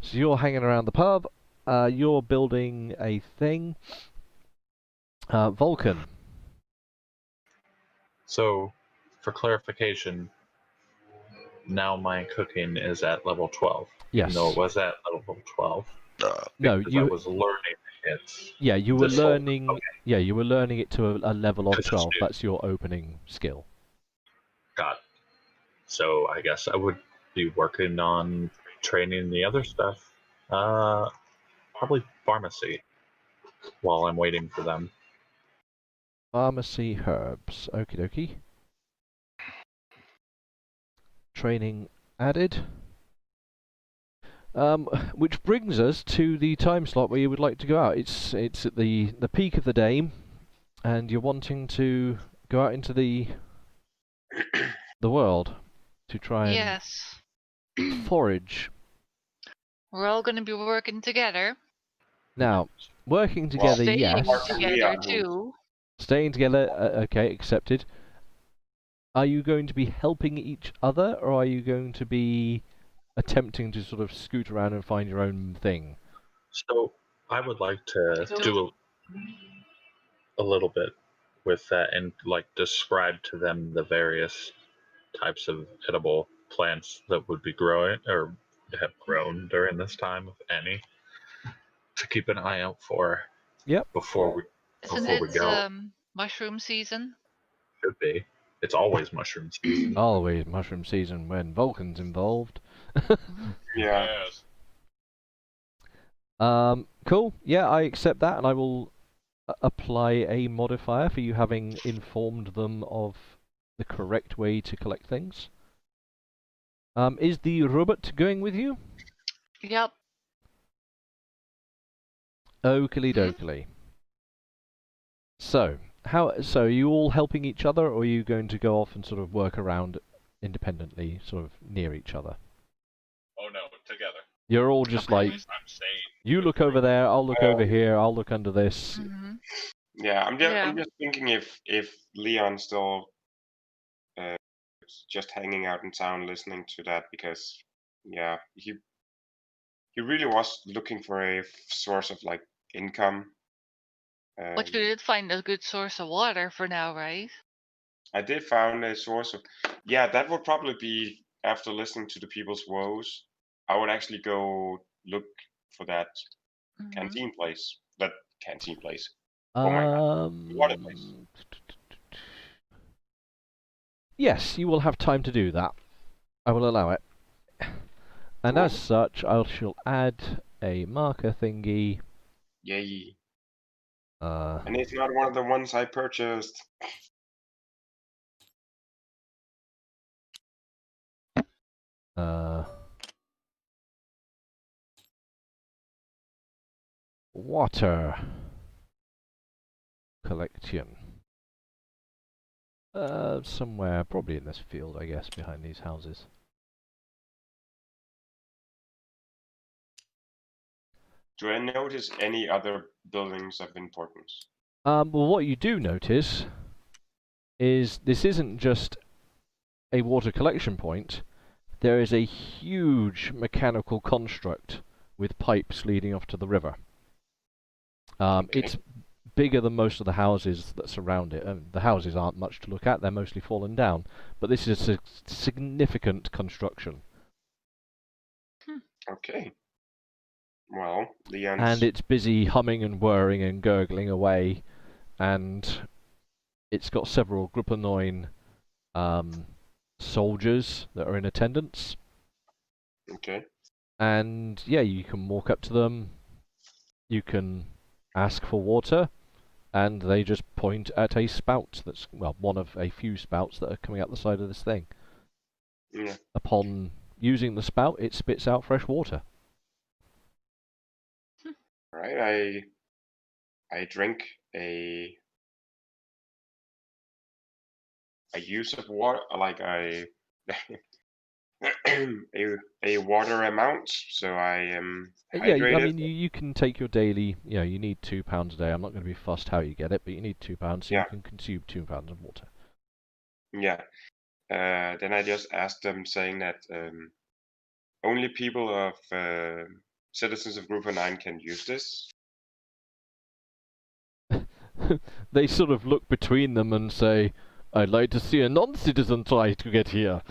So you're hanging around the pub, you're building a thing. Vulcan. So, for clarification, now my cooking is at level 12. Yes. Even though it was at level 12. No, I was learning it. Yeah, you were learning. Okay. Yeah, you were learning it to a level of 12. new. That's your opening skill. Got it. So I guess I would be working on training the other stuff. Probably pharmacy while I'm waiting for them. Pharmacy herbs. Okie dokie. Training added. Which brings us to the time slot where you would like to go out. It's at the peak of the day, and you're wanting to go out into the world to try and forage. We're all going to be working together. Now, working together, yes. Staying together too. Staying together, okay, accepted. Are you going to be helping each other, or are you going to be attempting to sort of scoot around and find your own thing? So I would like to do a little bit with that and like describe to them the various types of edible plants that would be growing or have grown during this time, if any, to keep an eye out for. Yep. Before we go. Mushroom season. Should be. It's always mushroom season. Always mushroom season when Vulcan's involved. Yeah. Cool. Yeah, I accept that, and I will apply a modifier for you having informed them of the correct way to collect things. Is the robot going with you? Yep. Oakley dokley. So, are you all helping each other, or are you going to go off and sort of work around independently, sort of near each other? Oh no, together. You're all just like, you look over there, I'll look over here, I'll look under this. Mm-hmm. Yeah, I'm just thinking if Leon's still just hanging out in town listening to that, because yeah, he really was looking for a source of like income. But you did find a good source of water for now, right? I did find a source of, yeah, that would probably be after listening to the people's woes. I would actually go look for that canteen place. That canteen place. Oh my god. Water place. Yes, you will have time to do that. I will allow it. And as such, I shall add a marker thingy. Yay. And it's not one of the ones I purchased. Water collection. Somewhere, probably in this field, I guess, behind these houses. Do I notice any other buildings of importance? Well, what you do notice is this isn't just a water collection point. There is a huge mechanical construct with pipes leading off to the river. Okay. It's bigger than most of the houses that surround it. The houses aren't much to look at, they're mostly fallen down. But this is a significant construction. Okay. Well, Leon's... And it's busy humming and whirring and gurgling away. And it's got several Gruppe 9 soldiers that are in attendance. Okay. And yeah, you can walk up to them. You can ask for water. And they just point at a spout that's, well, one of a few spouts that are coming out the side of this thing. Yeah. Upon using the spout, it spits out fresh water. Right, drink a use of water, like a water amount, so I am hydrated. Yeah, I mean, you can take your daily, you need £2 a day. I'm not going to be fussed how you get it, but you need £2, so you can consume £2 of water. Yeah. Then I just asked them, saying that only people of citizens of Group of 9 can use this. They sort of look between them and say, I'd like to see a non-citizen try to get here.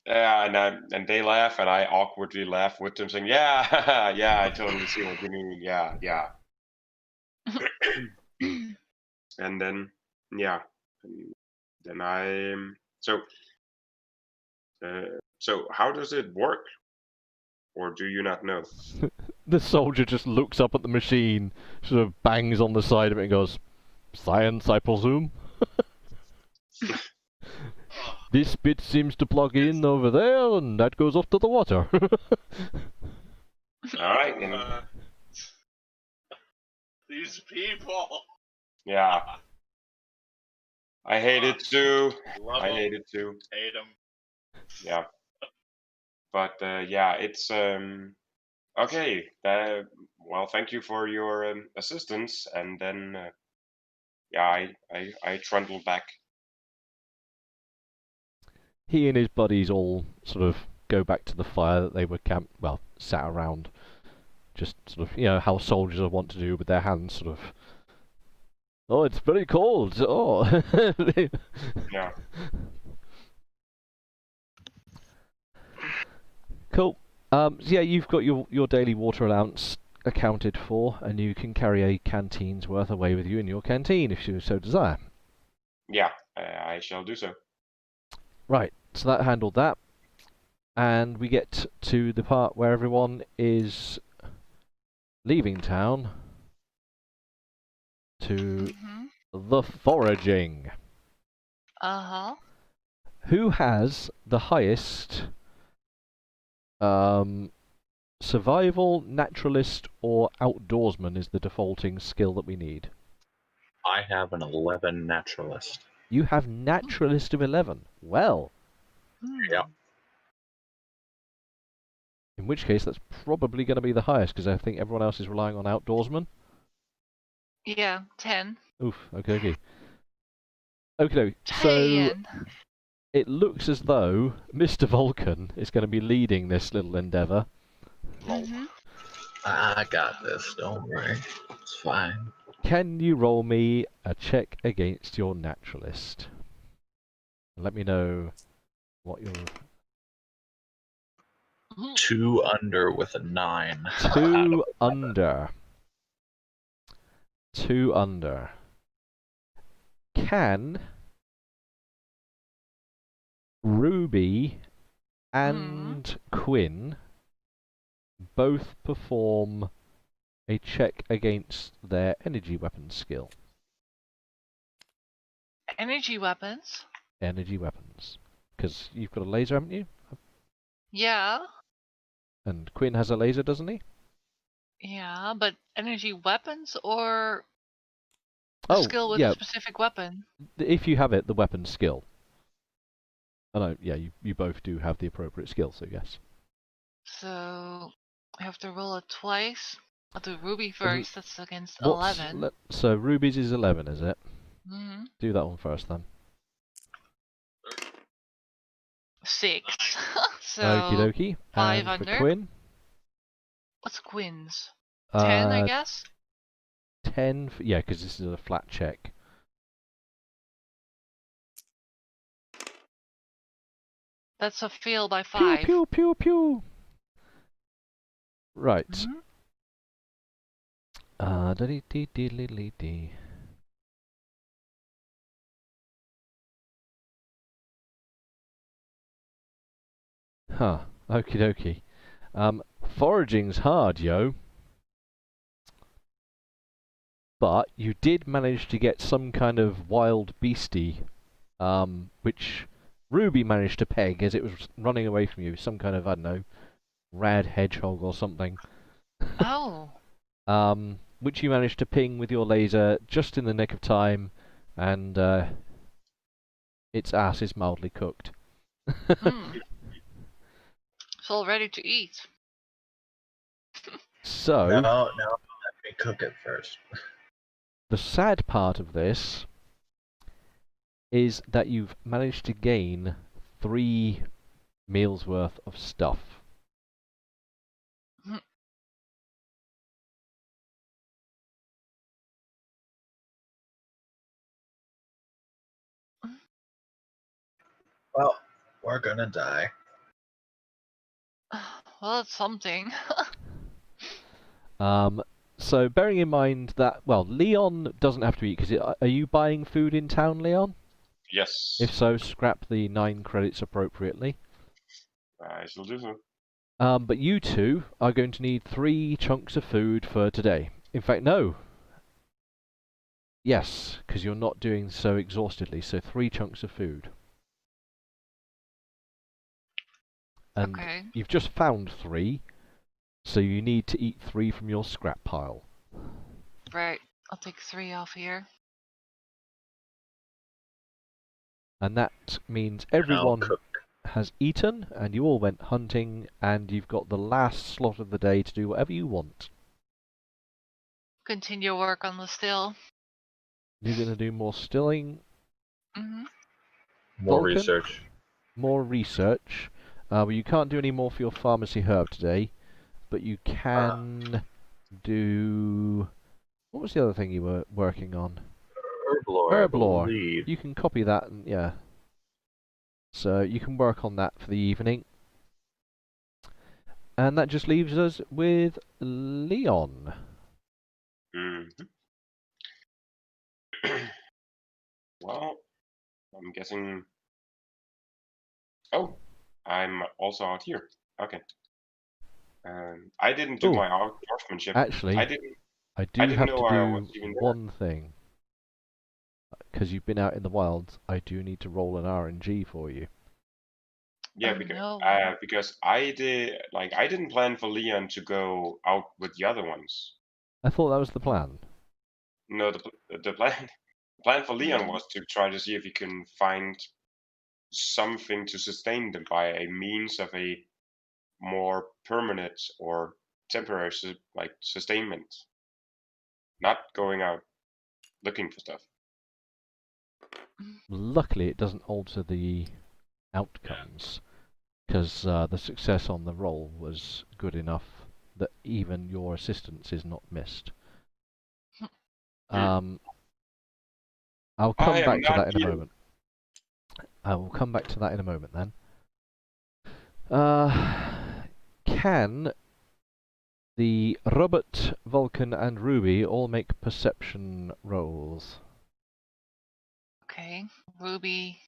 And they laugh, and I awkwardly laugh with them, saying, yeah, yeah, I totally see what you mean, yeah. And then, then so how does it work? Or do you not know? The soldier just looks up at the machine, sort of bangs on the side of it and goes, science, I presume? This bit seems to plug in over there, and that goes off to the water. Alright. These people. Yeah. I hate it too. Love hate it too. Hate them. Yeah. But it's okay. Well, thank you for your assistance, and then I trundle back. He and his buddies all sort of go back to the fire that they were sat around. Just sort of, how soldiers are wont to do with their hands, sort of. Oh, it's very cold. Oh. Yeah. Cool. So yeah, you've got your daily water allowance accounted for, and you can carry a canteen's worth away with you in your canteen if you so desire. Yeah, I shall do so. Right, so that handled that. And we get to the part where everyone is leaving town to the foraging. Uh-huh. Who has the highest survival, naturalist, or outdoorsman is the defaulting skill that we need? I have an 11 naturalist. You have naturalist of 11. Well. Yeah. In which case, that's probably going to be the highest, because I think everyone else is relying on outdoorsman. Yeah, 10. Oof, okay. Okay, so it looks as though Mr. Vulcan is going to be leading this little endeavour. I got this, don't worry. It's fine. Can you roll me a check against your naturalist? Let me know what your... 2 under with a 9. 2 under. 2 under. Can Ruby and Quinn both perform a check against their energy weapons skill? Energy weapons? Energy weapons. Because you've got a laser, haven't you? Yeah. And Quinn has a laser, doesn't he? Yeah, but energy weapons or a skill with a specific weapon? If you have it, the weapon skill. Oh no, yeah, you both do have the appropriate skill, so yes. So I have to roll it twice. I'll do Ruby first, that's against 11. So Ruby's is 11, is it? Mm-hmm. Do that one first then. 6. So okie dokie. 5 and under. For Quinn? What's Quinn's? 10, I guess? 10, yeah, because this is a flat check. That's a fail by 5. Pew, pew, pew, pew. Right. Huh. Okie dokie. Foraging's hard, yo. But you did manage to get some kind of wild beastie, which Ruby managed to peg as it was running away from you. Some kind of, I don't know, rad hedgehog or something. Oh. which you managed to ping with your laser just in the nick of time, and its ass is mildly cooked. It's all ready to eat. So, No, let me cook it first. the sad part of this is that you've managed to gain 3 meals worth of stuff. Well, we're gonna die. Well, it's something. So bearing in mind that, well, Leon doesn't have to eat, because are you buying food in town, Leon? Yes. If so, scrap the 9 credits appropriately. I shall do so. But you two are going to need 3 chunks of food for today. In fact, no. Yes, because you're not doing so exhaustedly, so 3 chunks of food. And Okay. you've just found 3, so you need to eat 3 from your scrap pile. Right. I'll take 3 off here. And that means everyone has eaten, and you all went hunting, and you've got the last slot of the day to do whatever you want. Continue work on the still. You're going to do more stilling. More Vulcan? research. More research. Well, you can't do any more for your pharmacy herb today, but you can do... What was the other thing you were working on? Herb lore. You can copy that, and yeah. So you can work on that for the evening. And that just leaves us with Leon. Well, I'm guessing... Oh, I'm also out here. Okay. I didn't do my outdoorsmanship. Actually, I do have to do one thing. Because you've been out in the wilds, I do need to roll an RNG for you. Yeah, because I didn't plan for Leon to go out with the other ones. I thought that was the plan. No, the plan for Leon was to try to see if he can find something to sustain them by a means of a more permanent or temporary sustainment. Not going out looking for stuff. Luckily, it doesn't alter the outcomes, because the success on the roll was good enough that even your assistance is not missed. I'll come back to that in a moment. I will come back to that in a moment then. Can the Robert, Vulcan, and Ruby all make perception rolls? Okay. Ruby.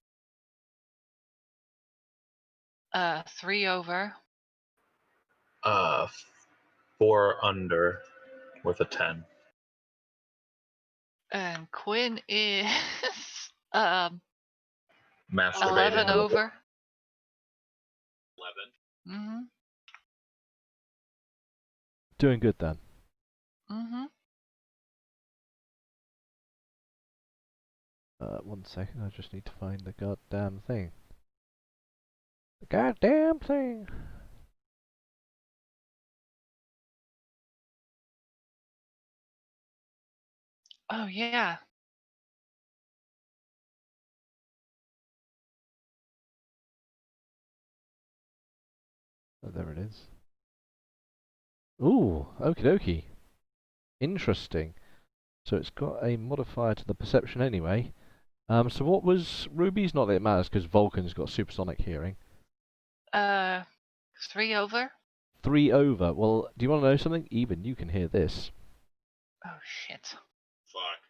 3 over. 4 under with a 10. And Quinn is 11 over. 11. Doing good then. One second, I just need to find the goddamn thing. The goddamn thing! Oh, yeah. Oh, there it is. Ooh, okie dokie. Interesting. So it's got a modifier to the perception anyway. So what was Ruby's? Not that it matters, because Vulcan's got supersonic hearing. 3 over. 3 over. Well, do you want to know something? Even you can hear this. Oh, shit. Fuck.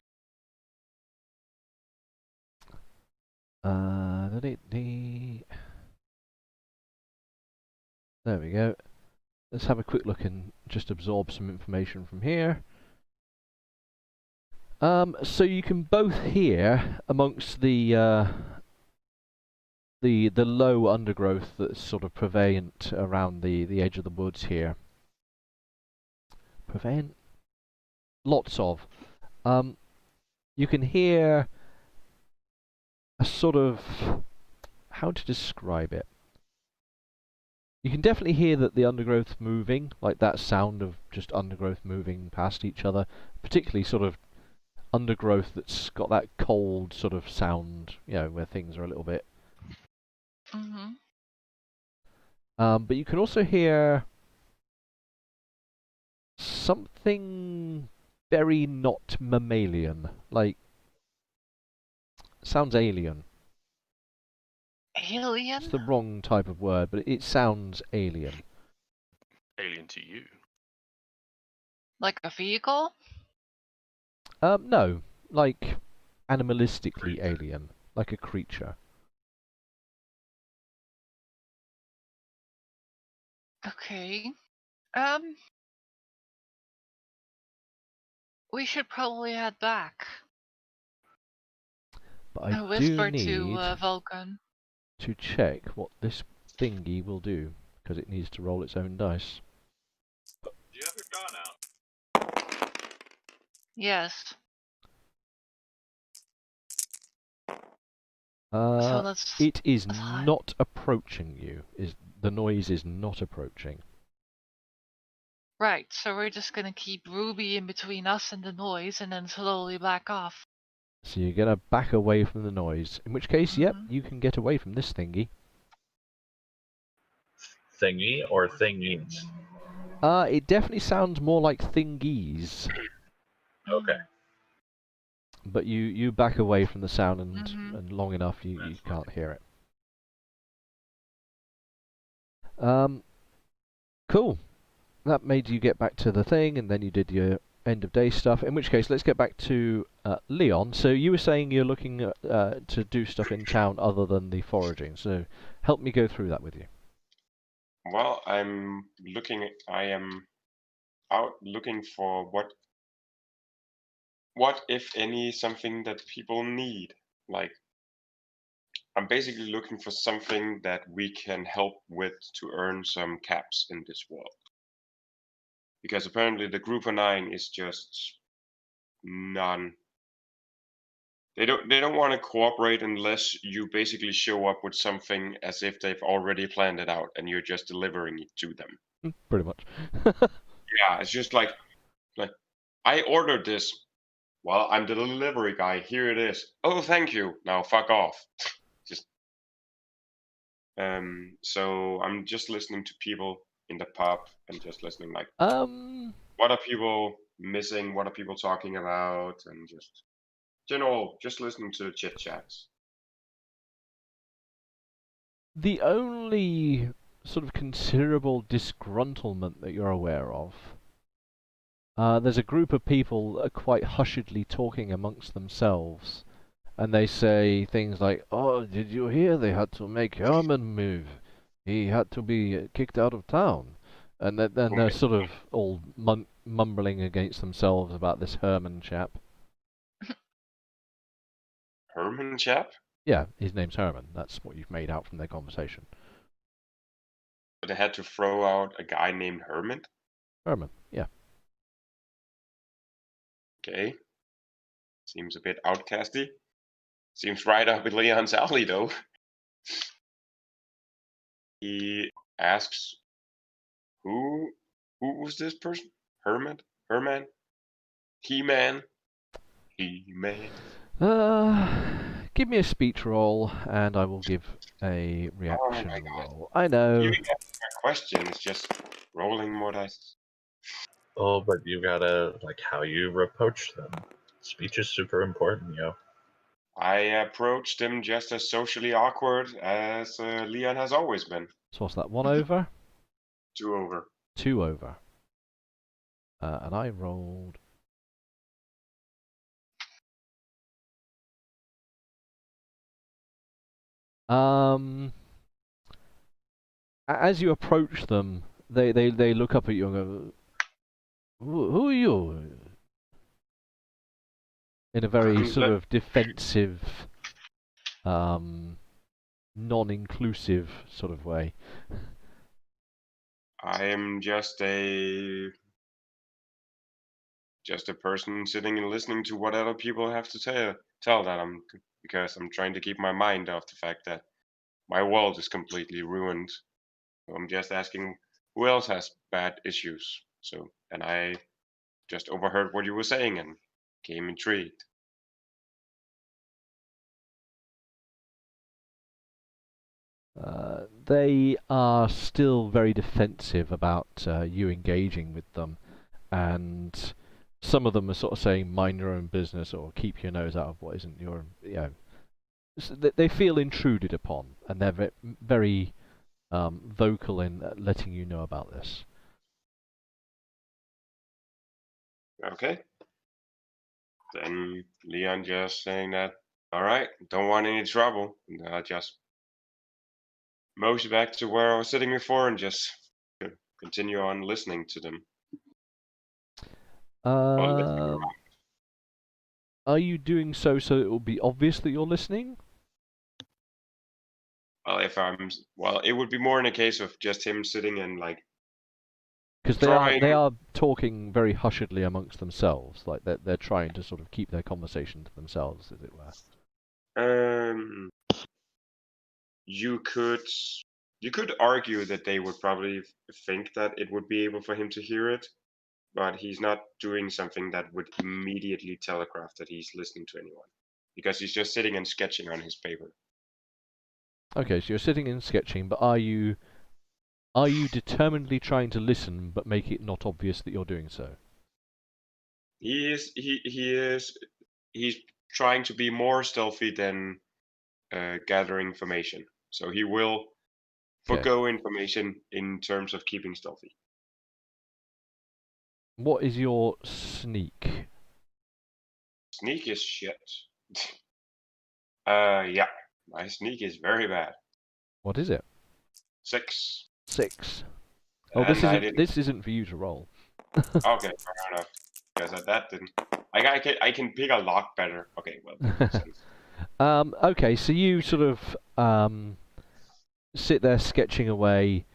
There we go. Let's have a quick look and just absorb some information from here. So you can both hear amongst the low undergrowth that's sort of prevalent around the edge of the woods here. Prevalent? lots of. You can hear a sort of, how to describe it? You can definitely hear that the undergrowth's moving, like that sound of just undergrowth moving past each other, particularly sort of undergrowth that's got that cold sort of sound, you know, where things are a little bit. Mm-hmm. But you can also hear something very not mammalian, like sounds alien. Alien? It's the wrong type of word, but it sounds alien. Alien to you. Like a vehicle? No, like animalistically alien, like a creature. Okay. We should probably head back. But I do Whisper need to Vulcan. to check what this thingy will do, because it needs to roll its own dice. Do you have your gun out? Yes. So it is let's not approaching you. The noise is not approaching. Right, so we're just gonna keep Ruby in between us and the noise and then slowly back off. So you're gonna back away from the noise. In which case, yep, you can get away from this thingy. Thingy or thingies? It definitely sounds more like thingies. Okay. But you back away from the sound and long enough you can't hear it. Cool. That made you get back to the thing, and then you did your end of day stuff. In which case, let's get back to Leon. So you were saying you're looking to do stuff in town other than the foraging. So help me go through that with you. Well, I am out looking for what if any something that people need. Like, I'm basically looking for something that we can help with to earn some caps in this world. Because apparently the group of 9 is just none. They don't want to cooperate unless you basically show up with something as if they've already planned it out and you're just delivering it to them. Pretty much. Yeah, it's just like I ordered this. Well, I'm the delivery guy. Here it is. Oh, thank you. Now fuck off. Just so I'm just listening to people in the pub and just listening like what are people missing? What are people talking about? And just just listening to the chit chats. The only sort of considerable disgruntlement that you're aware of, there's a group of people quite hushedly talking amongst themselves, and they say things like, "Oh, did you hear they had to make Herman move? He had to be kicked out of town." And then they're sort of all mumbling against themselves about this Herman chap. Herman chap? Yeah, his name's Herman. That's what you've made out from their conversation. But they had to throw out a guy named Herman? Herman, yeah. Okay. Seems a bit outcasty. Seems right up Leon's alley, though. He asks, who was this person? Herman? He-Man? Give me a speech roll, and I will give a reaction roll. I know. You asked my question, it's just rolling more dice. Oh, but you gotta, like, how you approach them. Speech is super important, yo. I approached him just as socially awkward as Leon has always been. So what's that, 1 over? 2 over. 2 over. And I rolled... As you approach them, they look up at you and go, who are you? In a very sort of defensive, non-inclusive sort of way. I am just a just a person sitting and listening to what other people have to tell that because I'm trying to keep my mind off the fact that my world is completely ruined. So I'm just asking who else has bad issues. So, and I just overheard what you were saying and became intrigued. They are still very defensive about you engaging with them, and some of them are sort of saying mind your own business or keep your nose out of what isn't your, they feel intruded upon, and they're very vocal in letting you know about this. Okay. Then Leon just saying that, all right, don't want any trouble. And I just motion back to where I was sitting before and just continue on listening to them. Are you doing so it will be obvious that you're listening? Well, it would be more in a case of just him sitting and like. Because they are talking very hushedly amongst themselves, like they're trying to sort of keep their conversation to themselves, as it were. You could argue that they would probably think that it would be able for him to hear it, but he's not doing something that would immediately telegraph that he's listening to anyone, because he's just sitting and sketching on his paper. Okay, so you're sitting and sketching, but are you determinedly trying to listen but make it not obvious that you're doing so? He's trying to be more stealthy than gather information. So he will forgo information in terms of keeping stealthy. What is your sneak? Sneak is shit. Yeah, my sneak is very bad. What is it? 6. 6. Oh, this isn't for you to roll. Okay, fair enough. Because that didn't. I can pick a lock better. Okay, well. That makes sense. Okay, so you sort of sit there sketching away,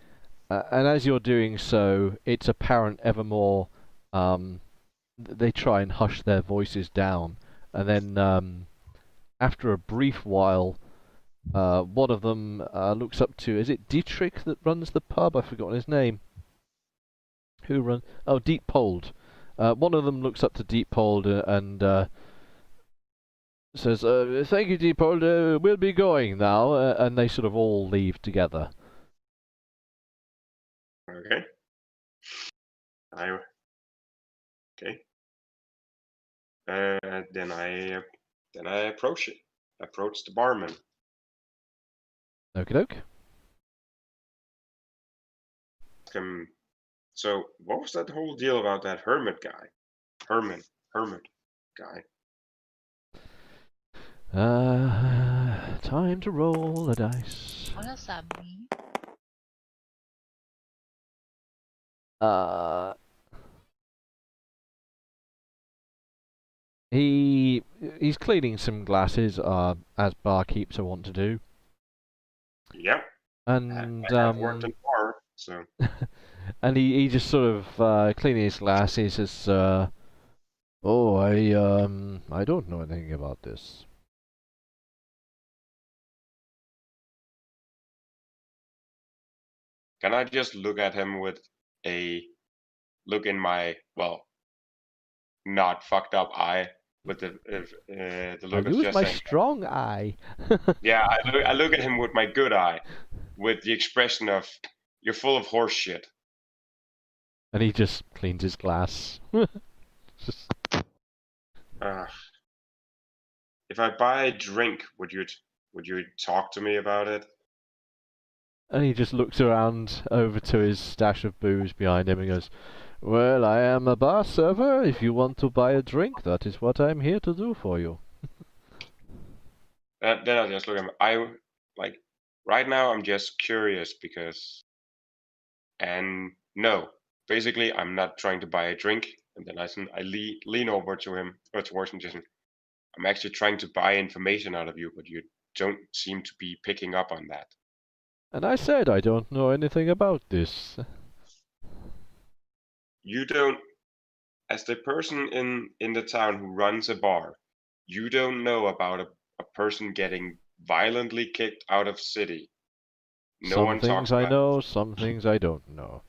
and as you're doing so, it's apparent evermore. They try and hush their voices down, and then after a brief while, one of them looks up to. Is it Dietrich that runs the pub? I've forgotten his name. Who runs? Oh, Dietpold. One of them looks up to Dietpold and says, "Thank you, Dietpold. We'll be going now," and they sort of all leave together. Okay. Okay. Then I approach the barman. Okie doke. So what was that whole deal about that hermit guy? Hermit guy. Time to roll the dice. What does that mean? He's cleaning some glasses, as barkeeps are wont to do. Yep. And I've worked in a bar, so. And he just sort of cleaning his glasses says, "Oh, I don't know anything about this." Can I just look at him with a look in my not fucked up eye, with the look of just my saying, strong eye. Yeah, I look at him with my good eye, with the expression of "you're full of horse shit." And he just cleans his glass. If I buy a drink, would you talk to me about it? And he just looks around over to his stash of booze behind him and goes, "Well, I am a bar server. If you want to buy a drink, that is what I'm here to do for you." Then I'll just look at him. Right now I'm just curious because, and no, basically I'm not trying to buy a drink. And then I lean over to him, or towards him, just, I'm actually trying to buy information out of you, but you don't seem to be picking up on that. And I said I don't know anything about this. You don't as the person in the town who runs a bar, you don't know about a person getting violently kicked out of city. No Some one things talks I about know, some things I don't know.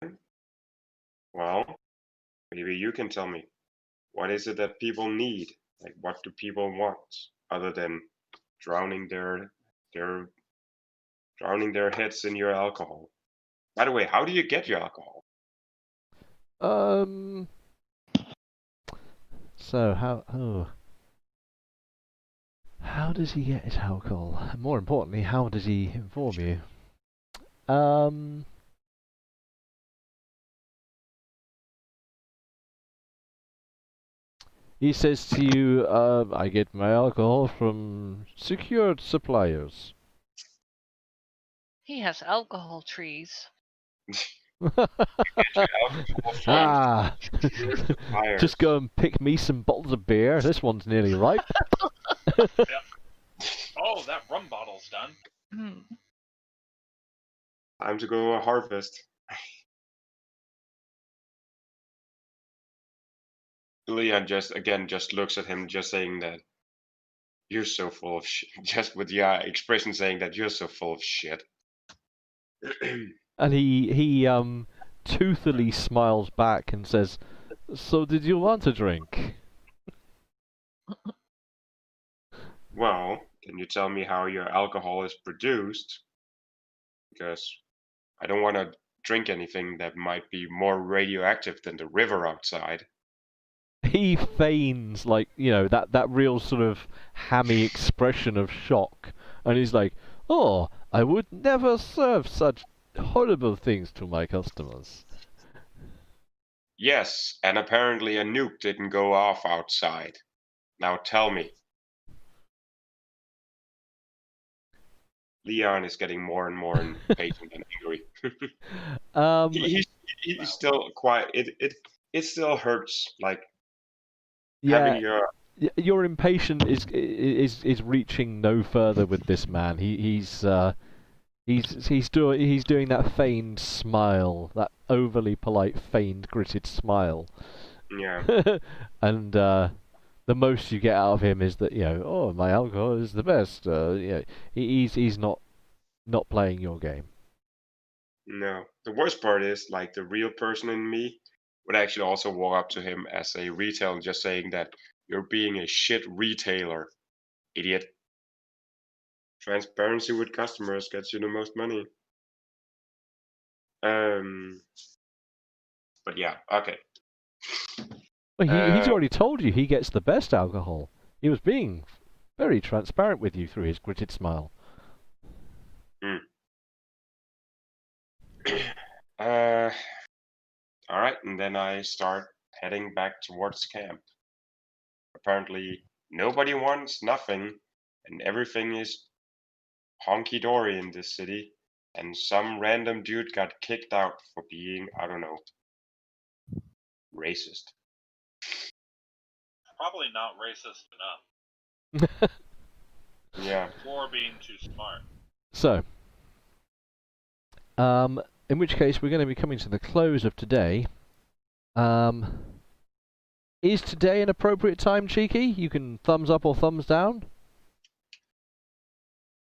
it. Well, maybe you can tell me. What is it that people need? Like, what do people want other than drowning their drowning their heads in your alcohol? By the way, how do you get your alcohol? So how does he get his alcohol? And more importantly, how does he inform you? He says to you, I get my alcohol from secured suppliers. He has alcohol trees. Ah! Just go and pick me some bottles of beer. This one's nearly ripe. Yep. Oh, that rum bottle's done. Time to go harvest. Leon just looks at him, just saying that you're so full of shit. Just with the expression saying that you're so full of shit. And he toothily smiles back and says, "So did you want a drink?" Well, can you tell me how your alcohol is produced? Because I don't want to drink anything that might be more radioactive than the river outside. He feigns, like, that real sort of hammy expression of shock, and he's like, "Oh, I would never serve such horrible things to my customers." Yes, and apparently a nuke didn't go off outside. Now tell me. Leon is getting more and more impatient and angry. He's still quiet. It still hurts, like having your impatience is reaching no further with this man. He's doing that feigned smile, that overly polite feigned gritted smile. Yeah. And the most you get out of him is that, oh, my alcohol is the best. He's not playing your game. No. The worst part is, like, the real person in me would actually also walk up to him as a retailer, just saying that you're being a shit retailer, idiot. Transparency with customers gets you the most money. But yeah, okay. Well, he's already told you he gets the best alcohol. He was being very transparent with you through his gritted smile. Alright, and then I start heading back towards camp. Apparently, nobody wants nothing, and everything is honky-dory in this city, and some random dude got kicked out for being, I don't know, racist. Probably not racist enough. Yeah. Or being too smart. So, in which case we're going to be coming to the close of today. Is today an appropriate time, Cheeky? You can thumbs up or thumbs down.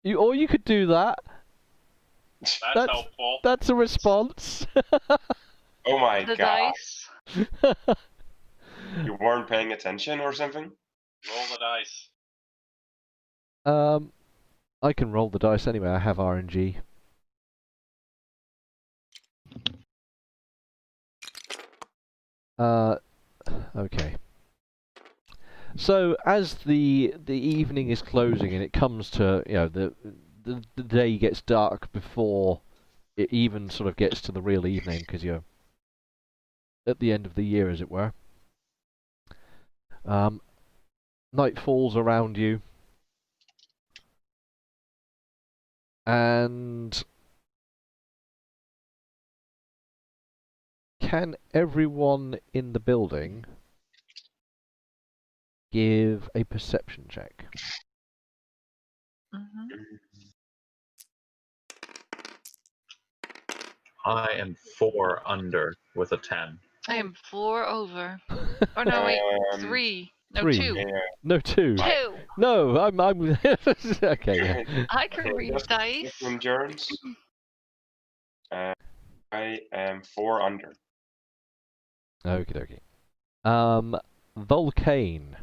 Or you could do that. That's helpful. That's a response. Oh my The god. dice. You weren't paying attention or something? Roll the dice. I can roll the dice anyway. I have RNG. Okay. So as the evening is closing and it comes to, the day gets dark before it even sort of gets to the real evening, because you're at the end of the year, as it were. Night falls around you, and can everyone in the building give a perception check? Mm-hmm. I am 4 under with a 10. I am 4 over. Oh no, wait, 3. No, 3. 2. Yeah. No, 2. 2. No, I'm okay. Yeah. I can read Just dice. endurance. I am 4 under. Okie dokie. Volcane.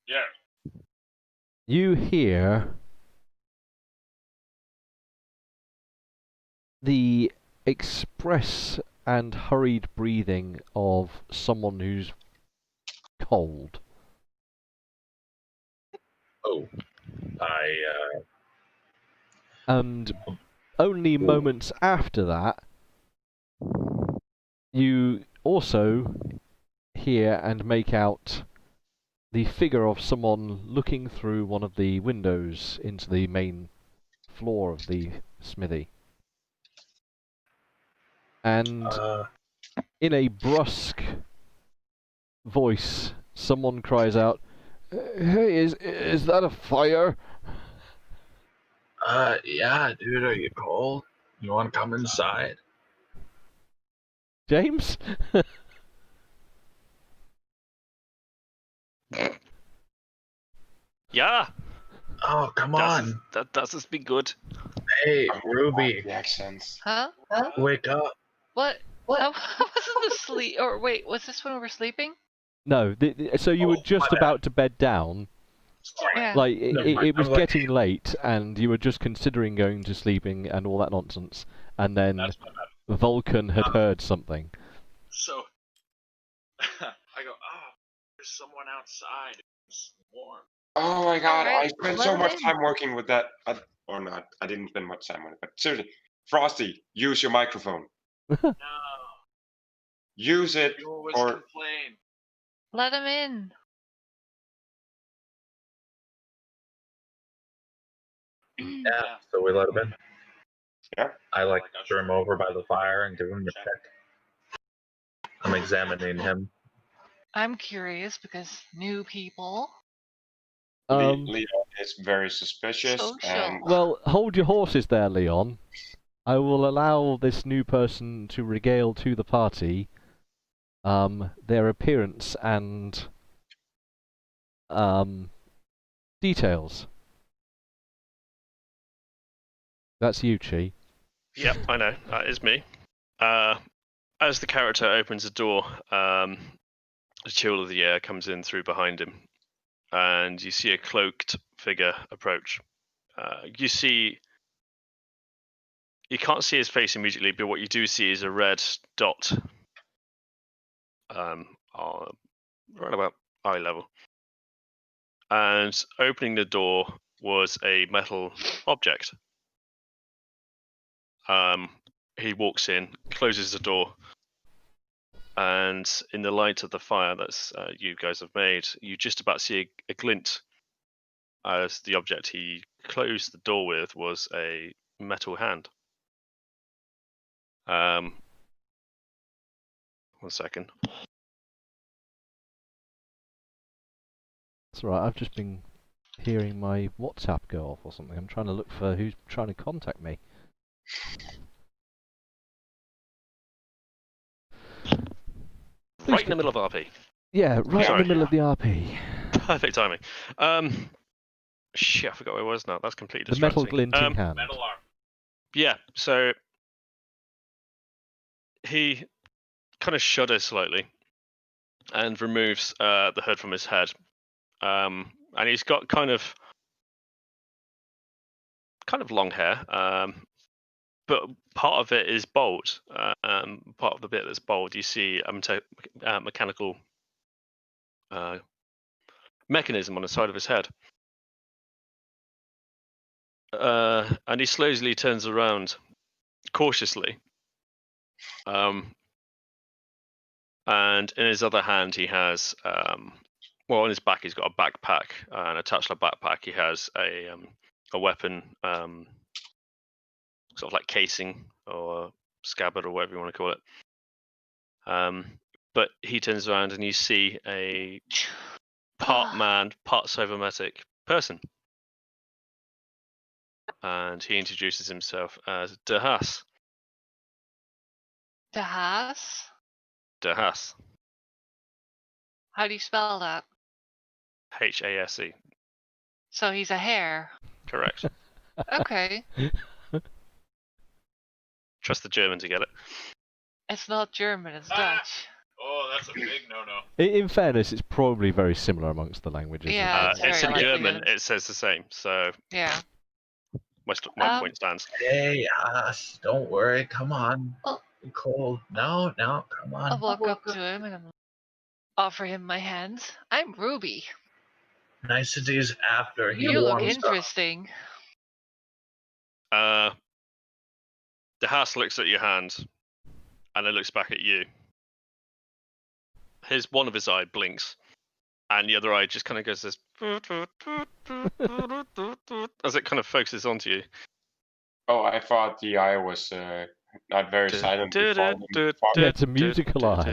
Yeah. You hear the express and hurried breathing of someone who's cold. Oh. And only moments after that, you also hear and make out the figure of someone looking through one of the windows into the main floor of the smithy. And in a brusque voice, someone cries out, "Hey, is that a fire?" Yeah, dude, are you cold? You want to come inside? James? Yeah, Oh, come on. that does be good. Hey, Ruby, The accents. Huh? wake up. What? I wasn't asleep. Or wait, was this when we were sleeping? No, so you were Oh, just my bad. about to bed down. Yeah. Like, it was I'm like- getting late, and you were just considering going to sleeping and all that nonsense, and then That's my bad. Vulcan had heard something. So I go, there's someone outside. It's warm. Oh my god, Alright, I spent let so him much in. time working with that. Or not, I didn't spend much time on it. But seriously, Frosty, use your microphone. No, Use it. you always Or complain. Let him in. Yeah, so we let him in. Yeah. I threw him over by the fire and give him a check. I'm examining him. I'm curious because new people. Um, Leon is very suspicious. Social. And well, hold your horses there, Leon. I will allow this new person to regale to the party their appearance and details. That's you, Chi. Yep, I know. That is me. As the character opens the door, the chill of the air comes in through behind him, and you see a cloaked figure approach. You can't see his face immediately, but what you do see is a red dot right about eye level. And opening the door was a metal object. He walks in, closes the door, and in the light of the fire that's you guys have made, you just about see a glint, as the object he closed the door with was a metal hand. 1 second. That's right, I've just been hearing my WhatsApp go off or something. I'm trying to look for who's trying to contact me. Right in the middle of RP. Yeah, right Sorry. in the middle of the RP. Perfect timing. Shit, I forgot where I was now. That's completely The metal distracting. glinting hand. Metal arm. Yeah, so he kind of shudders slightly and removes the hood from his head. And he's got kind of long hair, but part of it is bald. Part of the bit that's bald, you see a mechanical mechanism on the side of his head. And he slowly turns around, cautiously. And in his other hand, he has, on his back, he's got a backpack, and attached to the backpack, he has a weapon, sort of like casing or scabbard or whatever you want to call it. But he turns around and you see a part man, part cybernetic person. And he introduces himself as Dehas. Dahas? Dahas. How do you spell that? Hase. So he's a hare. Correct. Okay. Trust the German to get it. It's not German, it's Dutch. Oh, that's a big no-no. In fairness, it's probably very similar amongst the languages. Yeah, isn't it? It's very in likely German. that It says the same. So Yeah. my point stands. Hey, us, don't worry. Come on. Oh. You're cold. No, come on. I'll walk up to him and offer him my hand. I'm Ruby. Niceties after he You look warms up. interesting. The Haas looks at your hand, and then looks back at you. One of his eye blinks, and the other eye just kind of goes this as it kind of focuses onto you. Oh, I thought the eye was not very silent. Yeah, it's a musical eye.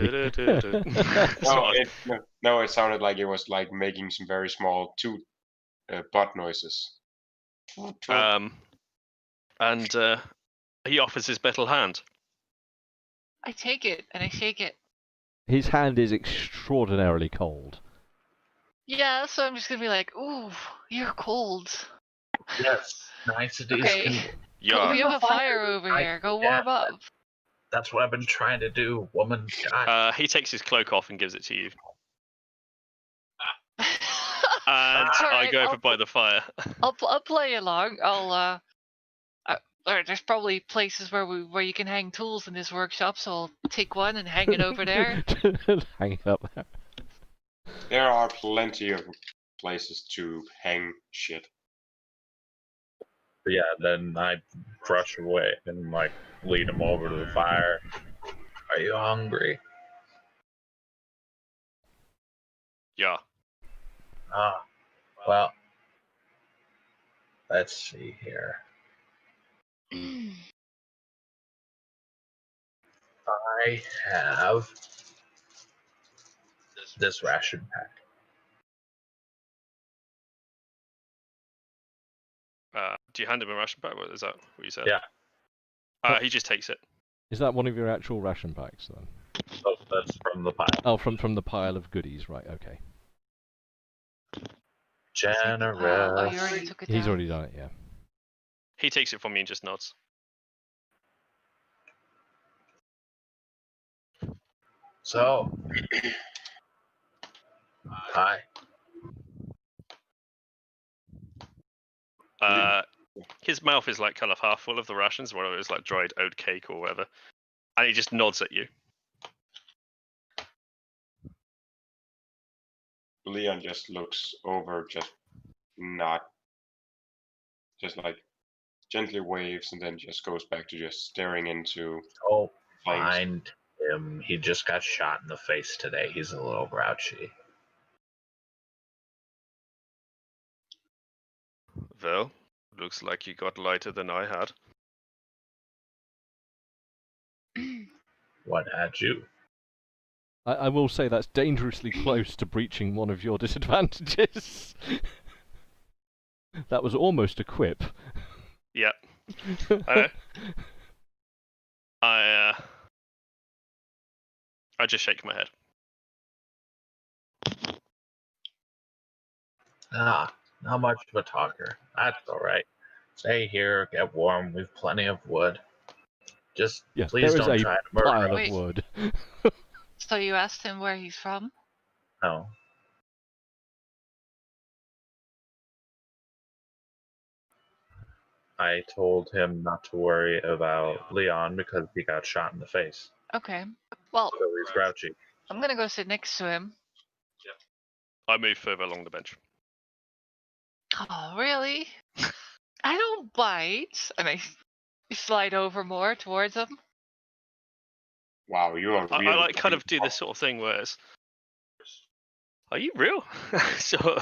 No, it sounded like it was like making some very small toot butt noises. And he offers his metal hand. I take it and I shake it. His hand is extraordinarily cold. Yeah, so I'm just gonna be like, ooh, you're cold. Yes, niceties. Okay. Yeah. We have a fire over here. Go warm up. That's what I've been trying to do, woman. God. He takes his cloak off and gives it to you. And Alright, I go over by the fire. I'll play along. There's probably places where you can hang tools in this workshop, so I'll take one and hang it over there. Hang it up there. There are plenty of places to hang shit. But yeah, then I brush away and like lead him over to the fire. Are you hungry? Yeah. Ah, well, let's see here. I have this ration pack. Do you hand him a ration pack? Is that what you said? Yeah. He just takes it. Is that one of your actual ration packs then? Oh, that's from the pile. Oh, from the pile of goodies, right? Okay. Generous. Oh, you already took it down. He's already done it, yeah. He takes it from me and just nods. So, hi. His mouth is like kind of half full of the rations, whether it's like dried oat cake or whatever, and he just nods at you. Leon just looks over, just like gently waves, and then just goes back to just staring into. Oh, flames. find him. He just got shot in the face today. He's a little grouchy. Well, looks like you got lighter than I had. What had you? I will say that's dangerously close to breaching one of your disadvantages. That was almost a quip. Yep. I just shake my head. Ah, not much of a talker. That's all right. Stay here, get warm. We've plenty of wood. Just please there don't is try a to murder pile us. of wood. So you asked him where he's from? No. I told him not to worry about Leon because he got shot in the face. Okay. Well, So he's grouchy. I'm gonna go sit next to him. I move further along the bench. Oh, really? I don't bite. And I slide over more towards him. Wow, you are really. I like kind of do this sort of thing where it's, are you real? So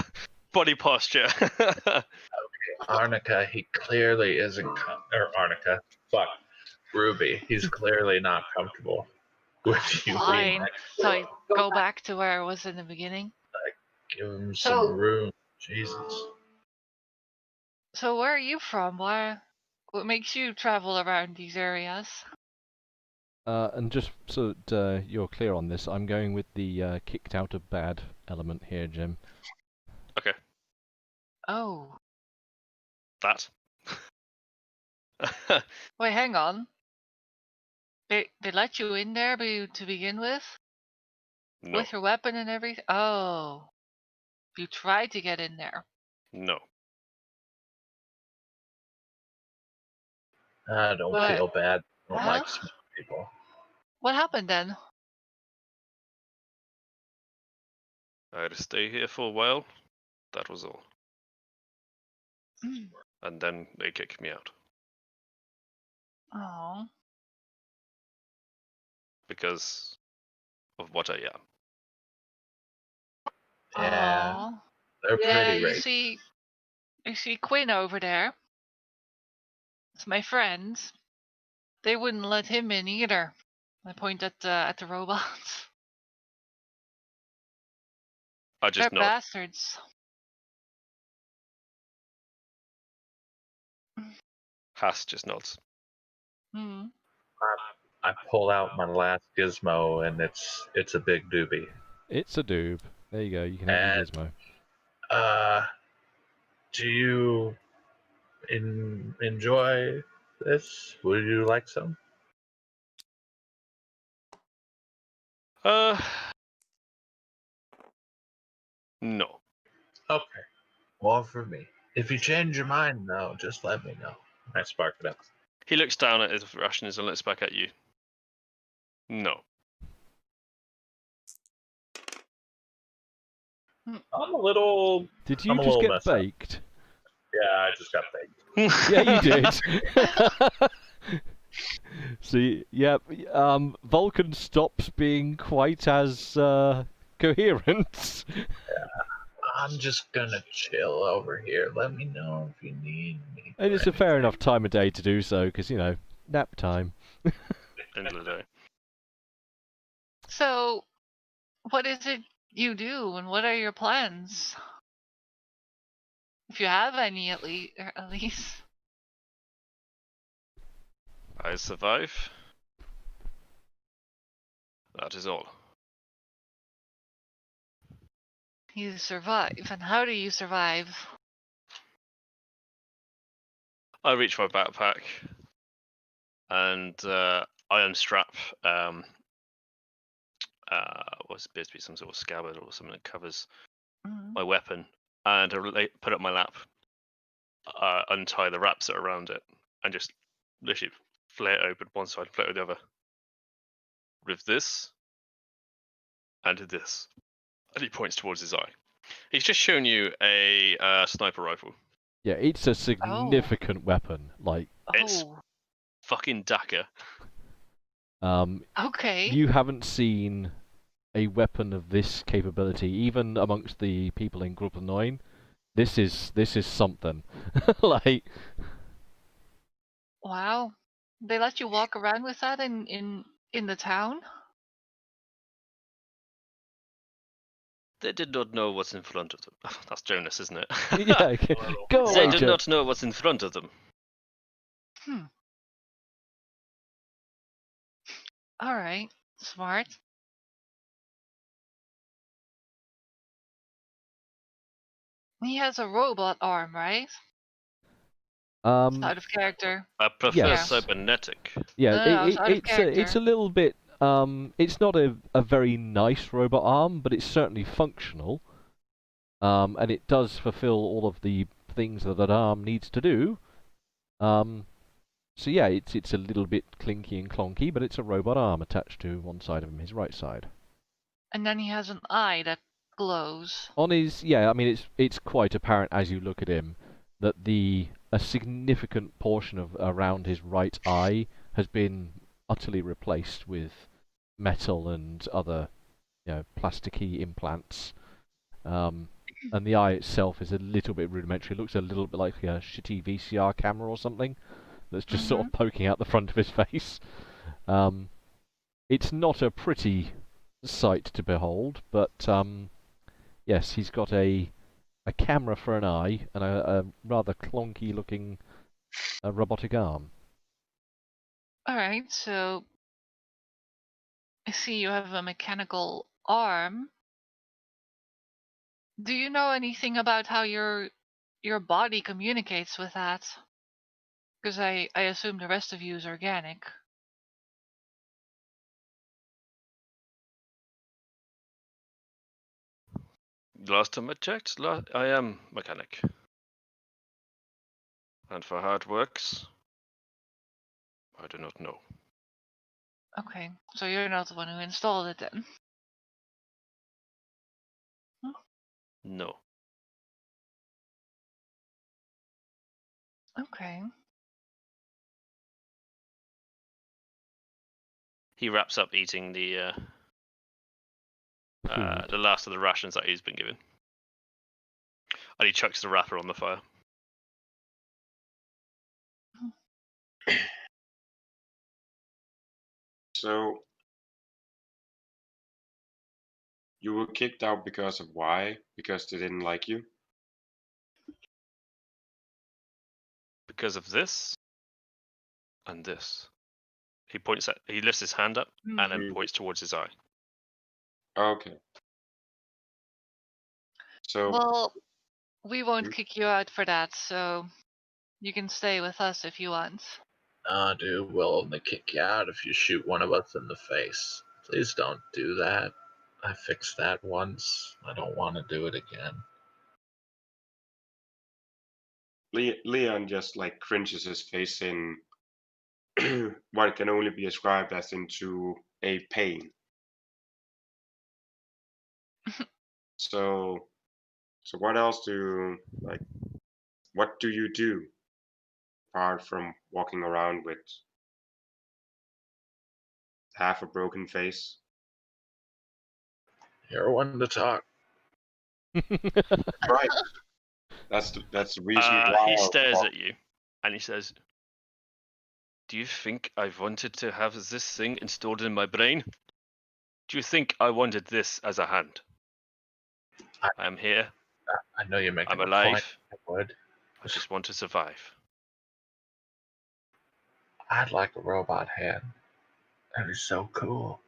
body posture. Arnica, he clearly isn't. Arnica, fuck. Ruby, he's clearly not comfortable with you. Fine. So I go back to where I was in the beginning. Give him some room. Jesus. So where are you from? What makes you travel around these areas? And just so that you're clear on this, I'm going with the kicked out of bad element here, Jim. Okay, Oh. that. Wait, hang on. They let you in there to begin with? No, With your weapon and everything? Oh. You tried to get in there. no. Don't But feel bad. I don't like Huh? smart people. What happened then? I had to stay here for a while. That was all. Mm. And then they kicked me out Oh. because of what I am. Yeah, Oh. they're Yeah, pretty you racist. see Quinn over there. It's my friend. They wouldn't let him in either. I point at the robots. I They're just nod. bastards. Haas just nods. Hmm. I pull out my last gizmo, and it's a big doobie. It's a doob. There you go. You can have your And gizmo. do you enjoy this? Would you like some? No. Okay, more for me. If you change your mind, though, just let me know. I spark it up. He looks down at his rations and looks back at you. No. I'm a little. Did I'm you a just little get messed up. baked? Yeah, I just got baked. Yeah, you did. See, yeah, Vulcan stops being quite as coherent. I'm just gonna chill over here. Let me know if you need me. And for it's a fair anything. enough time of day to do so, because, you know, nap time. End of the day. So, what is it you do, and what are your plans? If you have any, at least. I survive. That is all. You survive, and how do you survive? I reach my backpack and I unstrap what's appears to be some sort of scabbard or something that covers Mm. my weapon, and I put it on my lap, untie the wraps that are around it, and just literally flare it open one side, flare it the other. With this and this, and he points towards his eye. He's just shown you a sniper rifle. Yeah, it's a significant weapon. Like, It's Oh, fucking Daka. okay. you haven't seen a weapon of this capability, even amongst the people in Group of 9. This is something. Like, Wow. They let you walk around with that in the town? They did not know what's in front of them. That's Jonas, isn't it? yeah, go They away, did Joe. not know what's in front of them. All right. Smart. He has a robot arm, right? Out of character. I prefer Yes. cybernetic. Yeah, No, it's out of it's character. a little bit. It's not a very nice robot arm, but it's certainly functional. And it does fulfill all of the things that an arm needs to do. So yeah, it's a little bit clinky and clonky, but it's a robot arm attached to one side of him, his right side. And then he has an eye that glows. On his, yeah, I mean it's quite apparent as you look at him that a significant portion of around his right eye has been utterly replaced with metal and other, you know, plasticky implants. And the eye itself is a little bit rudimentary. It looks a little bit like a shitty VCR camera or something that's just sort of poking out the front of his face. It's not a pretty sight to behold, but yes, he's got a camera for an eye and a rather clunky looking robotic arm. All right, so I see you have a mechanical arm. Do you know anything about how your body communicates with that? Because I assume the rest of you is organic. Last time I checked, I am mechanic. And for how it works, I do not know. Okay, so you're not the one who installed it then. No. Okay. He wraps up eating the last of the rations that he's been given. And he chucks the wrapper on the fire. So you were kicked out because of why? Because they didn't like you? Because of this and this. He lifts his hand up and then points towards his eye. Okay. So Well, we won't kick you out for that, so you can stay with us if you want. Nah, dude, we'll only kick you out if you shoot one of us in the face. Please don't do that. I fixed that once. I don't want to do it again. Leon just like cringes his face in what can only be described as into a pain. So what else what do you do apart from walking around with half a broken face? You're one to talk. Right. That's the reason why He I was stares talking. at you and he says, "Do you think I wanted to have this thing installed in my brain? Do you think I wanted this as a hand? I am here. I know you're making I'm a point. alive. I would. I just want to survive." I'd like a robot hand. That is so cool.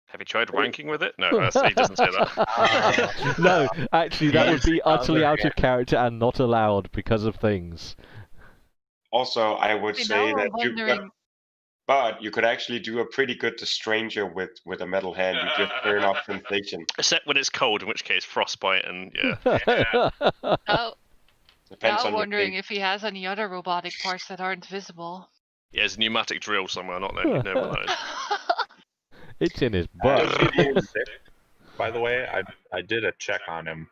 Have you tried wanking with it? No, he doesn't say that. No, actually, that would be He's utterly other out of character and not allowed because of things. Also, I would Okay, say now that we're wondering. but you could actually do a pretty good to stranger with a metal hand. You just turn off sensation. Except when it's cold, in which case frostbite and yeah. Now Depends on your wondering case. if he has any other robotic parts that aren't visible. Yeah, there's a pneumatic drill somewhere, not there. You know what that is. It's in his butt. Does he feel sick? By the way, I did a check on him.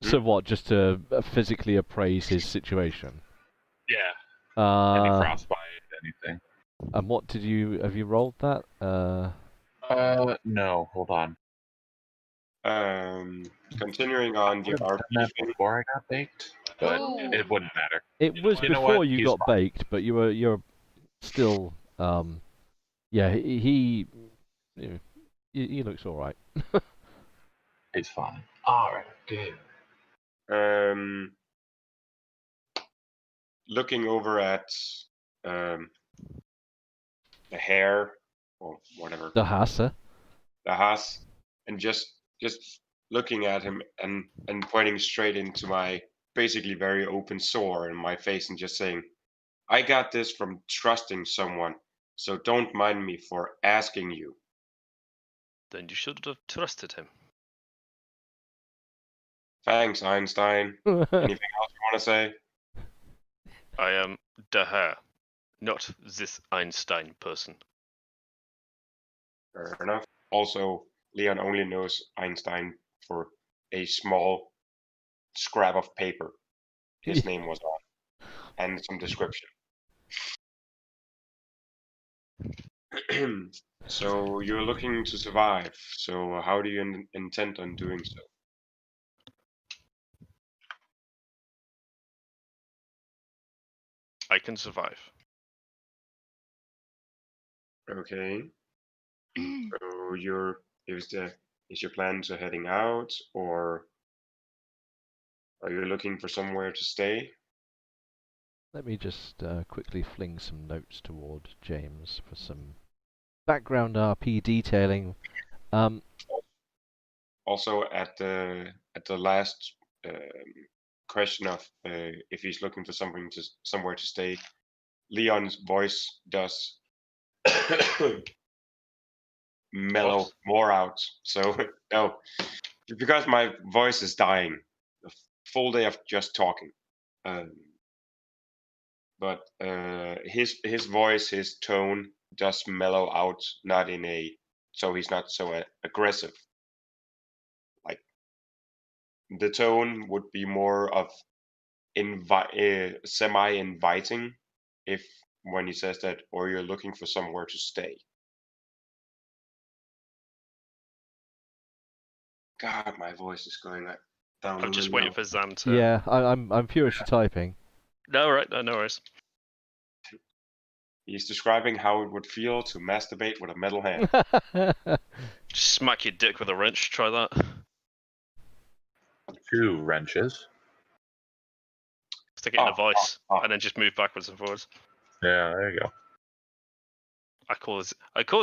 So what? Just to physically appraise his situation. Yeah. Any frostbite, anything? And what have you rolled that? No. Hold on. Continuing on the I've done RP that thing. before I got baked, but Ooh. it wouldn't matter. It was You know before what? you He's got fine. baked, but you're still yeah, he looks all right. He's fine. All right, good. Looking over at the hair or whatever, The Hassa. the Haas, and just looking at him and pointing straight into my basically very open sore in my face and just saying, "I got this from trusting someone, so don't mind me for asking you." Then you should have trusted him. Thanks, Einstein. Anything else you want to say? I am Daher, not this Einstein person. Fair enough. Also, Leon only knows Einstein for a small scrap of paper his name was on, and some description. So you're looking to survive. So how do you intend on doing so? I can survive. Okay. So is your plan to heading out, or are you looking for somewhere to stay? Let me just quickly fling some notes toward James for some background RP detailing. Also, at the last question of if he's looking for somewhere to stay, Leon's voice does mellow What? more out. So no, because my voice is dying, a full day of just talking. But his voice, his tone does mellow out, not in a so he's not so aggressive. Like the tone would be more of semi-inviting if when he says that, or you're looking for somewhere to stay. God, my voice is going down. I'm just waiting for Zam to. Yeah, I'm furiously typing. No, right, no worries. He's describing how it would feel to masturbate with a metal hand. Just smack your dick with a wrench. Try that. 2 wrenches. Stick it in a vice, and then just move backwards and forwards. Yeah, there you go. I call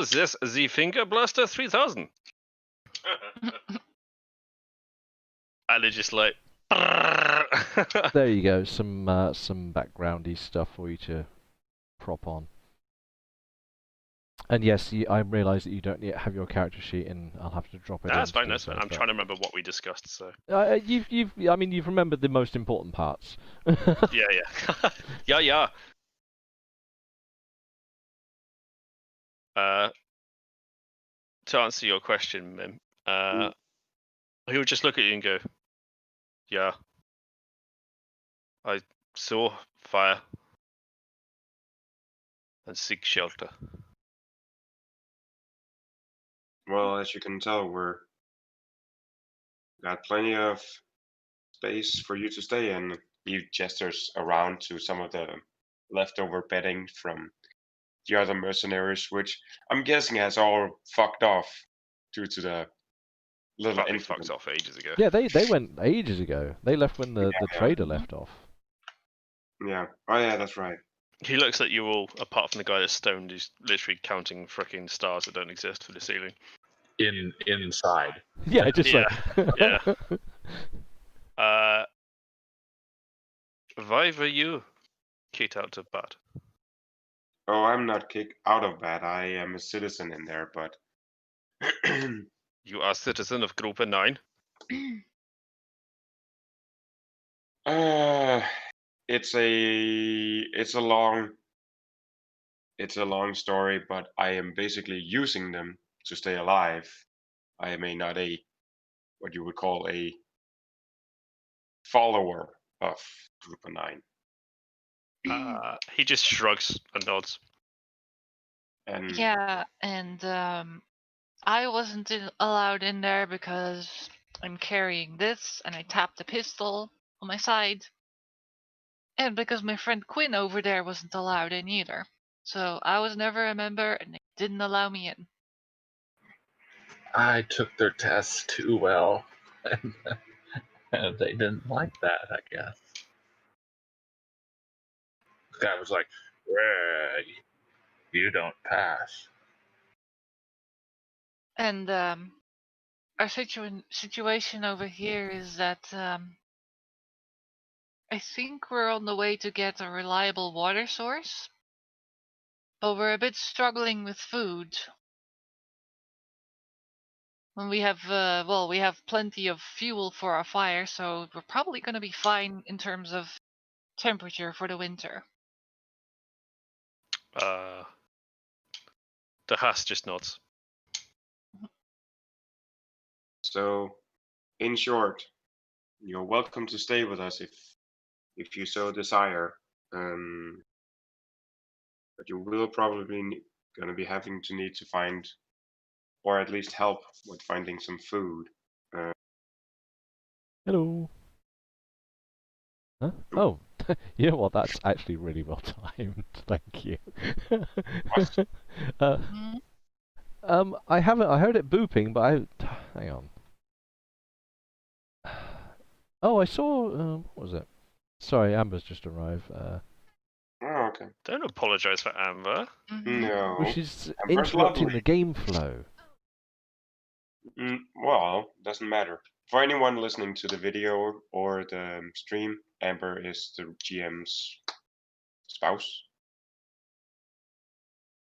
this the Finger Blaster 3000. And it's just like. There you go. Some backgroundy stuff for you to prop on. And yes, I realise that you don't yet have your character sheet, and I'll have to drop it. That's in fine. to That's do fine. so, I'm but- trying to remember what we discussed. So. You've remembered the most important parts. Yeah. yeah. To answer your question, Mim, he would just look at you and go, "Yeah, I saw fire and seek shelter." Well, as you can tell, we're got plenty of space for you to stay in. He gestures around to some of the leftover bedding from the other mercenaries, which I'm guessing has all fucked off due to the little Probably incident. fucked off ages ago. Yeah, they went ages ago. They left when the trader left off. Yeah. Oh yeah, that's right. He looks at you all, apart from the guy that's stoned, who's literally counting fricking stars that don't exist for the ceiling. Inside. Yeah, just Yeah, like yeah. Why were you kicked out of bed? Oh, I'm not kicked out of bed. I am a citizen in there, but You are citizen of Group 9. it's a long story, but I am basically using them to stay alive. I am not what you would call a follower of Group 9. He just shrugs and nods. And Yeah, and I wasn't allowed in there because I'm carrying this, and I tapped the pistol on my side, and because my friend Quinn over there wasn't allowed in either. So I was never a member, and they didn't allow me in. I took their tests too well, and they didn't like that, I guess. The guy was like, "Well, you don't pass." And our situation over here is that I think we're on the way to get a reliable water source, but we're a bit struggling with food. When we have we have plenty of fuel for our fire, so we're probably going to be fine in terms of temperature for the winter. The Haas just nods. so, in short, you're welcome to stay with us if you so desire. But you will probably going to be having to need to find, or at least help with finding some food. hello. Huh? Oh, you know what? That's actually really well timed. Thank you. I haven't. I heard it booping, but hang on. Oh, I saw. What was it? Sorry, Amber's just arrived. Oh, Okay. Don't apologize for Amber. No. Which is Amber's interrupting lovely. the game flow. Well, doesn't matter. For anyone listening to the video or the stream, Amber is the GM's spouse.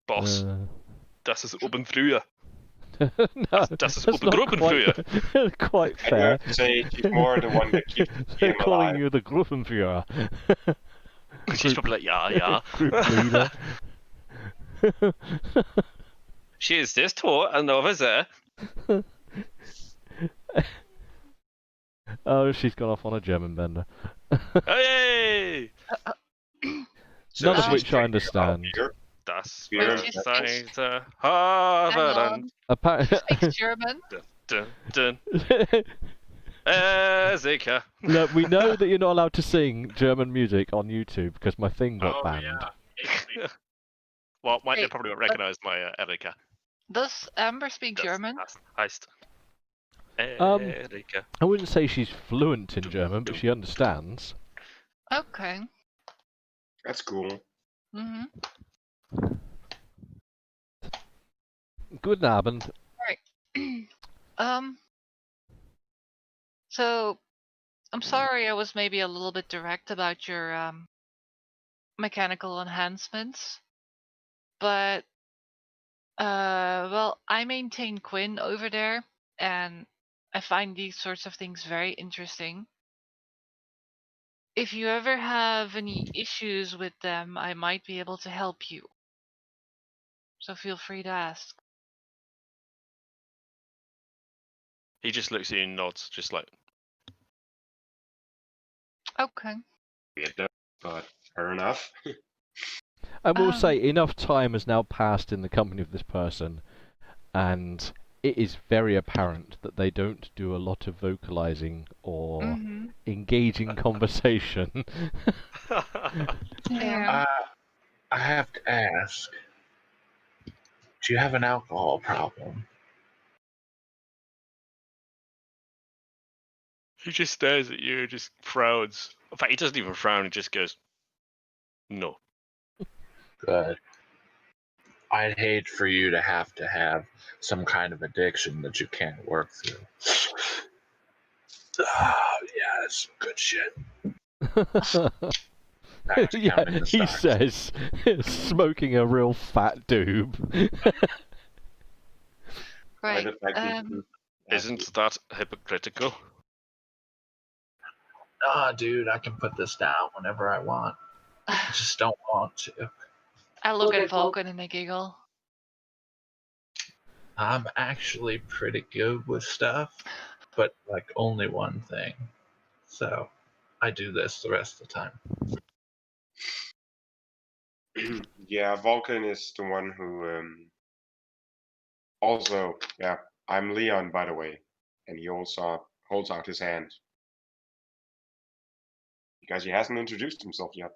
Boss, das ist oben früher. No, Das ist that's oben not Gruppenführer. quite And you fair. have to say she's more the one that keeps the They're GM calling alive. you the Gruppenführer. She's probably like, yeah. Group leader. She is this tall and over there. Oh, she's gone off on a German bender. Hey! So None of she's which I taking understand. out beer. Das Beer. wird She's- Seite Hang haben. on. Apparently, Speaks German. Dun, dun. Sicher. look, we know that you're not allowed to sing German music on YouTube because my thing got banned. Well, they Wait, probably won't recognise my Erika. Does Amber speak Das German? heißt Um, Erika. I wouldn't say she's fluent in German, but she understands. Okay. That's cool. Mm-hmm. Guten Abend. So I'm sorry I was maybe a little bit direct about your mechanical enhancements, but well, I maintain Quinn over there, and I find these sorts of things very interesting. If you ever have any issues with them, I might be able to help you. So feel free to ask. He just looks at you and nods, just like, Okay. Weird though, but fair enough. I will Um, say enough time has now passed in the company of this person, and it is very apparent that they don't do a lot of vocalizing or Mhm. engaging conversation. Yeah. I have to ask, do you have an alcohol problem? he just stares at you, just frowns. In fact, he doesn't even frown, he just goes, no. Good. I'd hate for you to have some kind of addiction that you can't work through. Yeah, that's some good shit. Back to Yeah, counting the he stocks. says, smoking a real fat doob. Right. The fact that you- Isn't that hypocritical? Nah, dude, I can put this down whenever I want. I just don't want to. I look at Vulcan and I giggle. I'm actually pretty good with stuff, but like only one thing. So I do this the rest of the time. Yeah, Vulcan is the one who also, yeah, I'm Leon, by the way, and he also holds out his hand because he hasn't introduced himself yet.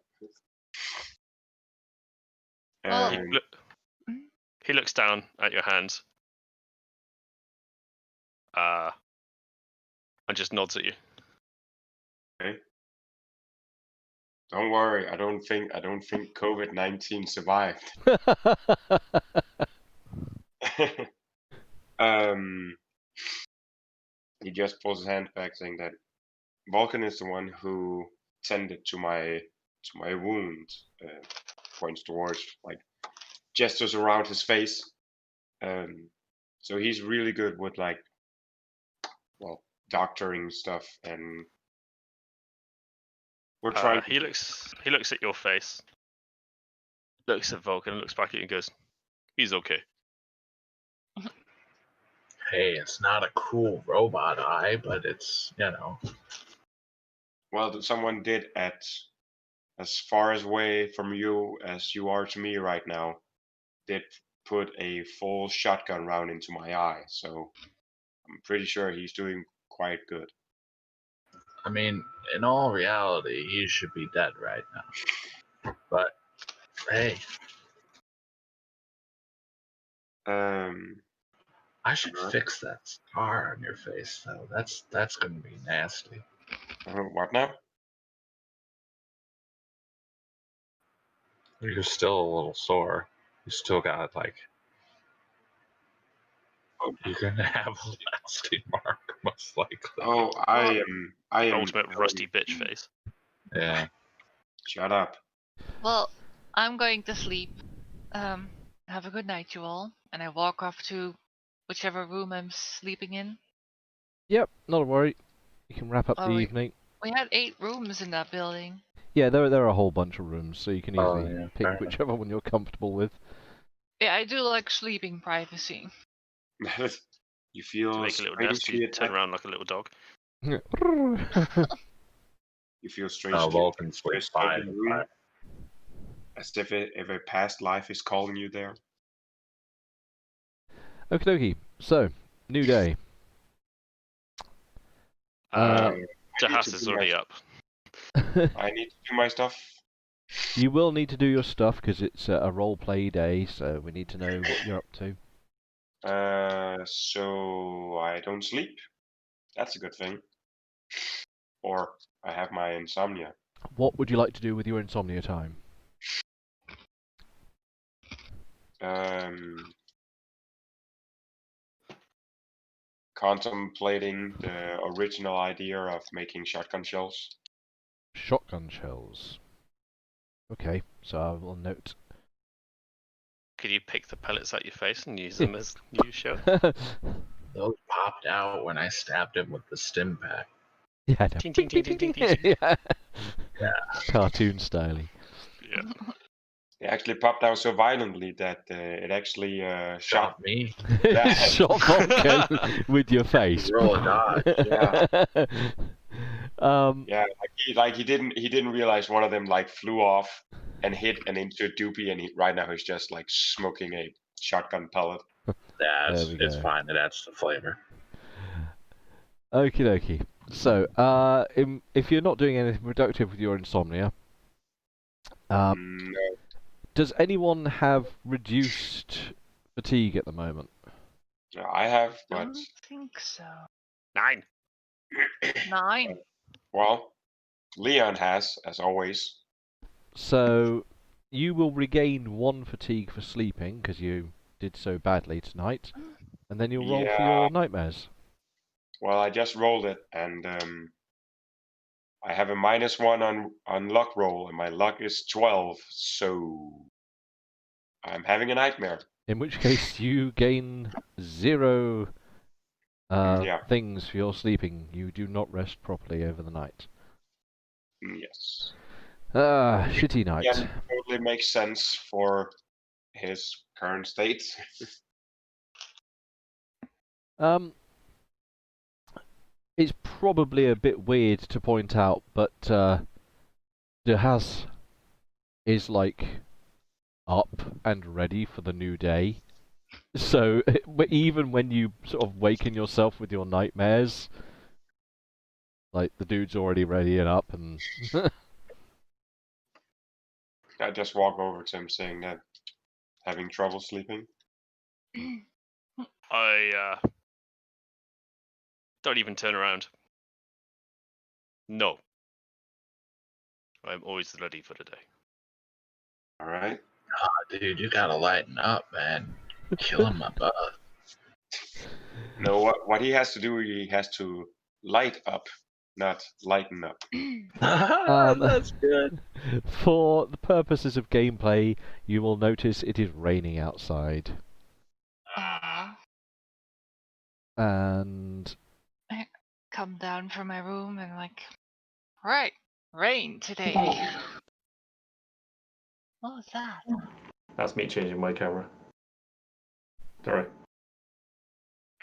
Well, He, Um, he looks down at your hands. And just nods at you. don't worry, I don't think COVID-19 survived. He just pulls his hand back, saying that Vulcan is the one who tended to my wound. Points towards like gestures around his face. So he's really good with like, well, doctoring stuff, and we're trying. He looks at your face. Looks at Vulcan, looks back at you and goes, he's okay. Hey, it's not a cool robot eye, but it's, you know. Well, someone did at as far away from you as you are to me right now, did put a full shotgun round into my eye, so I'm pretty sure he's doing quite good. I mean, in all reality, he should be dead right now. But hey, I should fix that scar on your face, though. That's gonna be nasty. What now? You're still a little sore. You still got like. You're gonna have a lasting mark, most likely. Oh, I am. Ultimate rusty bitch face. Yeah. Shut up. Well, I'm going to sleep. Have a good night, you all. And I walk off to whichever room I'm sleeping in. Yep, not a worry. You can wrap up the Oh, evening. We had 8 rooms in that building. Yeah, there are a whole bunch of rooms, so you can easily yeah, fair pick enough. whichever one you're comfortable with. Yeah, I do like sleeping privacy. You feel To make a little nest, strangely you turn attacked. around like a little dog. You feel strangely Vulcan attacked sleeps by fine. the room, as if a past life is calling you there. Okie dokie. So, new day. I need Jahas to is do my- already up. I need to do my stuff. You will need to do your stuff because it's a role play day, so we need to know what you're up to. So I don't sleep. That's a good thing. Or I have my insomnia. What would you like to do with your insomnia time? Contemplating the original idea of making shotgun shells. Shotgun shells. Okay, so I will note. Could you pick the pellets out your face and use them as new shell? Those popped out when I stabbed him with the stim pack. Yeah, Ting, ting, ting, ting, ting, ting. yeah. Yeah. Cartoon styling. Yeah. It actually popped out so violently that it actually shot. Shot me. Yeah. Shot Vulcan with your face. Roll a dodge. Yeah. Um, Yeah, he didn't realize one of them like flew off and hit and into Doopy, and right now he's just like smoking a shotgun pellet. That's There we it's go. fine. It adds the flavor. Okie dokie. So, if you're not doing anything productive with your insomnia, No. does anyone have reduced fatigue at the moment? I have, but Don't think so. 9. 9. well, Leon has, as always. So, you will regain 1 fatigue for sleeping, because you did so badly tonight, and then you'll roll for Yeah. your nightmares. Well, I just rolled it, and I have a -1 on luck roll, and my luck is 12, so I'm having a nightmare. In which case, you gain 0 Yeah. things for your sleeping. You do not rest properly over the night. Yes. Shitty night. Yeah, totally makes sense for his current state. It's probably a bit weird to point out, but Jahas is like up and ready for the new day. So even when you sort of waken yourself with your nightmares, like the dude's already ready and up, and I just walk over to him saying that having trouble sleeping. I don't even turn around. No. I'm always ready for the day. All right. Dude, you gotta lighten up, man. Killing my butt. No, what he has to do, he has to light up, not lighten up. That's good. for the purposes of gameplay, you will notice it is raining outside. Aw. And Come down from my room and like, right, rain today. What was that? That's me changing my camera. Sorry.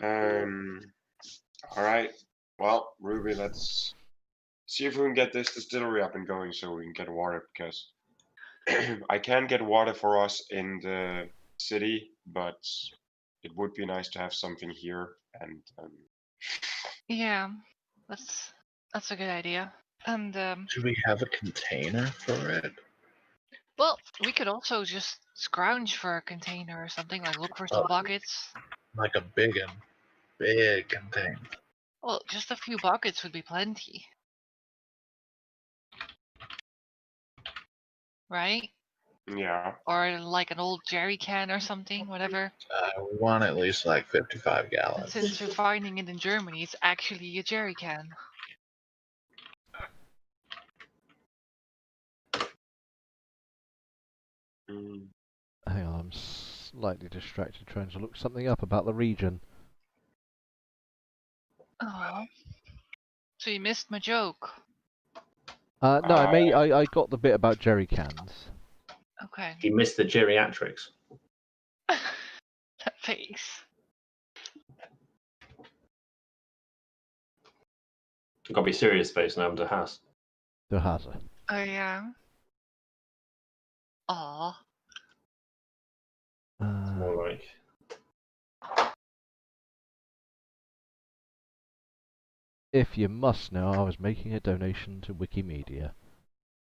All right. Well, Ruby, let's see if we can get this distillery up and going so we can get water, because I can get water for us in the city, but it would be nice to have something here. And Yeah, that's a good idea. And Do we have a container for it? well, we could also just scrounge for a container or something, like look for some buckets. Like a big container. Well, just a few buckets would be plenty. Right? Yeah. Or like an old jerry can or something, whatever. We want at least like 55 And gallons. since you're finding it in Germany, it's actually a jerry can. Mm. Hang on, I'm slightly distracted trying to look something up about the region. Oh. So you missed my joke. No, I got the bit about jerry cans. Okay. You missed the geriatrics. That face. You've got to be serious face now, to has. The hazard. Oh yeah. Aw. More like. If you must know, I was making a donation to Wikimedia.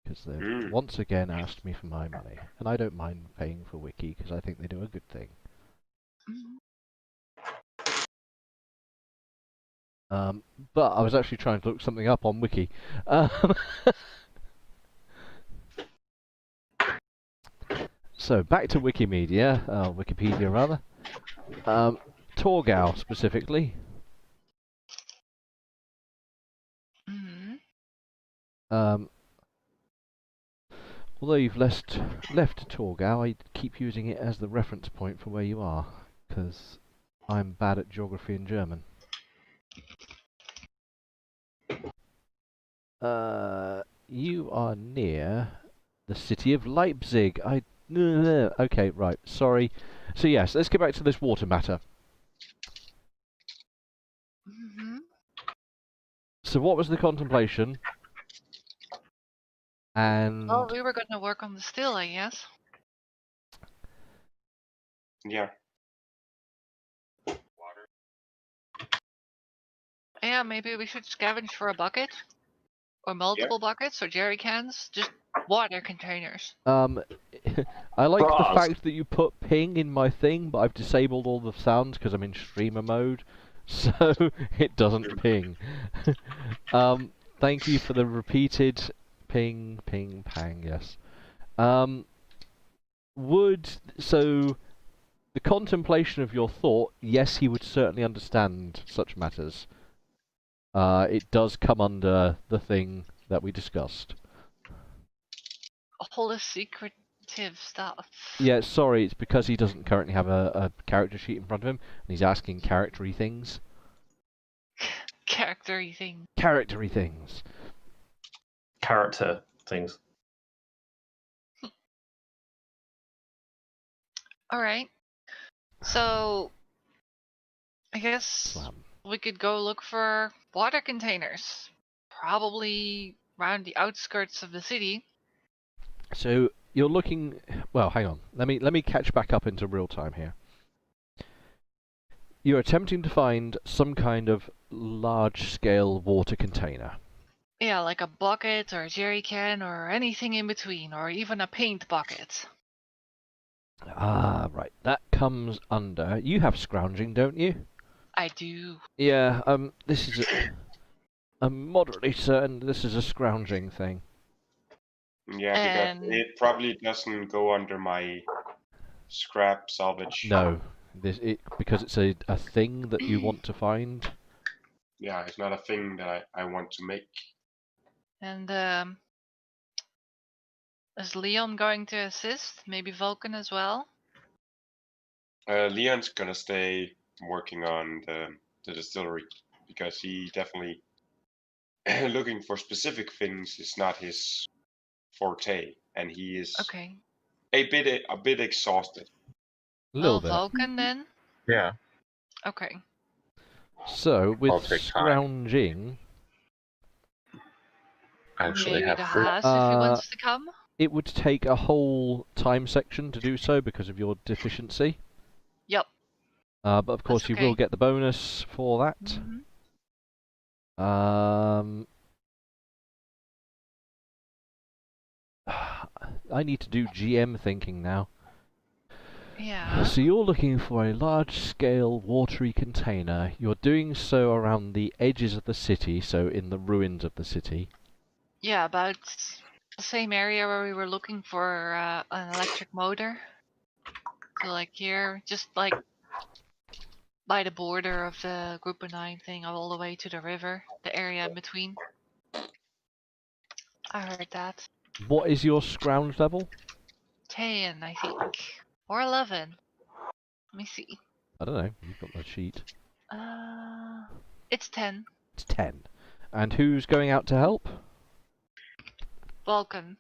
Because they've once again asked me for my money. And I don't mind paying for Wiki, because I think they do a good thing. But I was actually trying to look something up on Wiki. So, back to Wikimedia, Wikipedia rather. Torgau, specifically. Although you've left Torgau, I keep using it as the reference point for where you are, because I'm bad at geography and German. You are near the city of Leipzig. Okay, right, sorry. So yes, let's get back to this water matter. So what was the contemplation? And Well, we were gonna work on the still, I guess. Yeah. Yeah, maybe we should scavenge for a bucket. Or multiple buckets, or jerry cans. Just water containers. I like the fact that you put ping in my thing, but I've disabled all the sounds because I'm in streamer mode, so it doesn't ping. Thank you for the repeated ping, ping, pang, yes. So, the contemplation of your thought, yes, he would certainly understand such matters. It does come under the thing that we discussed. All the secretive stuff. Yeah, sorry, it's because he doesn't currently have a character sheet in front of him, and he's asking charactery things. Charactery thing. Charactery things. Character things. Alright. So, I guess we could go look for water containers. Probably around the outskirts of the city. So, you're looking... Well, hang on. Let me catch back up into real time here. You're attempting to find some kind of large-scale water container. Yeah, like a bucket or a jerry can or anything in between, or even a paint bucket. Ah, right. That comes under... You have scrounging, don't you? I do. Yeah, this is I'm moderately certain this is a scrounging thing. Yeah, because it probably doesn't go under my scrap salvage. No, because it's a thing that you want to find. Yeah, it's not a thing that I want to make. And is Leon going to assist? Maybe Vulcan as well? Leon's gonna stay working on the distillery because he definitely looking for specific things is not his forte, and he is a bit exhausted. A little bit. Vulcan then? Yeah. Okay. So with scrounging, actually maybe the Haas if he wants to come. It would take a whole time section to do so because of your deficiency. Yep. But of course you will get the bonus for that. I need to do GM thinking now. Yeah. So you're looking for a large-scale watery container. You're doing so around the edges of the city, so in the ruins of the city. Yeah, about the same area where we were looking for an electric motor. So like here, just like by the border of the Group of 9 thing, all the way to the river, the area in between. I heard that. What is your scrounge level? 10, I think. Or 11. Let me see. I don't know. You've got the sheet. It's 10. It's 10. And who's going out to help? Vulcan.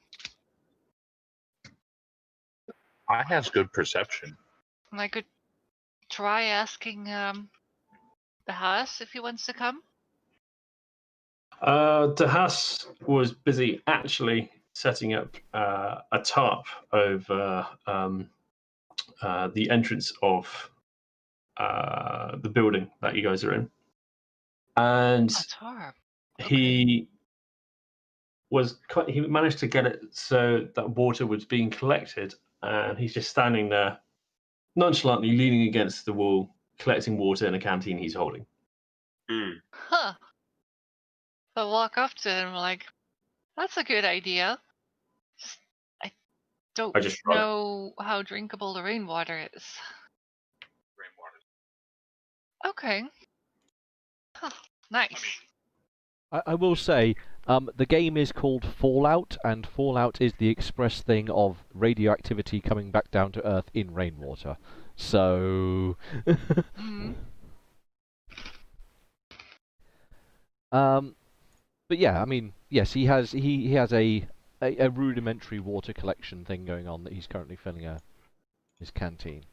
I has good perception. And I could try asking the Haas if he wants to come. De Haas was busy actually setting up a tarp over the entrance of the building that you guys are in, and A tarp. he managed to get it so that water was being collected, and he's just standing there nonchalantly leaning against the wall collecting water in a canteen he's holding. Huh. So I walk up to him like, that's a good idea. I don't I just shrug. know how drinkable the rainwater is. Okay. Huh. Nice. I will say, the game is called Fallout, and Fallout is the express thing of radioactivity coming back down to Earth in rainwater. So... Mhm. But yeah, I mean, yes, he has a rudimentary water collection thing going on that he's currently filling his canteen.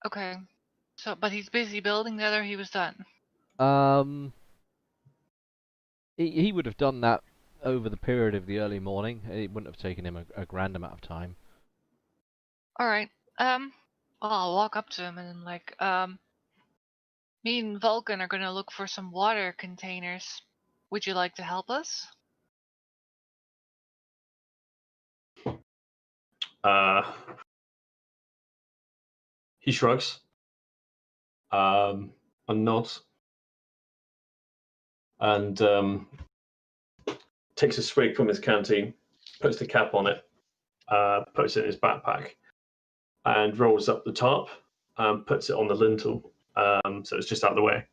Okay. So, but he's busy building that, or he was done? He would have done that over the period of the early morning. It wouldn't have taken him a grand amount of time. All right. Well, I'll walk up to him and like, me and Vulcan are gonna look for some water containers. Would you like to help us? He shrugs, and nods, and takes a swig from his canteen, puts the cap on it, puts it in his backpack, and rolls up the top, puts it on the lintel, so it's just out of the way.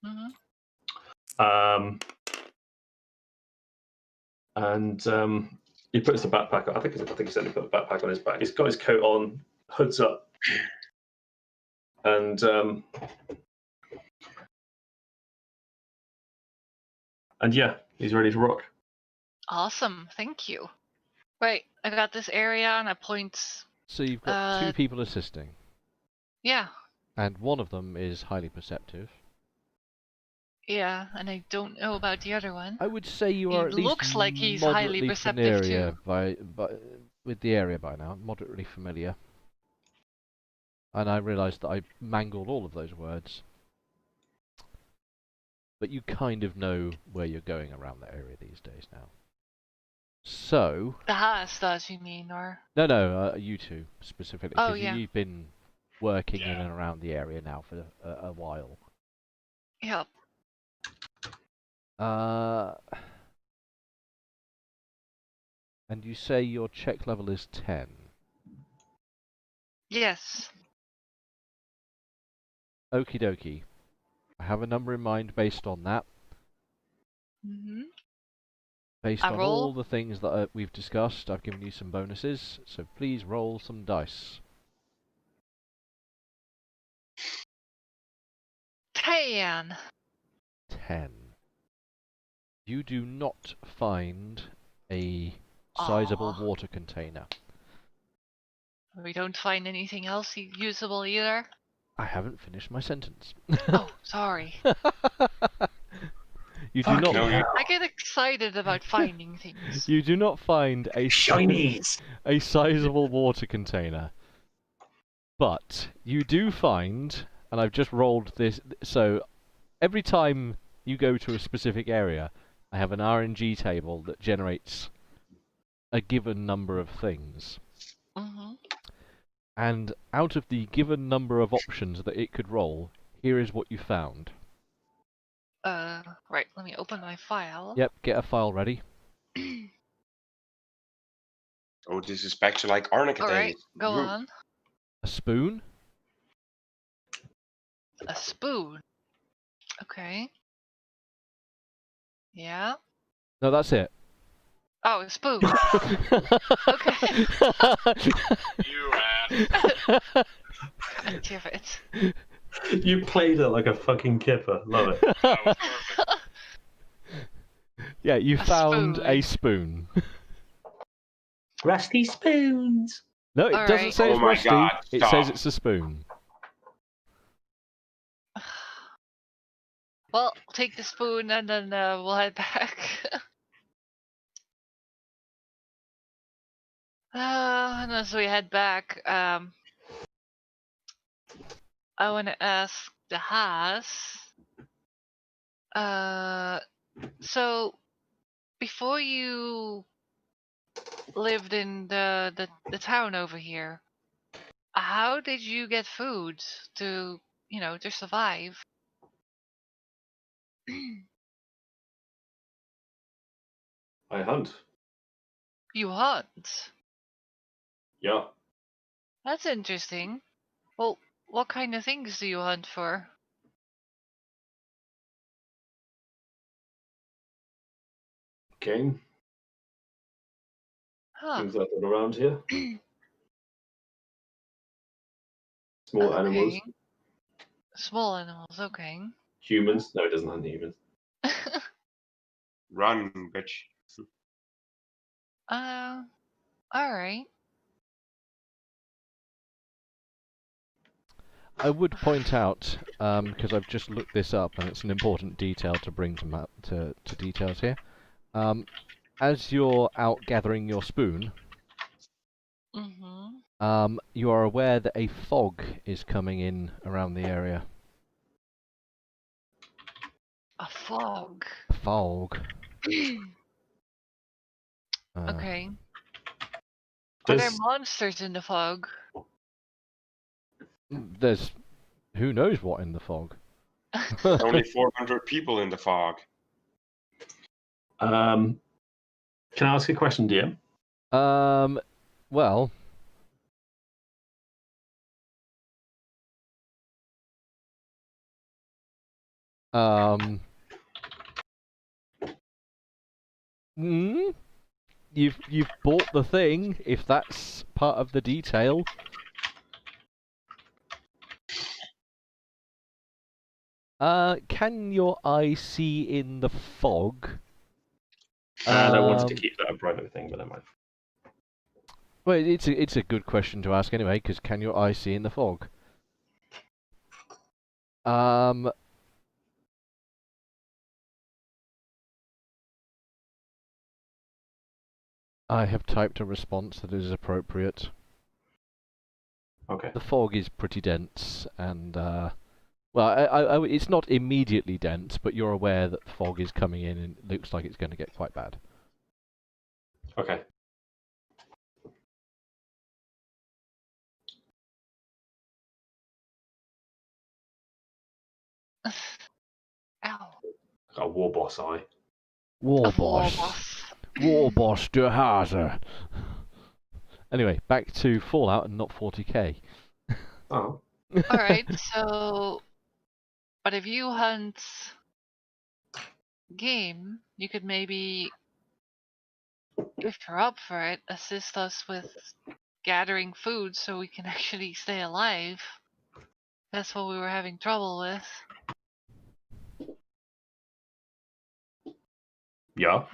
Mm-hmm. And he puts the backpack on. I think he said he put the backpack on his back. He's got his coat on, hood's up, and yeah, he's ready to rock. Awesome. Thank you. Right. I got this area, and I point. So you've got two people assisting. Yeah. And one of them is highly perceptive. Yeah, and I don't know about the other one. I would say you are at least looks like he's highly moderately perceptive familiar too. with the area by now. Moderately familiar. And I realised that I mangled all of those words. But you kind of know where you're going around that area these days now. So... The Haas does, you mean, or...? No, you two, specifically. Oh, Because yeah. you've been working in and around the area now for a while. Yep. And you say your check level is 10. Yes. Okie dokie. I have a number in mind based on that. Mm-hmm. Based on roll. all the things that we've discussed, I've given you some bonuses, so please roll some dice. 10. 10. You do not find a sizable water container. We don't find anything else usable either? I haven't finished my sentence. Oh, sorry. You do not. I get excited about finding things. You do not find a Shinies! a sizable water container, but you do find, and I've just rolled this. So every time you go to a specific area, I have an RNG table that generates a given number of things. Mm-hmm. And out of the given number of options that it could roll, here is what you found. Right, let me open my file. Yep, get a file ready. Oh, this is back to like arnica All right, days. go Root. on. A spoon? A spoon. Okay. Yeah. No, that's it. Oh, a spoon. Okay. You ass. Damn it. You played it like a fucking kipper. Love it. That was perfect. Yeah, you A found spoon. a spoon. Rusty spoons. No, it doesn't Alright. say Oh it's my rusty. God, It stop. says it's a spoon. Well, take the spoon and then we'll head back. And as we head back, I want to ask the Haas. So before you lived in the town over here, how did you get food to to survive? I hunt. You hunt. Yeah. That's interesting. Well, what kind of things do you hunt for? Game. Huh. Things like that around here. Small animals. Okay. Small animals, okay. Humans. No, it doesn't hunt humans. Run, bitch. Alright. I would point out, because I've just looked this up, and it's an important detail to bring to details here. As you're out gathering your spoon, you are aware that a fog is coming in around the area. A fog. Fog. Okay. Are there Does monsters in the fog? There's who knows what in the fog. Only 400 people in the fog. can I ask a question, DM? Well, you've bought the thing, if that's part of the detail. Can your eye see in the fog? And I wanted to keep that a private thing, but never mind. Well, it's a good question to ask anyway, because can your eye see in the fog? I have typed a response that is appropriate. Okay. The fog is pretty dense, and well, it's not immediately dense, but you're aware that the fog is coming in, and it looks like it's going to get quite bad. Okay. Ow. Got a war boss eye. War A war boss. boss. War boss de Hase. Anyway, back to Fallout and not 40k. Oh. Alright, so... But if you hunt game, you could maybe, if you're up for it, assist us with gathering food so we can actually stay alive. That's what we were having trouble with. Yeah.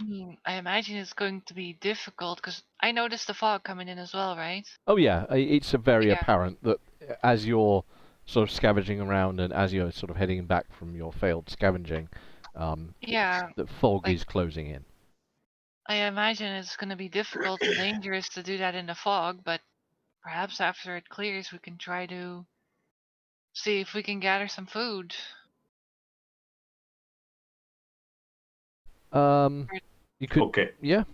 I imagine it's going to be difficult, because I noticed the fog coming in as well, right? Oh yeah, it's very Yeah. apparent that as you're sort of scavenging around and as you're sort of heading back from your failed scavenging, Yeah, the fog like- is closing in. I imagine it's going to be difficult and dangerous to do that in the fog, but perhaps after it clears we can try to see if we can gather some food. You could, Okay. yeah.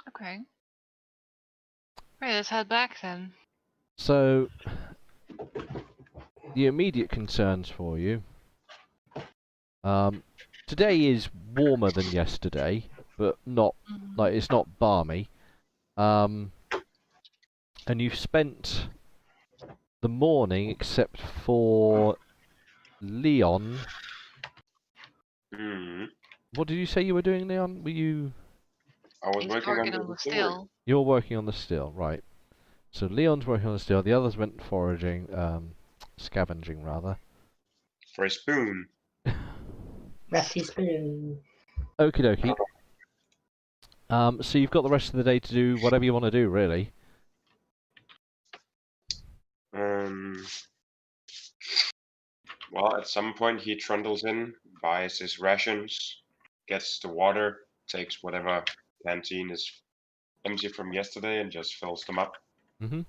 Okay. Right, let's head back then. So the immediate concerns for you. Today is warmer than yesterday, but not Mhm. like it's not balmy. And you've spent the morning, except for Leon. Hmm. What did you say you were doing, Leon? Were you? I was He's working on working the on the distillery. still. You're working on the still, right? So Leon's working on the still. The others went foraging, scavenging rather. For a spoon. Rusty spoon. Okie dokie. So you've got the rest of the day to do whatever you want to do, really. Well, at some point he trundles in, buys his rations, gets the water, takes whatever canteen is empty from yesterday and just fills them up. Mm-hmm.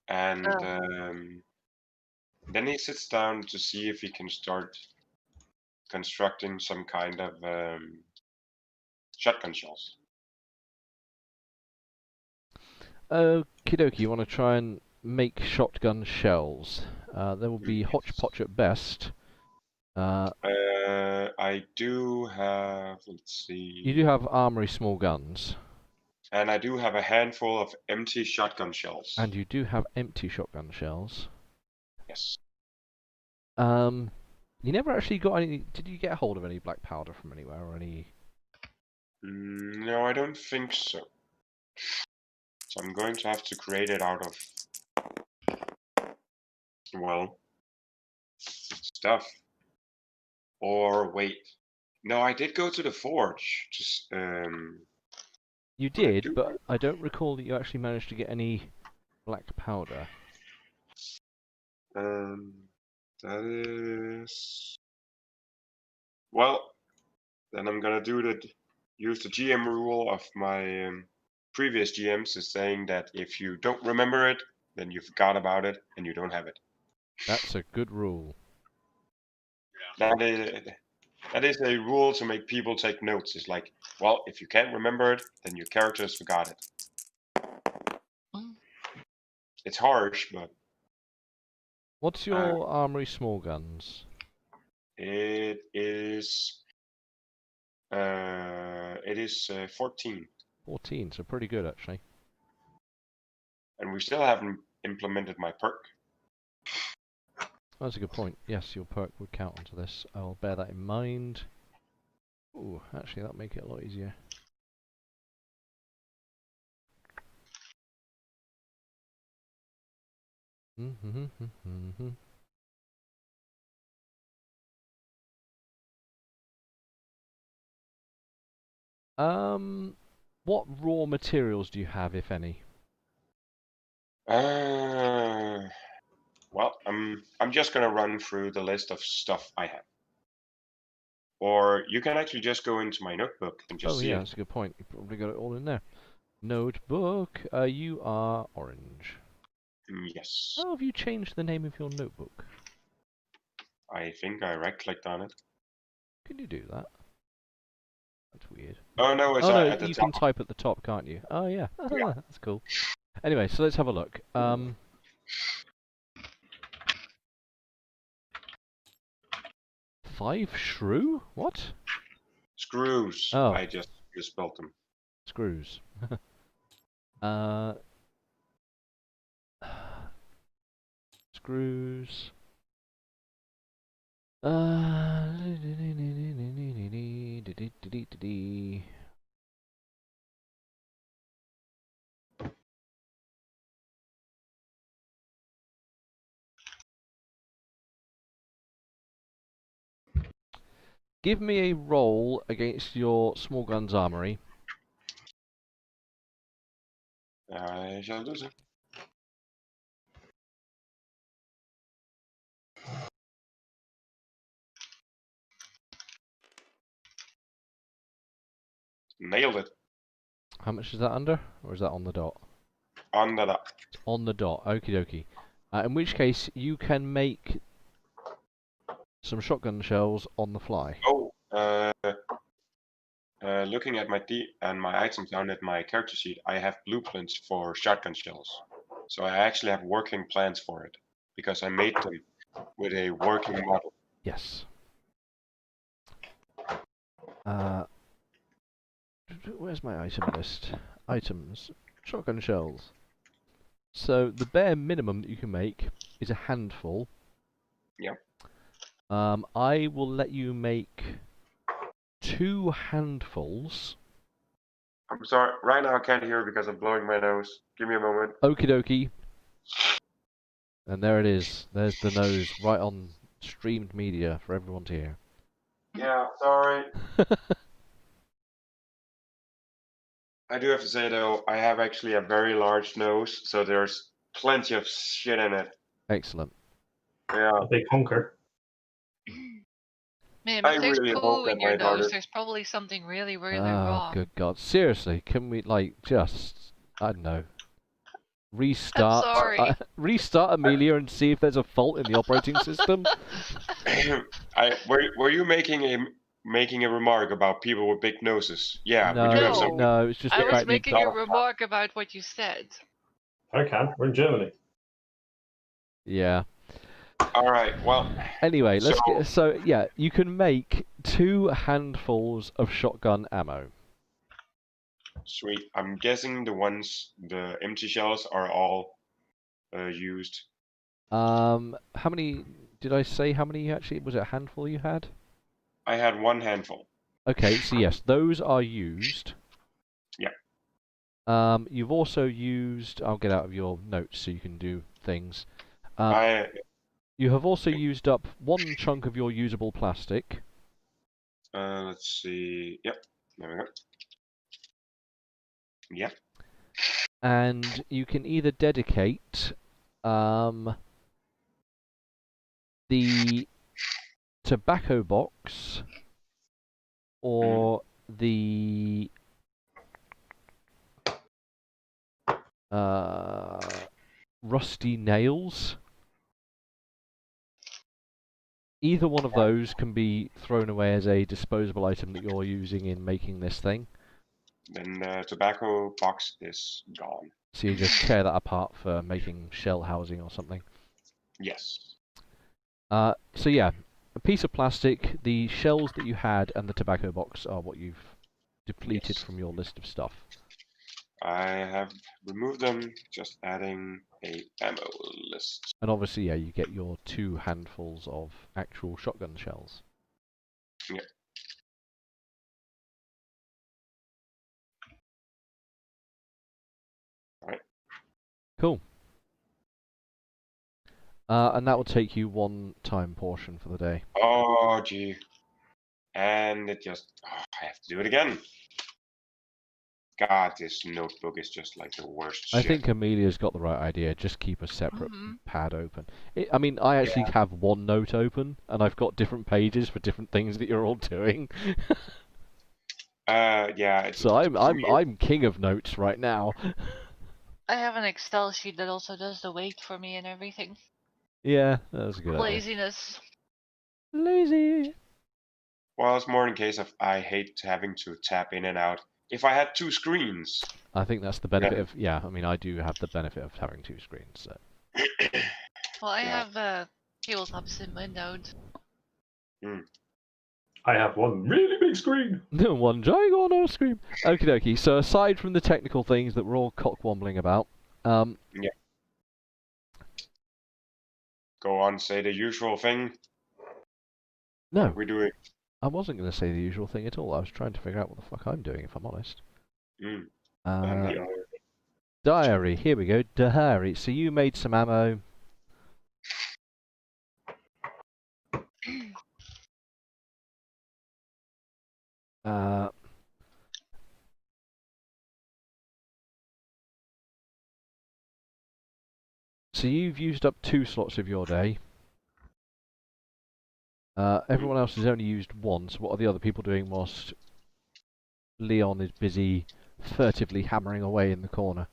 And then he sits down to see if he can start constructing some kind of shotgun shells. Okie dokie, you want to try and make shotgun shells. They will be hodgepodge at best. I do have, let's see. You do have armory small guns. And I do have a handful of empty shotgun shells. And you do have empty shotgun shells. Yes. You never actually got any. Did you get a hold of any black powder from anywhere or any? No, I don't think so. So I'm going to have to create it out of, well, stuff. Or wait. No, I did go to the forge. Just You did, but I don't recall that you actually managed to get any black powder. That is. Well, then I'm gonna use the GM rule of my previous GMs, is saying that if you don't remember it, then you forgot about it and you don't have it. That's a good rule. That is a rule to make people take notes. It's like, well, if you can't remember it, then your characters forgot it. It's harsh, but What's your armory small guns? it is 14. 14, so pretty good actually. And we still haven't implemented my perk. That's a good point. Yes, your perk would count onto this. I'll bear that in mind. Ooh, actually that'll make it a lot easier. What raw materials do you have, if any? Well, I'm just gonna run through the list of stuff I have. Or you can actually just go into my notebook and just see yeah, it. that's a good point. You probably got it all in there. Notebook. You are orange. Yes. How have you changed the name of your notebook? I think I right-clicked on it. Can you do that? That's weird. Oh no, it's at the top. You can type at the top, can't you? Oh yeah, Yeah. That's cool. Anyway, so let's have a look. 5 shrew? What? Screws. Oh. I just spelled them. Screws. Screws. Give me a roll against your small guns armory. I shall do so. Nailed it. How much is that under? Or is that on the dot? On the dot. It's on the dot. Okie dokie. In which case, you can make some shotgun shells on the fly. Oh, looking at my my items down at my character sheet, I have blueprints for shotgun shells. So I actually have working plans for it because I made them with a working model. Yes. where's my item list? Items. Shotgun shells. So the bare minimum that you can make is a handful. Yep. I will let you make 2 handfuls. I'm sorry. Right now I can't hear because I'm blowing my nose. Give me a moment. Okie dokie. And there it is. There's the nose right on streamed media for everyone to hear. Yeah, sorry. I do have to say though, I have actually a very large nose, so there's plenty of shit in it. Excellent. Yeah. A big honker. Man, I if there's really hope poo that in your my daughter- nose, there's probably something really, really Oh, wrong. good God. Seriously, can we, like, just, I don't know, restart sorry. restart Amelia and see if there's a fault in the operating system? Were you making a remark about people with big noses? Yeah, we do have some. No, it's just I the was fact that making a remark about what you said. I can. We're in Germany. Yeah. All right. Well. Anyway, let's get. So yeah, you can make 2 handfuls of shotgun ammo. Sweet. I'm guessing the empty shells are all used. How many did I say? How many actually was it? A handful you had? I had 1 handful. Okay, so yes, those are used. Yeah. You've also used. I'll get out of your notes so you can do things. You have also used up 1 chunk of your usable plastic. Let's see. Yep. There we go. Yep. And you can either dedicate the tobacco box or the rusty nails. Either one of those can be thrown away as a disposable item that you're using in making this thing. Then the tobacco box is gone. So you just tear that apart for making shell housing or something. Yes. So yeah, a piece of plastic, the shells that you had, and the tobacco box are what you've depleted from your list of stuff. I have removed them, just adding a ammo list. And obviously, yeah, you get your 2 handfuls of actual shotgun shells. Yeah. Alright. Cool. And that will take you 1 time portion for the day. Oh, gee. And it just... I have to do it again. God, this notebook is just like the worst shit. I think Amelia's got the right idea. Just keep a separate pad open. I mean, I actually have 1 note open, and I've got different pages for different things that you're all doing. Yeah. So I'm king of notes right now. I have an Excel sheet that also does the weight for me and everything. Yeah, that was a good idea. Laziness. Lazy. Well, it's more in case of I hate having to tap in and out. If I had 2 screens. I think that's the benefit of... Yeah, I mean, I do have the benefit of having 2 screens, so... Well, I have tabletops in Windows. I have 1 really big screen. 1 gigantic screen. Okie dokie. So aside from the technical things that we're all cock-wombling about... Yeah. Go on, say the usual thing. No. What are we doing? I wasn't going to say the usual thing at all. I was trying to figure out what the fuck I'm doing, if I'm honest. Diary. Here we go. Diary. So you made some ammo. So you've used up 2 slots of your day. Everyone else has only used 1, so what are the other people doing whilst Leon is busy furtively hammering away in the corner?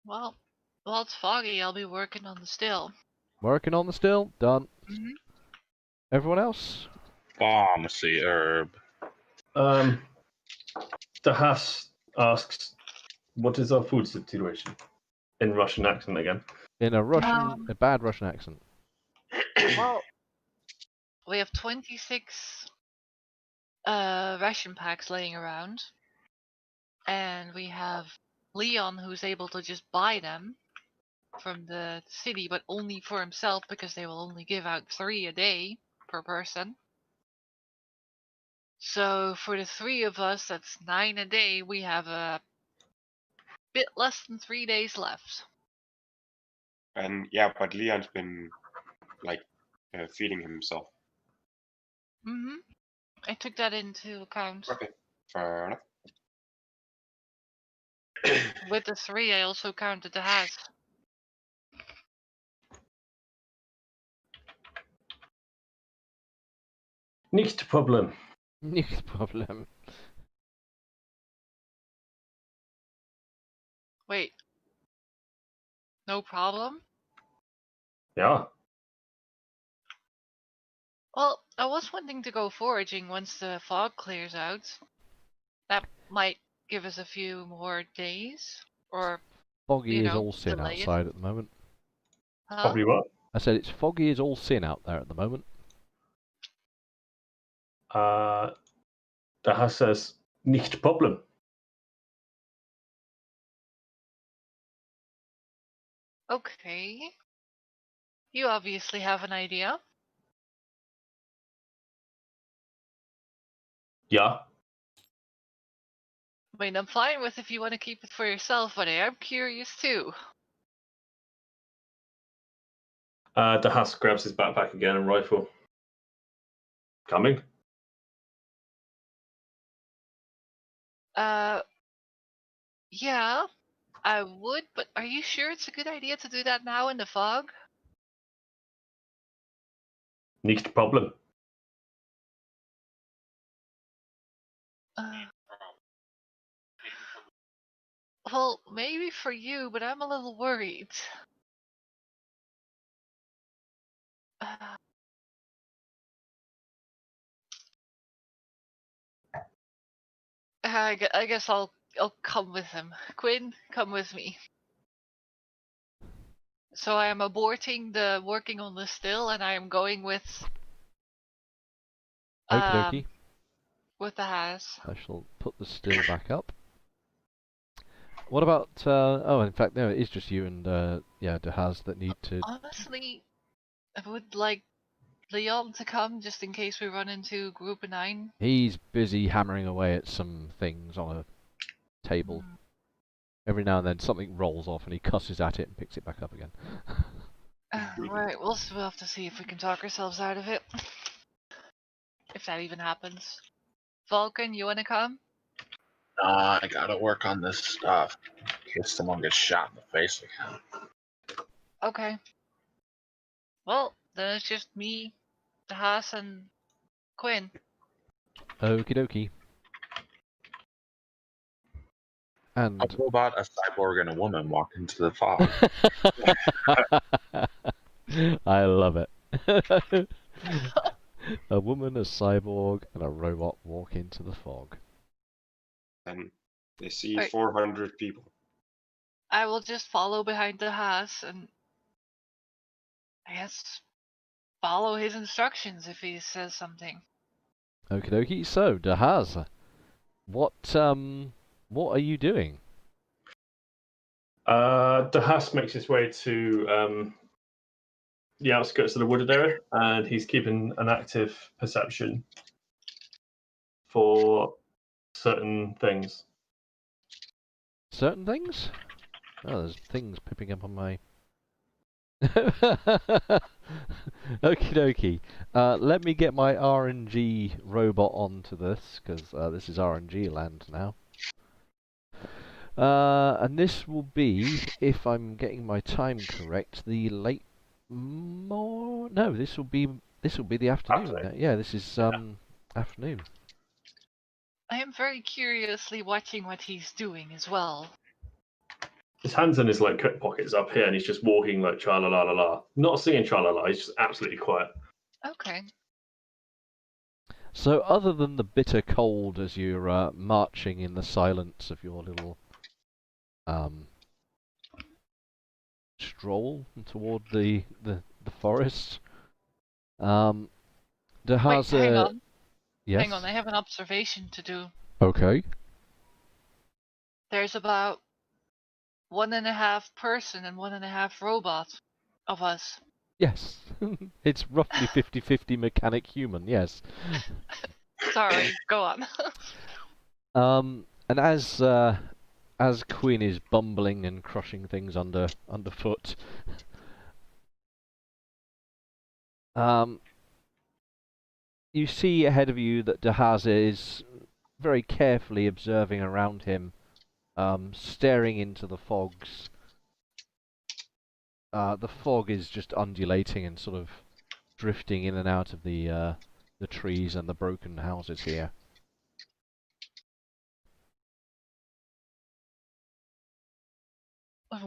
Well, while it's foggy, I'll be working on the still. Working on the still? Done. Everyone else? Pharmacy herb. The Haas asks, what is our food situation? In Russian accent again. In a bad Russian accent. Well, we have 26 ration packs laying around, and we have Leon who's able to just buy them from the city, but only for himself because they will only give out 3 a day per person. So for the 3 of us, that's 9 a day. We have a bit less than 3 days left. And yeah, but Leon's been like feeding himself. I took that into account. Okay, fair enough. With the 3, I also counted the has. Nicht problem. No problem. Wait. No problem? Yeah. Well, I was wanting to go foraging once the fog clears out. That might give us a few more days, or Foggy is all sin delay it. outside at the moment. Huh? Probably what? I said it's foggy as all sin out there at the moment. The house says nicht problem. Okay. You obviously have an idea. Yeah. I mean, I'm fine with if you want to keep it for yourself, but I am curious too. The house grabs his backpack again and rifle. Coming. Yeah, I would, but are you sure it's a good idea to do that now in the fog? Nicht problem. Well, maybe for you, but I'm a little worried. I guess I'll come with him. Quinn, come with me. So I am aborting the working on the still, and I am going with Okie dokie. with the has. I shall put the still back up. What about? Oh, in fact, no. It is just you and Dehaz that need to. Honestly, I would like Leon to come just in case we run into Group of 9. He's busy hammering away at some things on a table. Every now and then something rolls off and he cusses at it and picks it back up again. Right, we'll have to see if we can talk ourselves out of it. If that even happens. Vulcan, you wanna come? Nah, I gotta work on this stuff in case someone gets shot in the face again. Okay. Well, then it's just me, the Haas, and Quinn. Okie dokie. And A robot, a cyborg, and a woman walk into the fog. I love it. A woman, a cyborg, and a robot walk into the fog. And they see Right. 400 people. I will just follow behind the Haas and I guess follow his instructions if he says something. Okie dokie. So, Dehaz, what are you doing? The house makes his way to the outskirts of the wooded area, and he's keeping an active perception for certain things. Certain things? Oh, there's things popping up on my... Okie dokie. Let me get my RNG robot onto this, because this is RNG land now. And this will be, if I'm getting my time correct, the late... No, this will be the afternoon. Yeah, this is afternoon. I am very curiously watching what he's doing as well. His hands in his like coat pockets up here, and he's just walking like tra la la la la, not singing tra la la. He's just absolutely quiet. Okay. So, other than the bitter cold as you're marching in the silence of your little stroll toward the forest, Wait, hang on. Yes. Hang on, I have an observation to do. Okay. There's about 1.5 person and 1.5 robot of us. Yes. It's roughly 50-50 mechanic human. Yes. Sorry, go on. And as Quinn is bumbling and crushing things underfoot, you see ahead of you that Dehaza is very carefully observing around him, staring into the fogs. The fog is just undulating and sort of drifting in and out of the trees and the broken houses here.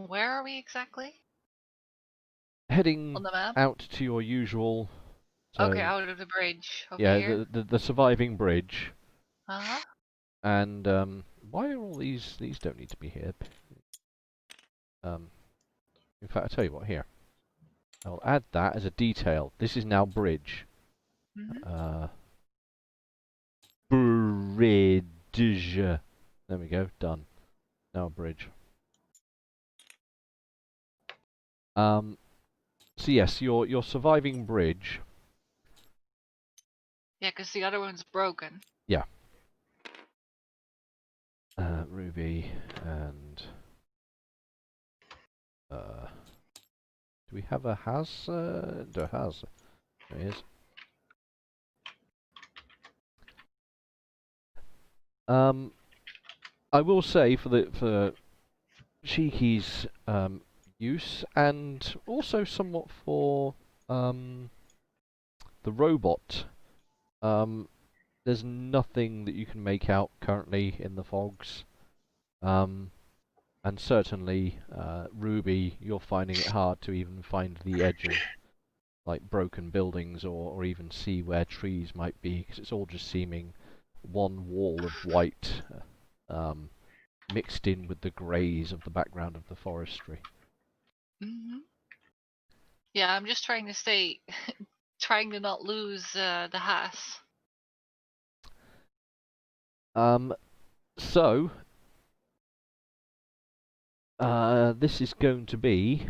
Where are we exactly? Heading On the map? out to your usual. So, Okay, out of the bridge. Over yeah, here. the surviving bridge. Uh-huh. And why are all these? These don't need to be here. In fact, I'll tell you what. Here, I'll add that as a detail. This is now bridge. Bridge. There we go. Done. Now a bridge. So yes, your surviving bridge. Yeah, because the other one's broken. Yeah. Ruby and do we have a hazard? There he is. I will say for Cheeky's use, and also somewhat for the robot, there's nothing that you can make out currently in the fogs. And certainly, Ruby, you're finding it hard to even find the edge of like broken buildings or even see where trees might be, because it's all just seeming one wall of white mixed in with the greys of the background of the forestry. Yeah, I'm just trying to stay, trying to not lose the Haas. So this is going to be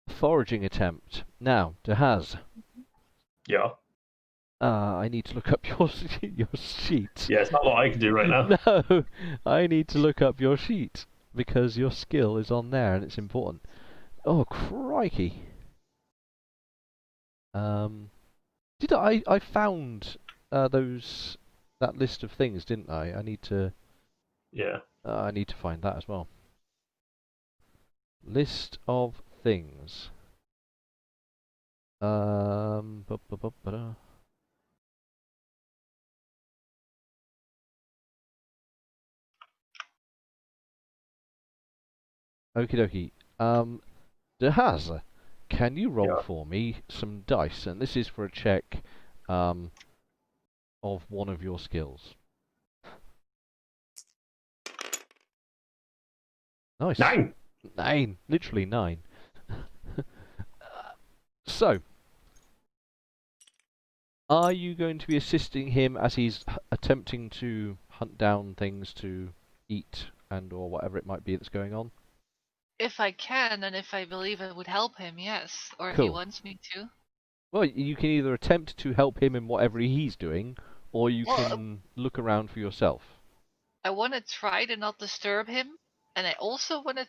a foraging attempt. Now, Dehaz. Yeah. I need to look up your sheet. Yeah, it's not what I can do right now. No, I need to look up your sheet because your skill is on there and it's important. Oh crikey! Did I found that list of things, didn't I? I need to. Yeah. I need to find that as well. List of things. Okie dokie. Dehaz, can you roll for me some dice? And this is for a check of one of your skills. Nice. 9! 9. Literally 9. So, are you going to be assisting him as he's attempting to hunt down things to eat and or whatever it might be that's going on? If I can, and if I believe it would help him, yes. Or if Cool. he wants me to. Well, you can either attempt to help him in whatever he's doing, or you can look around for yourself. I want to try to not disturb him, and I also want to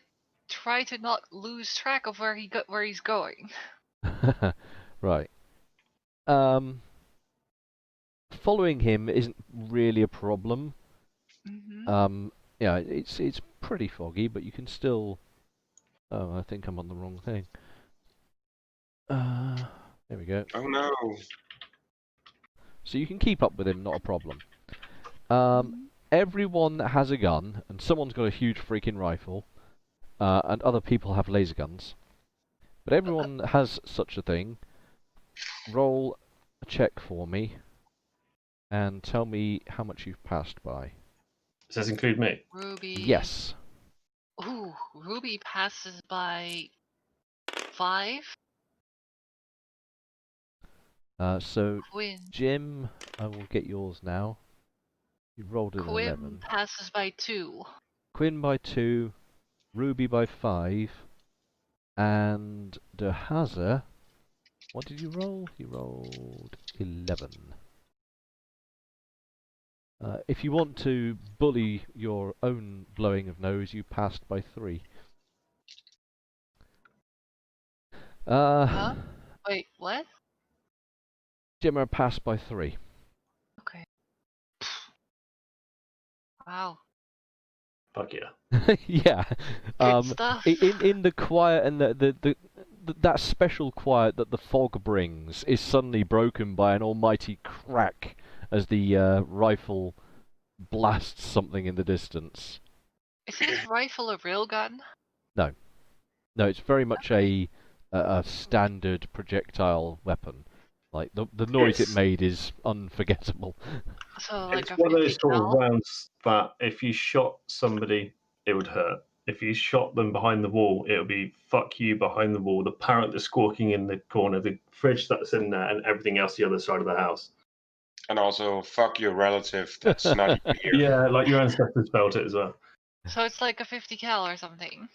try to not lose track of where he's going. Right. Following him isn't really a problem. Yeah, it's pretty foggy, but you can still. Oh, I think I'm on the wrong thing. There we go. Oh no. So you can keep up with him, not a problem. Everyone that has a gun, and someone's got a huge freaking rifle, and other people have laser guns. But everyone that has such a thing, roll a check for me, and tell me how much you've passed by. Does this include me? Ruby. Yes. Ooh, Ruby passes by 5. So Quinn. Jim, I will get yours now. You rolled an Quinn 11. passes by 2. Quinn by 2, Ruby by 5, and De Haza. What did you roll? You rolled 11. If you want to bully your own blowing of nose, you passed by 3. Huh? Wait, what? Jimmer passed by 3. Okay. Wow. Fuck yeah. Yeah. Good stuff. In the quiet and that special quiet that the fog brings is suddenly broken by an almighty crack as the rifle blasts something in the distance. Is this rifle a real gun? No, it's very much a standard projectile weapon. Like the noise it made is unforgettable. So like It's a one of 50 those sort of cal? rounds that if you shot somebody, it would hurt. If you shot them behind the wall, it would be fuck you behind the wall, the parrot that's squawking in the corner, the fridge that's in there, and everything else the other side of the house. And also, fuck your relative that's not even here. Yeah, like your ancestors felt it as well. So it's like a 50 cal or something.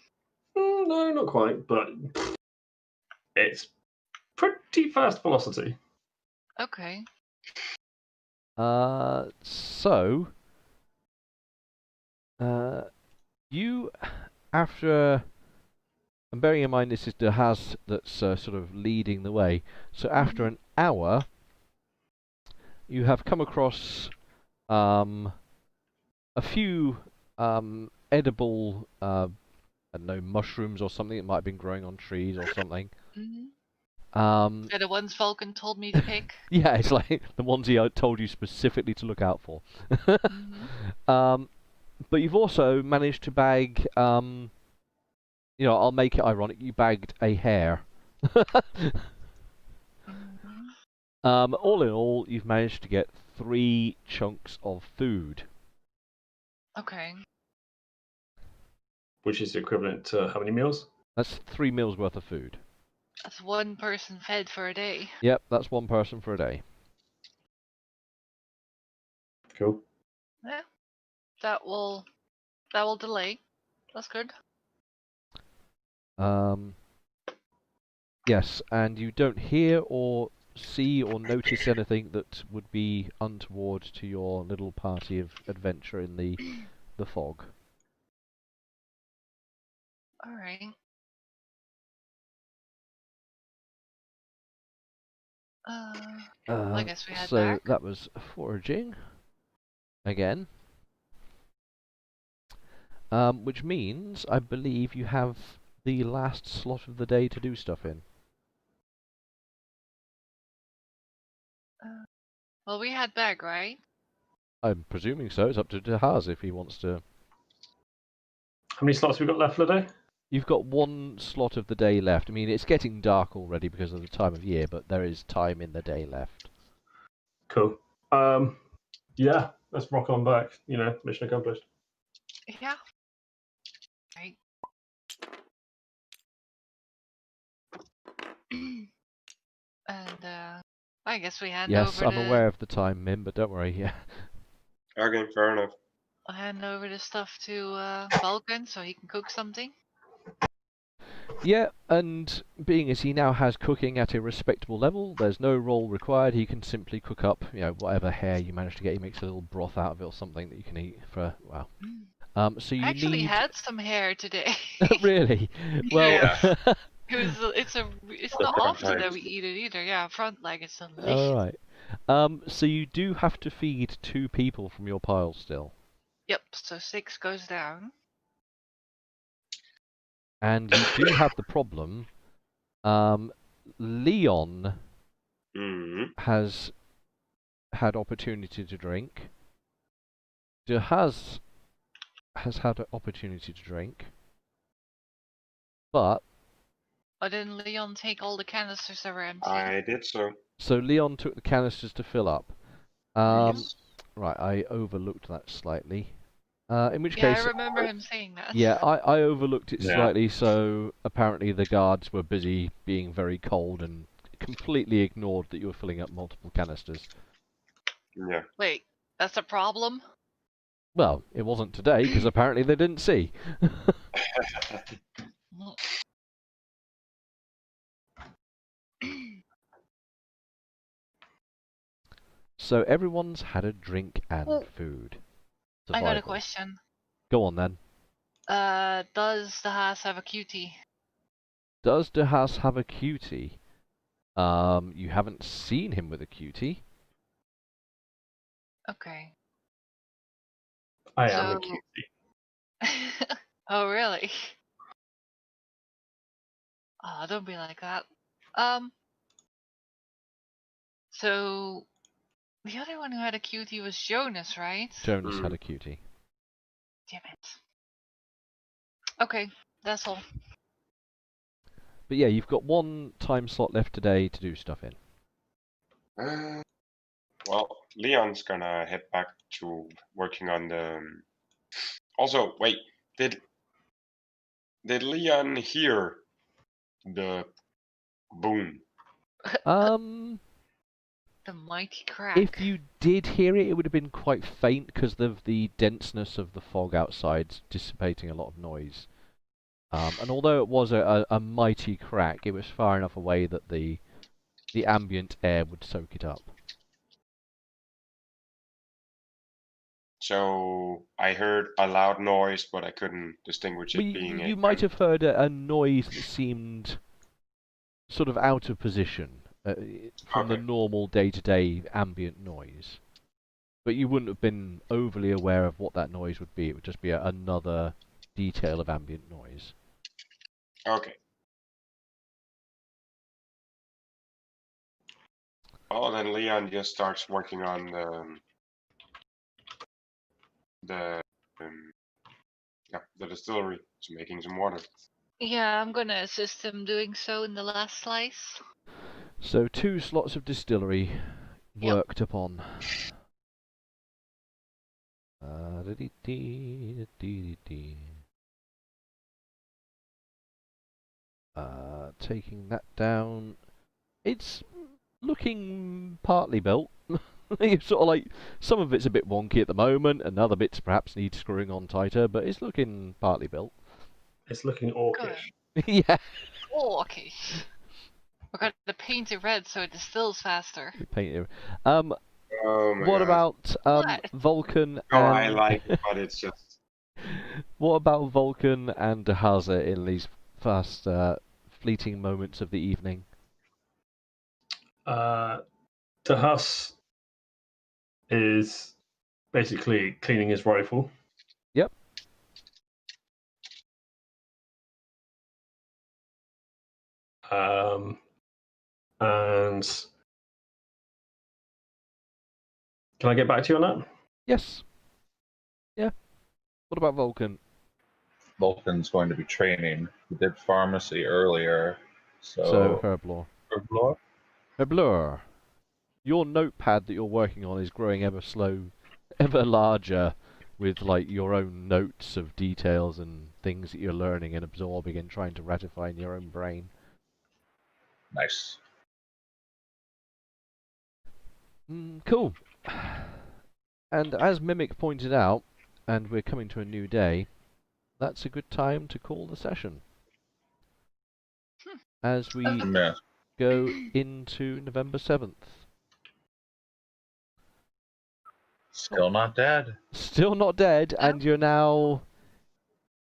No, not quite, but it's pretty fast velocity. Okay. So you after. And bearing in mind this is the Haz that's sort of leading the way. So after an hour, you have come across a few edible, I don't know, mushrooms or something that might have been growing on trees or something. They're the ones Vulcan told me to pick. Yeah, it's like the ones he told you specifically to look out for. But you've also managed to bag, I'll make it ironic, you bagged a hare. All in all, you've managed to get 3 chunks of food. Okay. Which is equivalent to how many meals? That's 3 meals worth of food. That's one person fed for a day. Yep, that's 1 person for a day. Cool. Yeah. That will delay. That's good. Yes, and you don't hear or see or notice anything that would be untoward to your little party of adventure in the fog. All right. I guess we head so back. that was foraging again. Which means I believe you have the last slot of the day to do stuff in. Well, we head back, right? I'm presuming so. It's up to Dehaz if he wants to. How many slots have we got left for the day? You've got 1 slot of the day left. I mean, it's getting dark already because of the time of year, but there is time in the day left. Cool. Yeah, let's rock on back. Mission accomplished. Yeah. Right. And I guess we hand Yes, over I'm aware of the time, Mim, but don't worry. Yeah. Okay, fair enough. I'll hand over the stuff to Vulcan so he can cook something. Yeah, and being as he now has cooking at a respectable level, there's no roll required. He can simply cook up, whatever hare you manage to get. He makes a little broth out of it or something that you can eat for So you I actually need. had some hair today. Really? Well. Yeah. It's not often that we eat it either. Yeah, front leg is delicious. All right. So you do have to feed 2 people from your pile still. Yep. So 6 goes down. And you do have the problem. Leon has had opportunity to drink. Jahaz has had an opportunity to drink. But. Oh, didn't Leon take all the canisters that were empty? I did so. So Leon took the canisters to fill up. Yes. Right, I overlooked that slightly. In which Yeah, case, I remember him saying that. yeah, I overlooked it Yeah. slightly. So apparently the guards were busy being very cold and completely ignored that you were filling up multiple canisters. Yeah. Wait, that's a problem? Well, it wasn't today, because apparently they didn't see. So everyone's had a drink and Oh. food. I got a Survival. question. Go on then. Does the Haas have a cutie? Does De Haas have a cutie? You haven't seen him with a cutie. Okay. I am a So- cutie. Oh, really? Oh, don't be like that. So the other one who had a cutie was Jonas, right? Jonas had a cutie. Damn it. Okay, that's all. But yeah, you've got one time slot left today to do stuff in. Well, Leon's gonna head back to working on the. Also, wait, did Leon hear the boom? The mighty crack. If you did hear it, it would have been quite faint because of the denseness of the fog outside dissipating a lot of noise. And although it was a mighty crack, it was far enough away that the ambient air would soak it up. So I heard a loud noise, but I couldn't distinguish it Well, being you a. might have heard a noise that seemed sort of out of position from the Okay. normal day-to-day ambient noise. But you wouldn't have been overly aware of what that noise would be. It would just be another detail of ambient noise. Okay. Oh, then Leon just starts working on the distillery. He's making some water. Yeah, I'm gonna assist him doing so in the last slice. So 2 slots of distillery Yep. worked upon. Taking that down. It's looking partly built. It's sort of like some of it's a bit wonky at the moment, and other bits perhaps need screwing on tighter, but it's looking partly built. It's looking orcish. Yeah. Oh, okay. We're gonna paint it red so it distills faster. Paint it. Oh my What God. about What? Vulcan Oh, and I like it, but it's just. what about Vulcan and Dehaza in these fast, fleeting moments of the evening? Tahus is basically cleaning his rifle. Yep. And can I get back to you on that? Yes. Yeah. What about Vulcan? Vulcan's going to be training. He did pharmacy earlier, So so Herblore. Herblore? Herblore. Your notepad that you're working on is growing ever larger, with like your own notes of details and things that you're learning and absorbing and trying to ratify in your own brain. Nice. Cool. And as Mimic pointed out, and we're coming to a new day, that's a good time to call the session. As we Yeah. go into November 7th. Still not dead. Still not dead, and you're now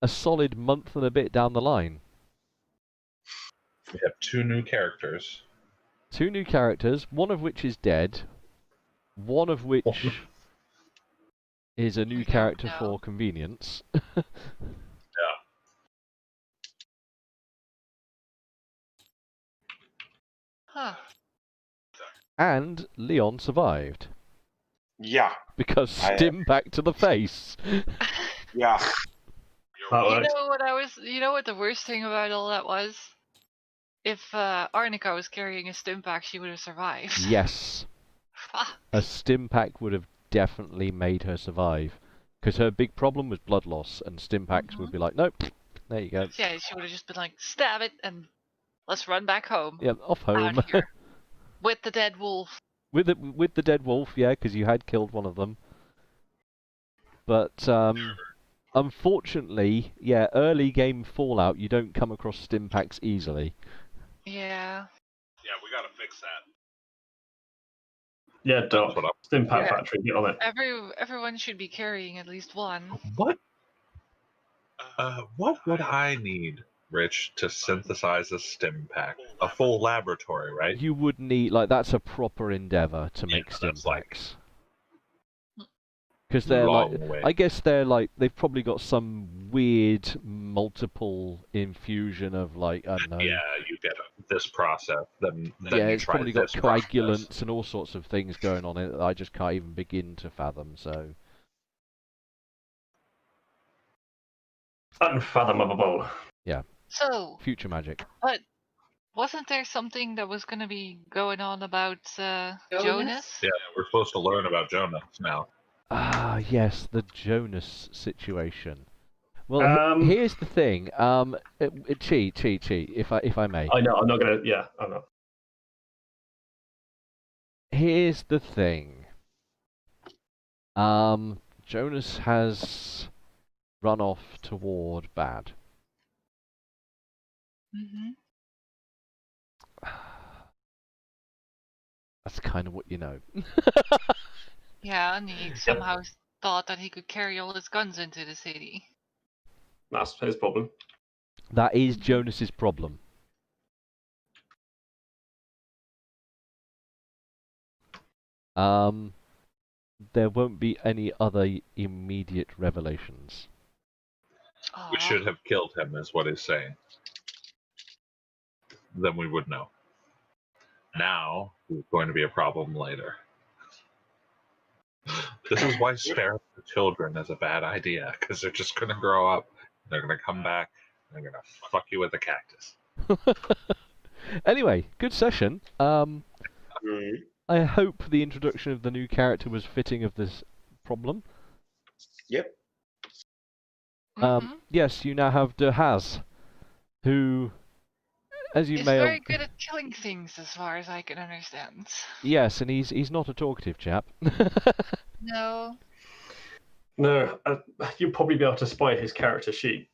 a solid month and a bit down the line. We have 2 new characters. 2 new characters, one of which is dead, one of which is a new We don't character know. for convenience. Huh. And Leon survived. Yeah. Because I, stim back to the face. Yeah. That You works. know what you know what the worst thing about all that was? If Arnica was carrying a stim pack, she would have survived. Yes. Ah, A stim pack would have definitely made her survive. Because her big problem was blood loss, and stim packs would be like, nope, there you go. yeah, she would have just been like, stab it, and let's run back home. Yeah, off home. Out here. With the dead wolf. With the dead wolf, yeah, because you had killed one of them. But unfortunately, yeah, early game Fallout, you don't come across stim packs easily. Yeah. Yeah, we gotta fix that. Yeah, Doc. what I'm- Stim Pack Yeah. Factory, get on it. Everyone should be carrying at least one. What would I need, Rich, to synthesize a stim pack? A full laboratory, right? You would need, like, that's a proper endeavour to make Yeah, stim that's like- packs. Because they're like, Long way. I guess they're like, they've probably got some weird multiple infusion of, like, I don't know. Yeah, you get this process, then Yeah, you it's try probably got this process. coagulants and all sorts of things going on in it that I just can't even begin to fathom, so... Unfathomable. So, Future magic. but wasn't there something that was going to be going on about Jonas? Yeah, we're supposed to learn about Jonas now. Ah, yes, the Jonas situation. Well, here's the thing. Chi, if I may. I know, I'm not gonna. Yeah, I'm not. Here's the thing. Jonas has run off toward bad. Mm-hmm. That's kind of what you know. Yeah, and he somehow thought that he could carry all his guns into the city. That's his problem. That is Jonas's problem. There won't be any other immediate revelations. We should have killed him, is what he's saying. Then we would know. Now, it's going to be a problem later. This is why sparing the children is a bad idea, because they're just going to grow up, they're going to come back, and they're going to fuck you with a cactus. Anyway, good session. I hope the introduction of the new character was fitting of this problem. Yep. Yes, you now have De Haas, who, as you He's may very have... good at killing things, as far as I can understand. Yes, and he's not a talkative chap. No. No, you'll probably be able to spy his character sheet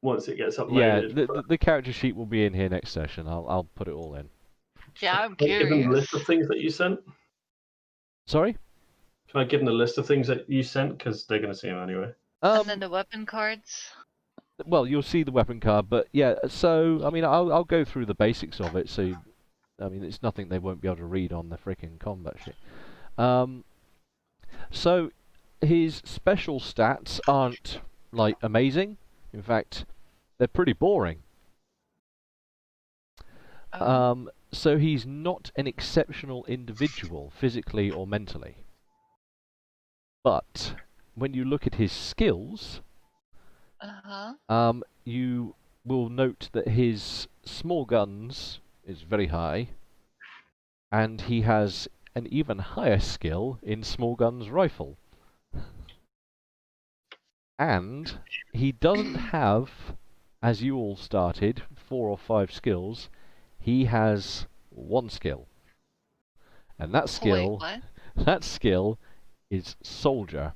once it gets uploaded. Yeah, the character sheet will be in here next session. I'll put it all in. Yeah, I'm Can I give them a curious. list of things that you sent? Sorry? Can I give them a list of things that you sent? Because they're going to see them anyway. And then the weapon cards. Well, you'll see the weapon card, but yeah. So I mean, I'll go through the basics of it. So, I mean, it's nothing they won't be able to read on the freaking combat sheet. So his special stats aren't like amazing. In fact, they're pretty boring. So he's not an exceptional individual, physically or mentally. But when you look at his skills, you will note that his small guns is very high, and he has an even higher skill in small guns rifle. And he doesn't have, as you all started, 4 or 5 skills. He has 1 skill. And that skill, Wait, what? that skill is soldier.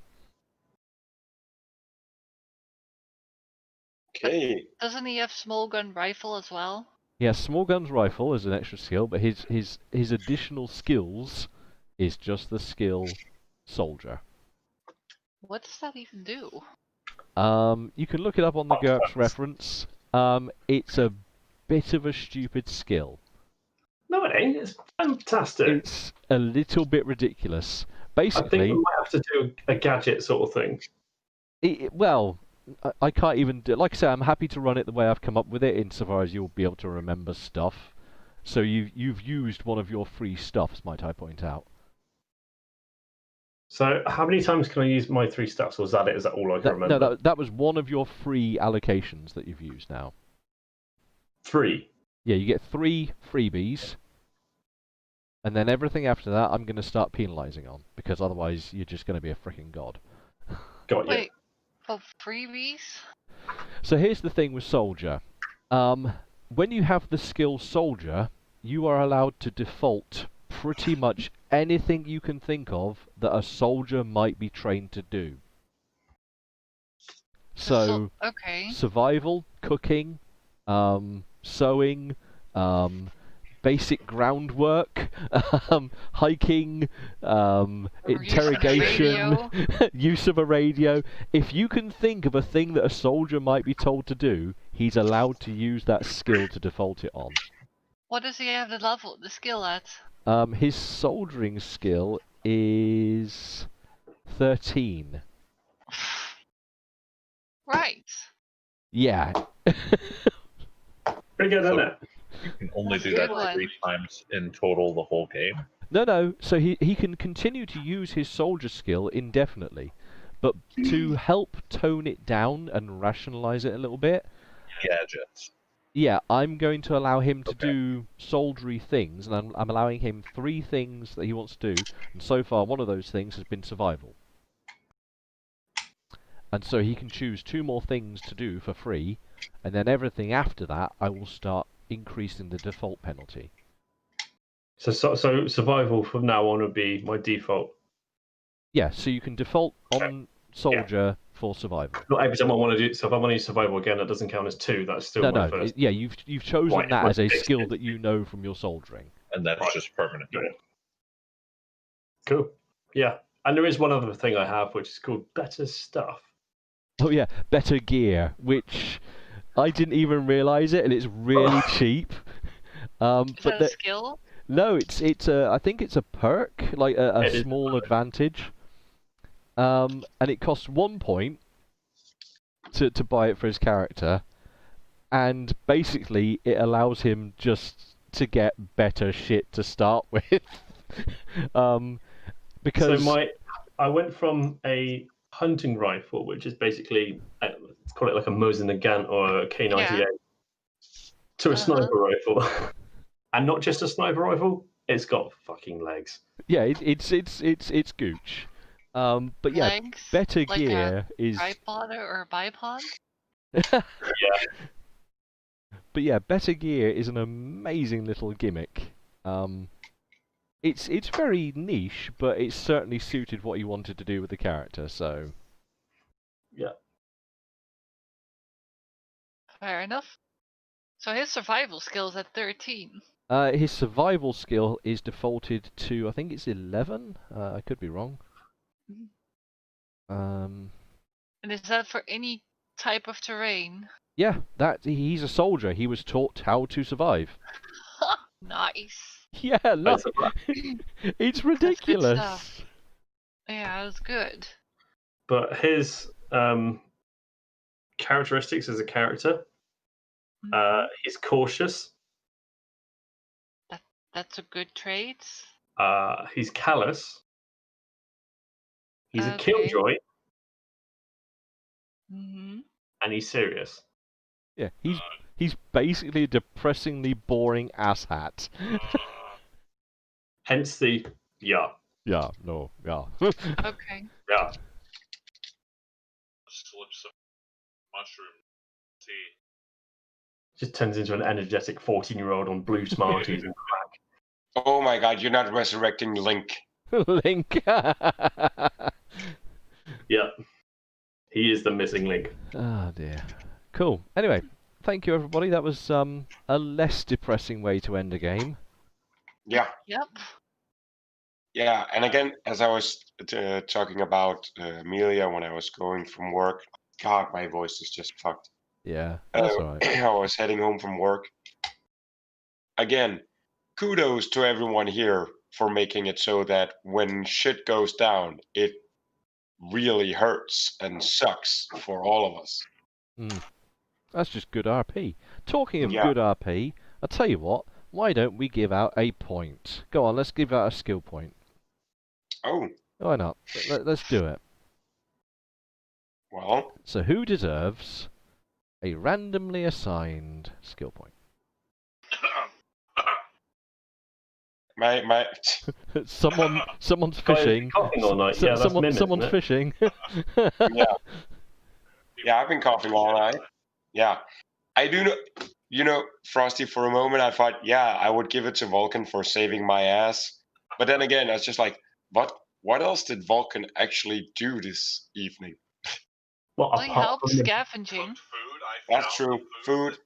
Okay. Doesn't he have small gun rifle as well? He has small guns rifle as an extra skill, but his additional skills is just the skill soldier. What does that even do? You can look it up on the GURPS reference. It's a bit of a stupid skill. No, it ain't. It's fantastic. It's a little bit ridiculous. I think Basically, we might have to do a gadget sort of thing. well, I can't even do. Like I say, I'm happy to run it the way I've come up with it, insofar as you'll be able to remember stuff. So you've used one of your free stuffs, might I point out? So, how many times can I use my 3 stats, or is that it? Is that all I can remember? No, that was one of your free allocations that you've used now. 3. Yeah, you get 3 freebies, and then everything after that I'm going to start penalising on, because otherwise you're just going to be a freaking god. Got you. Wait, for freebies? So here's the thing with soldier. When you have the skill soldier, you are allowed to default pretty much anything you can think of that a soldier might be trained to do. So, okay. survival, cooking, sewing, basic groundwork, hiking, interrogation, use of a radio. If you can think of a thing that a soldier might be told to do, he's allowed to use that skill to default it on. What does he have the skill at? His soldiering skill is 13. Right. Yeah. Pretty good, isn't it? You can only That's do a that good one. 3 times in total the whole game. No. So he can continue to use his soldier skill indefinitely, but to help tone it down and rationalize it a little bit, Gadgets. yeah, I'm going to allow him to Okay. do soldiery things, and I'm allowing him 3 things that he wants to do, and so far one of those things has been survival. And so he can choose 2 more things to do for free, and then everything after that I will start increasing the default penalty. So survival from now on would be my default. Yeah, so you can default on soldier for survival. Not every time I want to do. So if I want to use survival again, that doesn't count as 2. That's still my first. Yeah, you've chosen Right, that my as a fixed skill it. that you know from your soldiering. And that's just permanent. Got it. Cool. Yeah, and there is one other thing I have, which is called better stuff. Oh yeah, better gear, which I didn't even realise it, and it's really cheap. Is But that a skill? no, it's I think it's a perk, like a small advantage. And it costs 1 point to buy it for his character, and basically it allows him just to get better shit to start with. Because I went from a hunting rifle, which is basically let's call it like a Mosin Nagant or a K98, to a sniper rifle, and not just a sniper rifle. It's got fucking legs. Yeah, it's gooch. But yeah, Legs, better like gear is tripod or a bipod? Yeah. But yeah, better gear is an amazing little gimmick. It's very niche, but it's certainly suited what he wanted to do with the character. So yeah. Fair enough. So his survival skill's at 13. his survival skill is defaulted to, I think it's 11. I could be wrong. And is that for any type of terrain? Yeah, he's a soldier. He was taught how to survive. Nice. Yeah, look, it's ridiculous. That's good stuff. Yeah, that's good. But his characteristics as a character, he's cautious. That's a good trait. He's callous. He's a killjoy. Mm-hmm. And he's serious. Yeah, he's basically a depressingly boring asshat. Hence the Yeah. Okay. Yeah. Slip some mushroom tea. Just turns into an energetic 14-year-old on blue Smarties and crack. Oh my god, you're not resurrecting Link. Link. Yeah. He is the missing link. Oh dear. Cool. Anyway, thank you everybody. That was a less depressing way to end a game. Yeah. Yep. Yeah, and again, as I was talking about Amelia when I was going from work, God, my voice is just fucked. Yeah, that's alright. I was heading home from work. Again, kudos to everyone here for making it so that when shit goes down, it really hurts and sucks for all of us. That's just good RP. Talking of good RP, I'll tell you what, why don't we give out a point? Go on, let's give out a skill point. Oh. Why not? Let's do it. Well. So who deserves a randomly assigned skill point? My someone's fishing. Coughing all night. Yeah, that's Mim, someone's isn't it? fishing. Yeah, I've been coughing all night. Yeah, I do know. You know, Frosty, for a moment I thought, yeah, I would give it to Vulcan for saving my ass. But then again, I was just like, what else did Vulcan actually do this evening? Well, I apart helped from the scavenging. That's true. Food.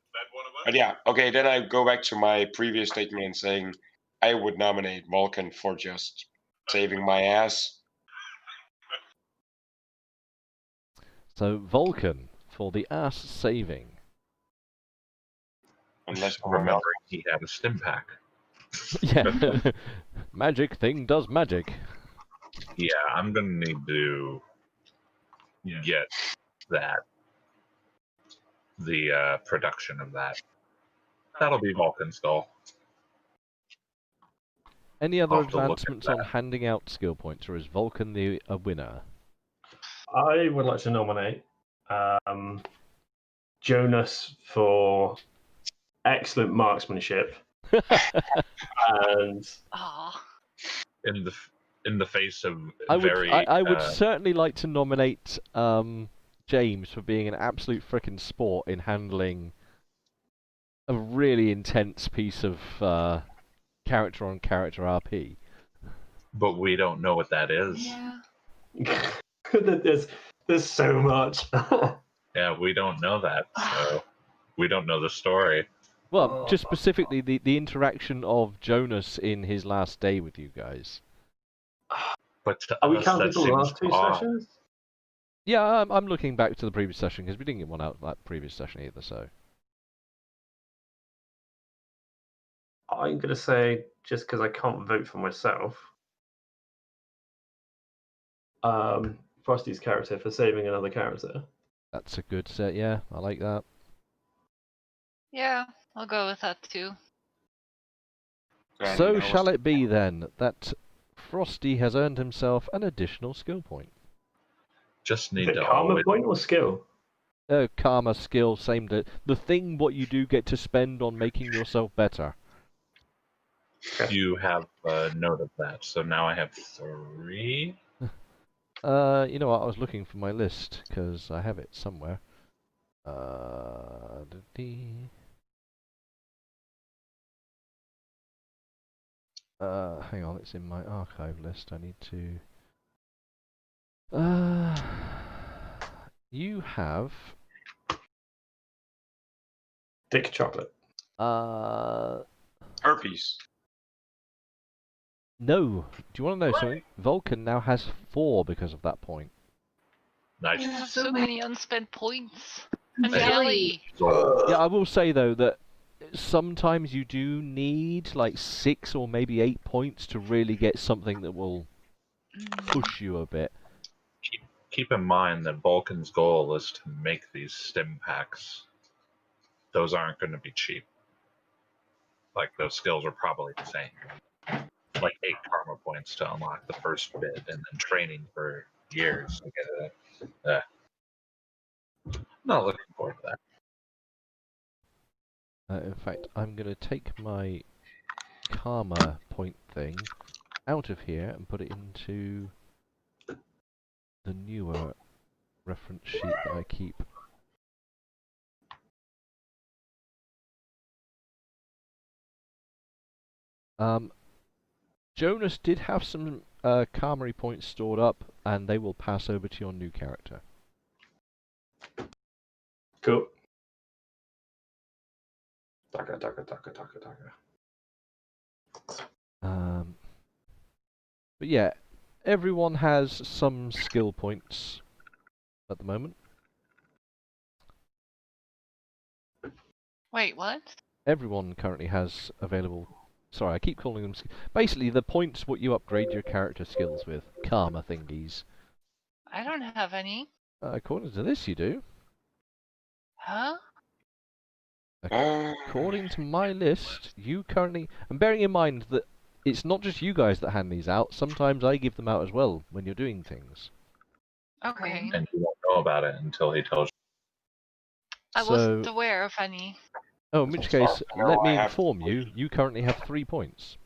But yeah, okay, then I go back to my previous statement and saying I would nominate Vulcan for just saving my ass. So Vulcan for the ass saving. Unless Remembering he had a stim pack. Yeah. Magic thing does magic. Yeah, I'm gonna need to get that. The production of that. That'll be Vulcan's goal. Any other I'll have to look at advancements that. on handing out skill points, or is Vulcan a winner? I would like to nominate Jonas for excellent marksmanship and Ah, In the face of I would very I would certainly like to nominate James for being an absolute frickin' sport in handling a really intense piece of character on character RP. but we don't know what that is. yeah. there's so much. Yeah, we don't know that, so we don't know the story. Well, just specifically the interaction of Jonas in his last day with you guys. But to Are we us, counting that the seems last two odd. sessions? Yeah, I'm looking back to the previous session because we didn't get one out of that previous session either. So I'm going to say, just because I can't vote for myself, Frosty's character for saving another character. that's a good set. Yeah, I like that. Yeah, I'll go with that too. And So I was- shall it be then that Frosty has earned himself an additional skill point. Just Is need it to karma always. point or skill? Karma, skill, same. The thing what you do get to spend on making yourself better. You have a note of that, so now I have 3. You know what? I was looking for my list because I have it somewhere. Hang on, it's in my archive list. I need to. You have. Dick chocolate. herpes. No. Do you want to know something? Vulcan now has 4 because of that point. I Nice. have so many unspent points. I'm Hey. jelly. Yeah, I will say though that sometimes you do need like 6 or maybe 8 points to really get something that will push you a bit. Keep in mind that Vulcan's goal is to make these stim packs. Those aren't going to be cheap. Like, those skills are probably the same. Like 8 karma points to unlock the first bit, and then training for years to get it. Not looking forward to that. In fact, I'm going to take my karma point thing out of here and put it into the newer reference sheet that I keep. Jonas did have some karma points stored up, and they will pass over to your new character. Cool. Taka. But yeah, everyone has some skill points at the moment. Wait, what? Everyone currently has available. Sorry, I keep calling them. Basically, the points what you upgrade your character skills with, karma thingies. I don't have any. According to this, you do. Huh? According to my list, you currently. And bearing in mind that it's not just you guys that hand these out. Sometimes I give them out as well when you're doing things. Okay. And you won't know about it until he tells you. I wasn't aware of any. Oh, in which case, No, let me I have- inform you. You currently have 3 points.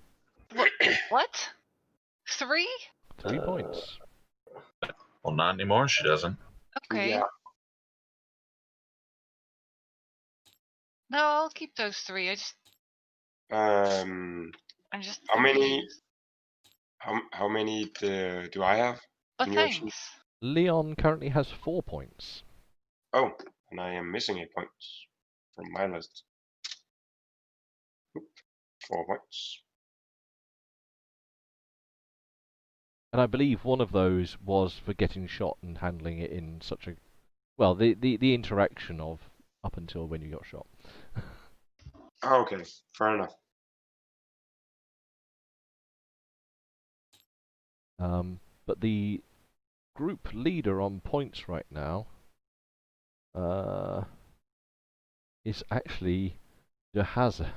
What? 3? 3 points. Well, not anymore, she doesn't. Okay. Yeah. No, I'll keep those 3. I'm just How many? confused. How many do I have? But in your sheet? thanks. Leon currently has 4 points. Oh, and I am missing a point from my list. 4 points. And I believe one of those was for getting shot and handling it in such a... Well, the interaction of up until when you got shot. Oh, okay, fair enough. But the group leader on points right now is actually Jahaza.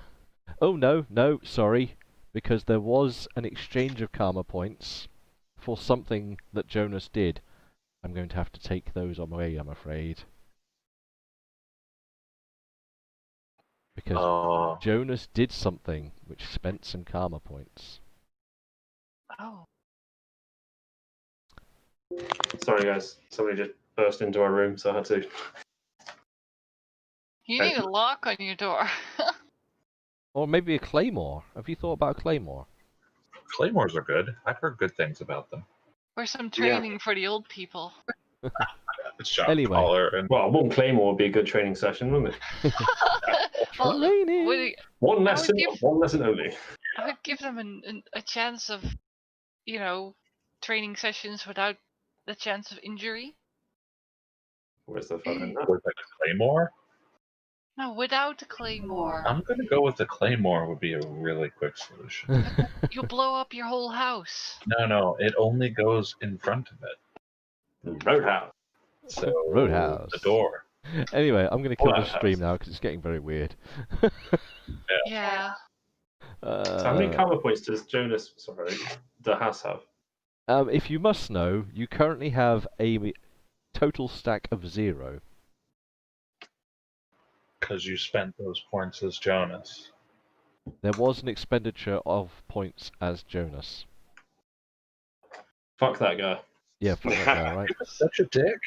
Oh no, sorry, because there was an exchange of karma points for something that Jonas did. I'm going to have to take those away, I'm afraid. Because Jonas did something which spent some karma points. Oh. Sorry, guys. Somebody just burst into our room, so I had to. You need a lock on your door. Or maybe a claymore. Have you thought about a claymore? Claymores are good. I've heard good things about them. Or some training for the old people. Shot Anyway. caller and Well, one claymore would be a good training session, wouldn't it? Well, Training! One I lesson, would give- one lesson only. I would give them a chance of, you know, training sessions without the chance of injury. Where's the fun in that? with a claymore. No, without a claymore. I'm gonna go with the claymore. Would be a really quick solution. You'll blow up your whole house. No, it only goes in front of it. Roadhouse. So Roadhouse. the door. Anyway, I'm going to kill the Roadhouse. stream now because it's getting very weird. Yeah. So how many karma points does Jonas, Has have? If you must know, you currently have a total stack of 0. Because you spent those points as Jonas. There was an expenditure of points as Jonas. Fuck that guy. Yeah, fuck that guy, right? Such a dick.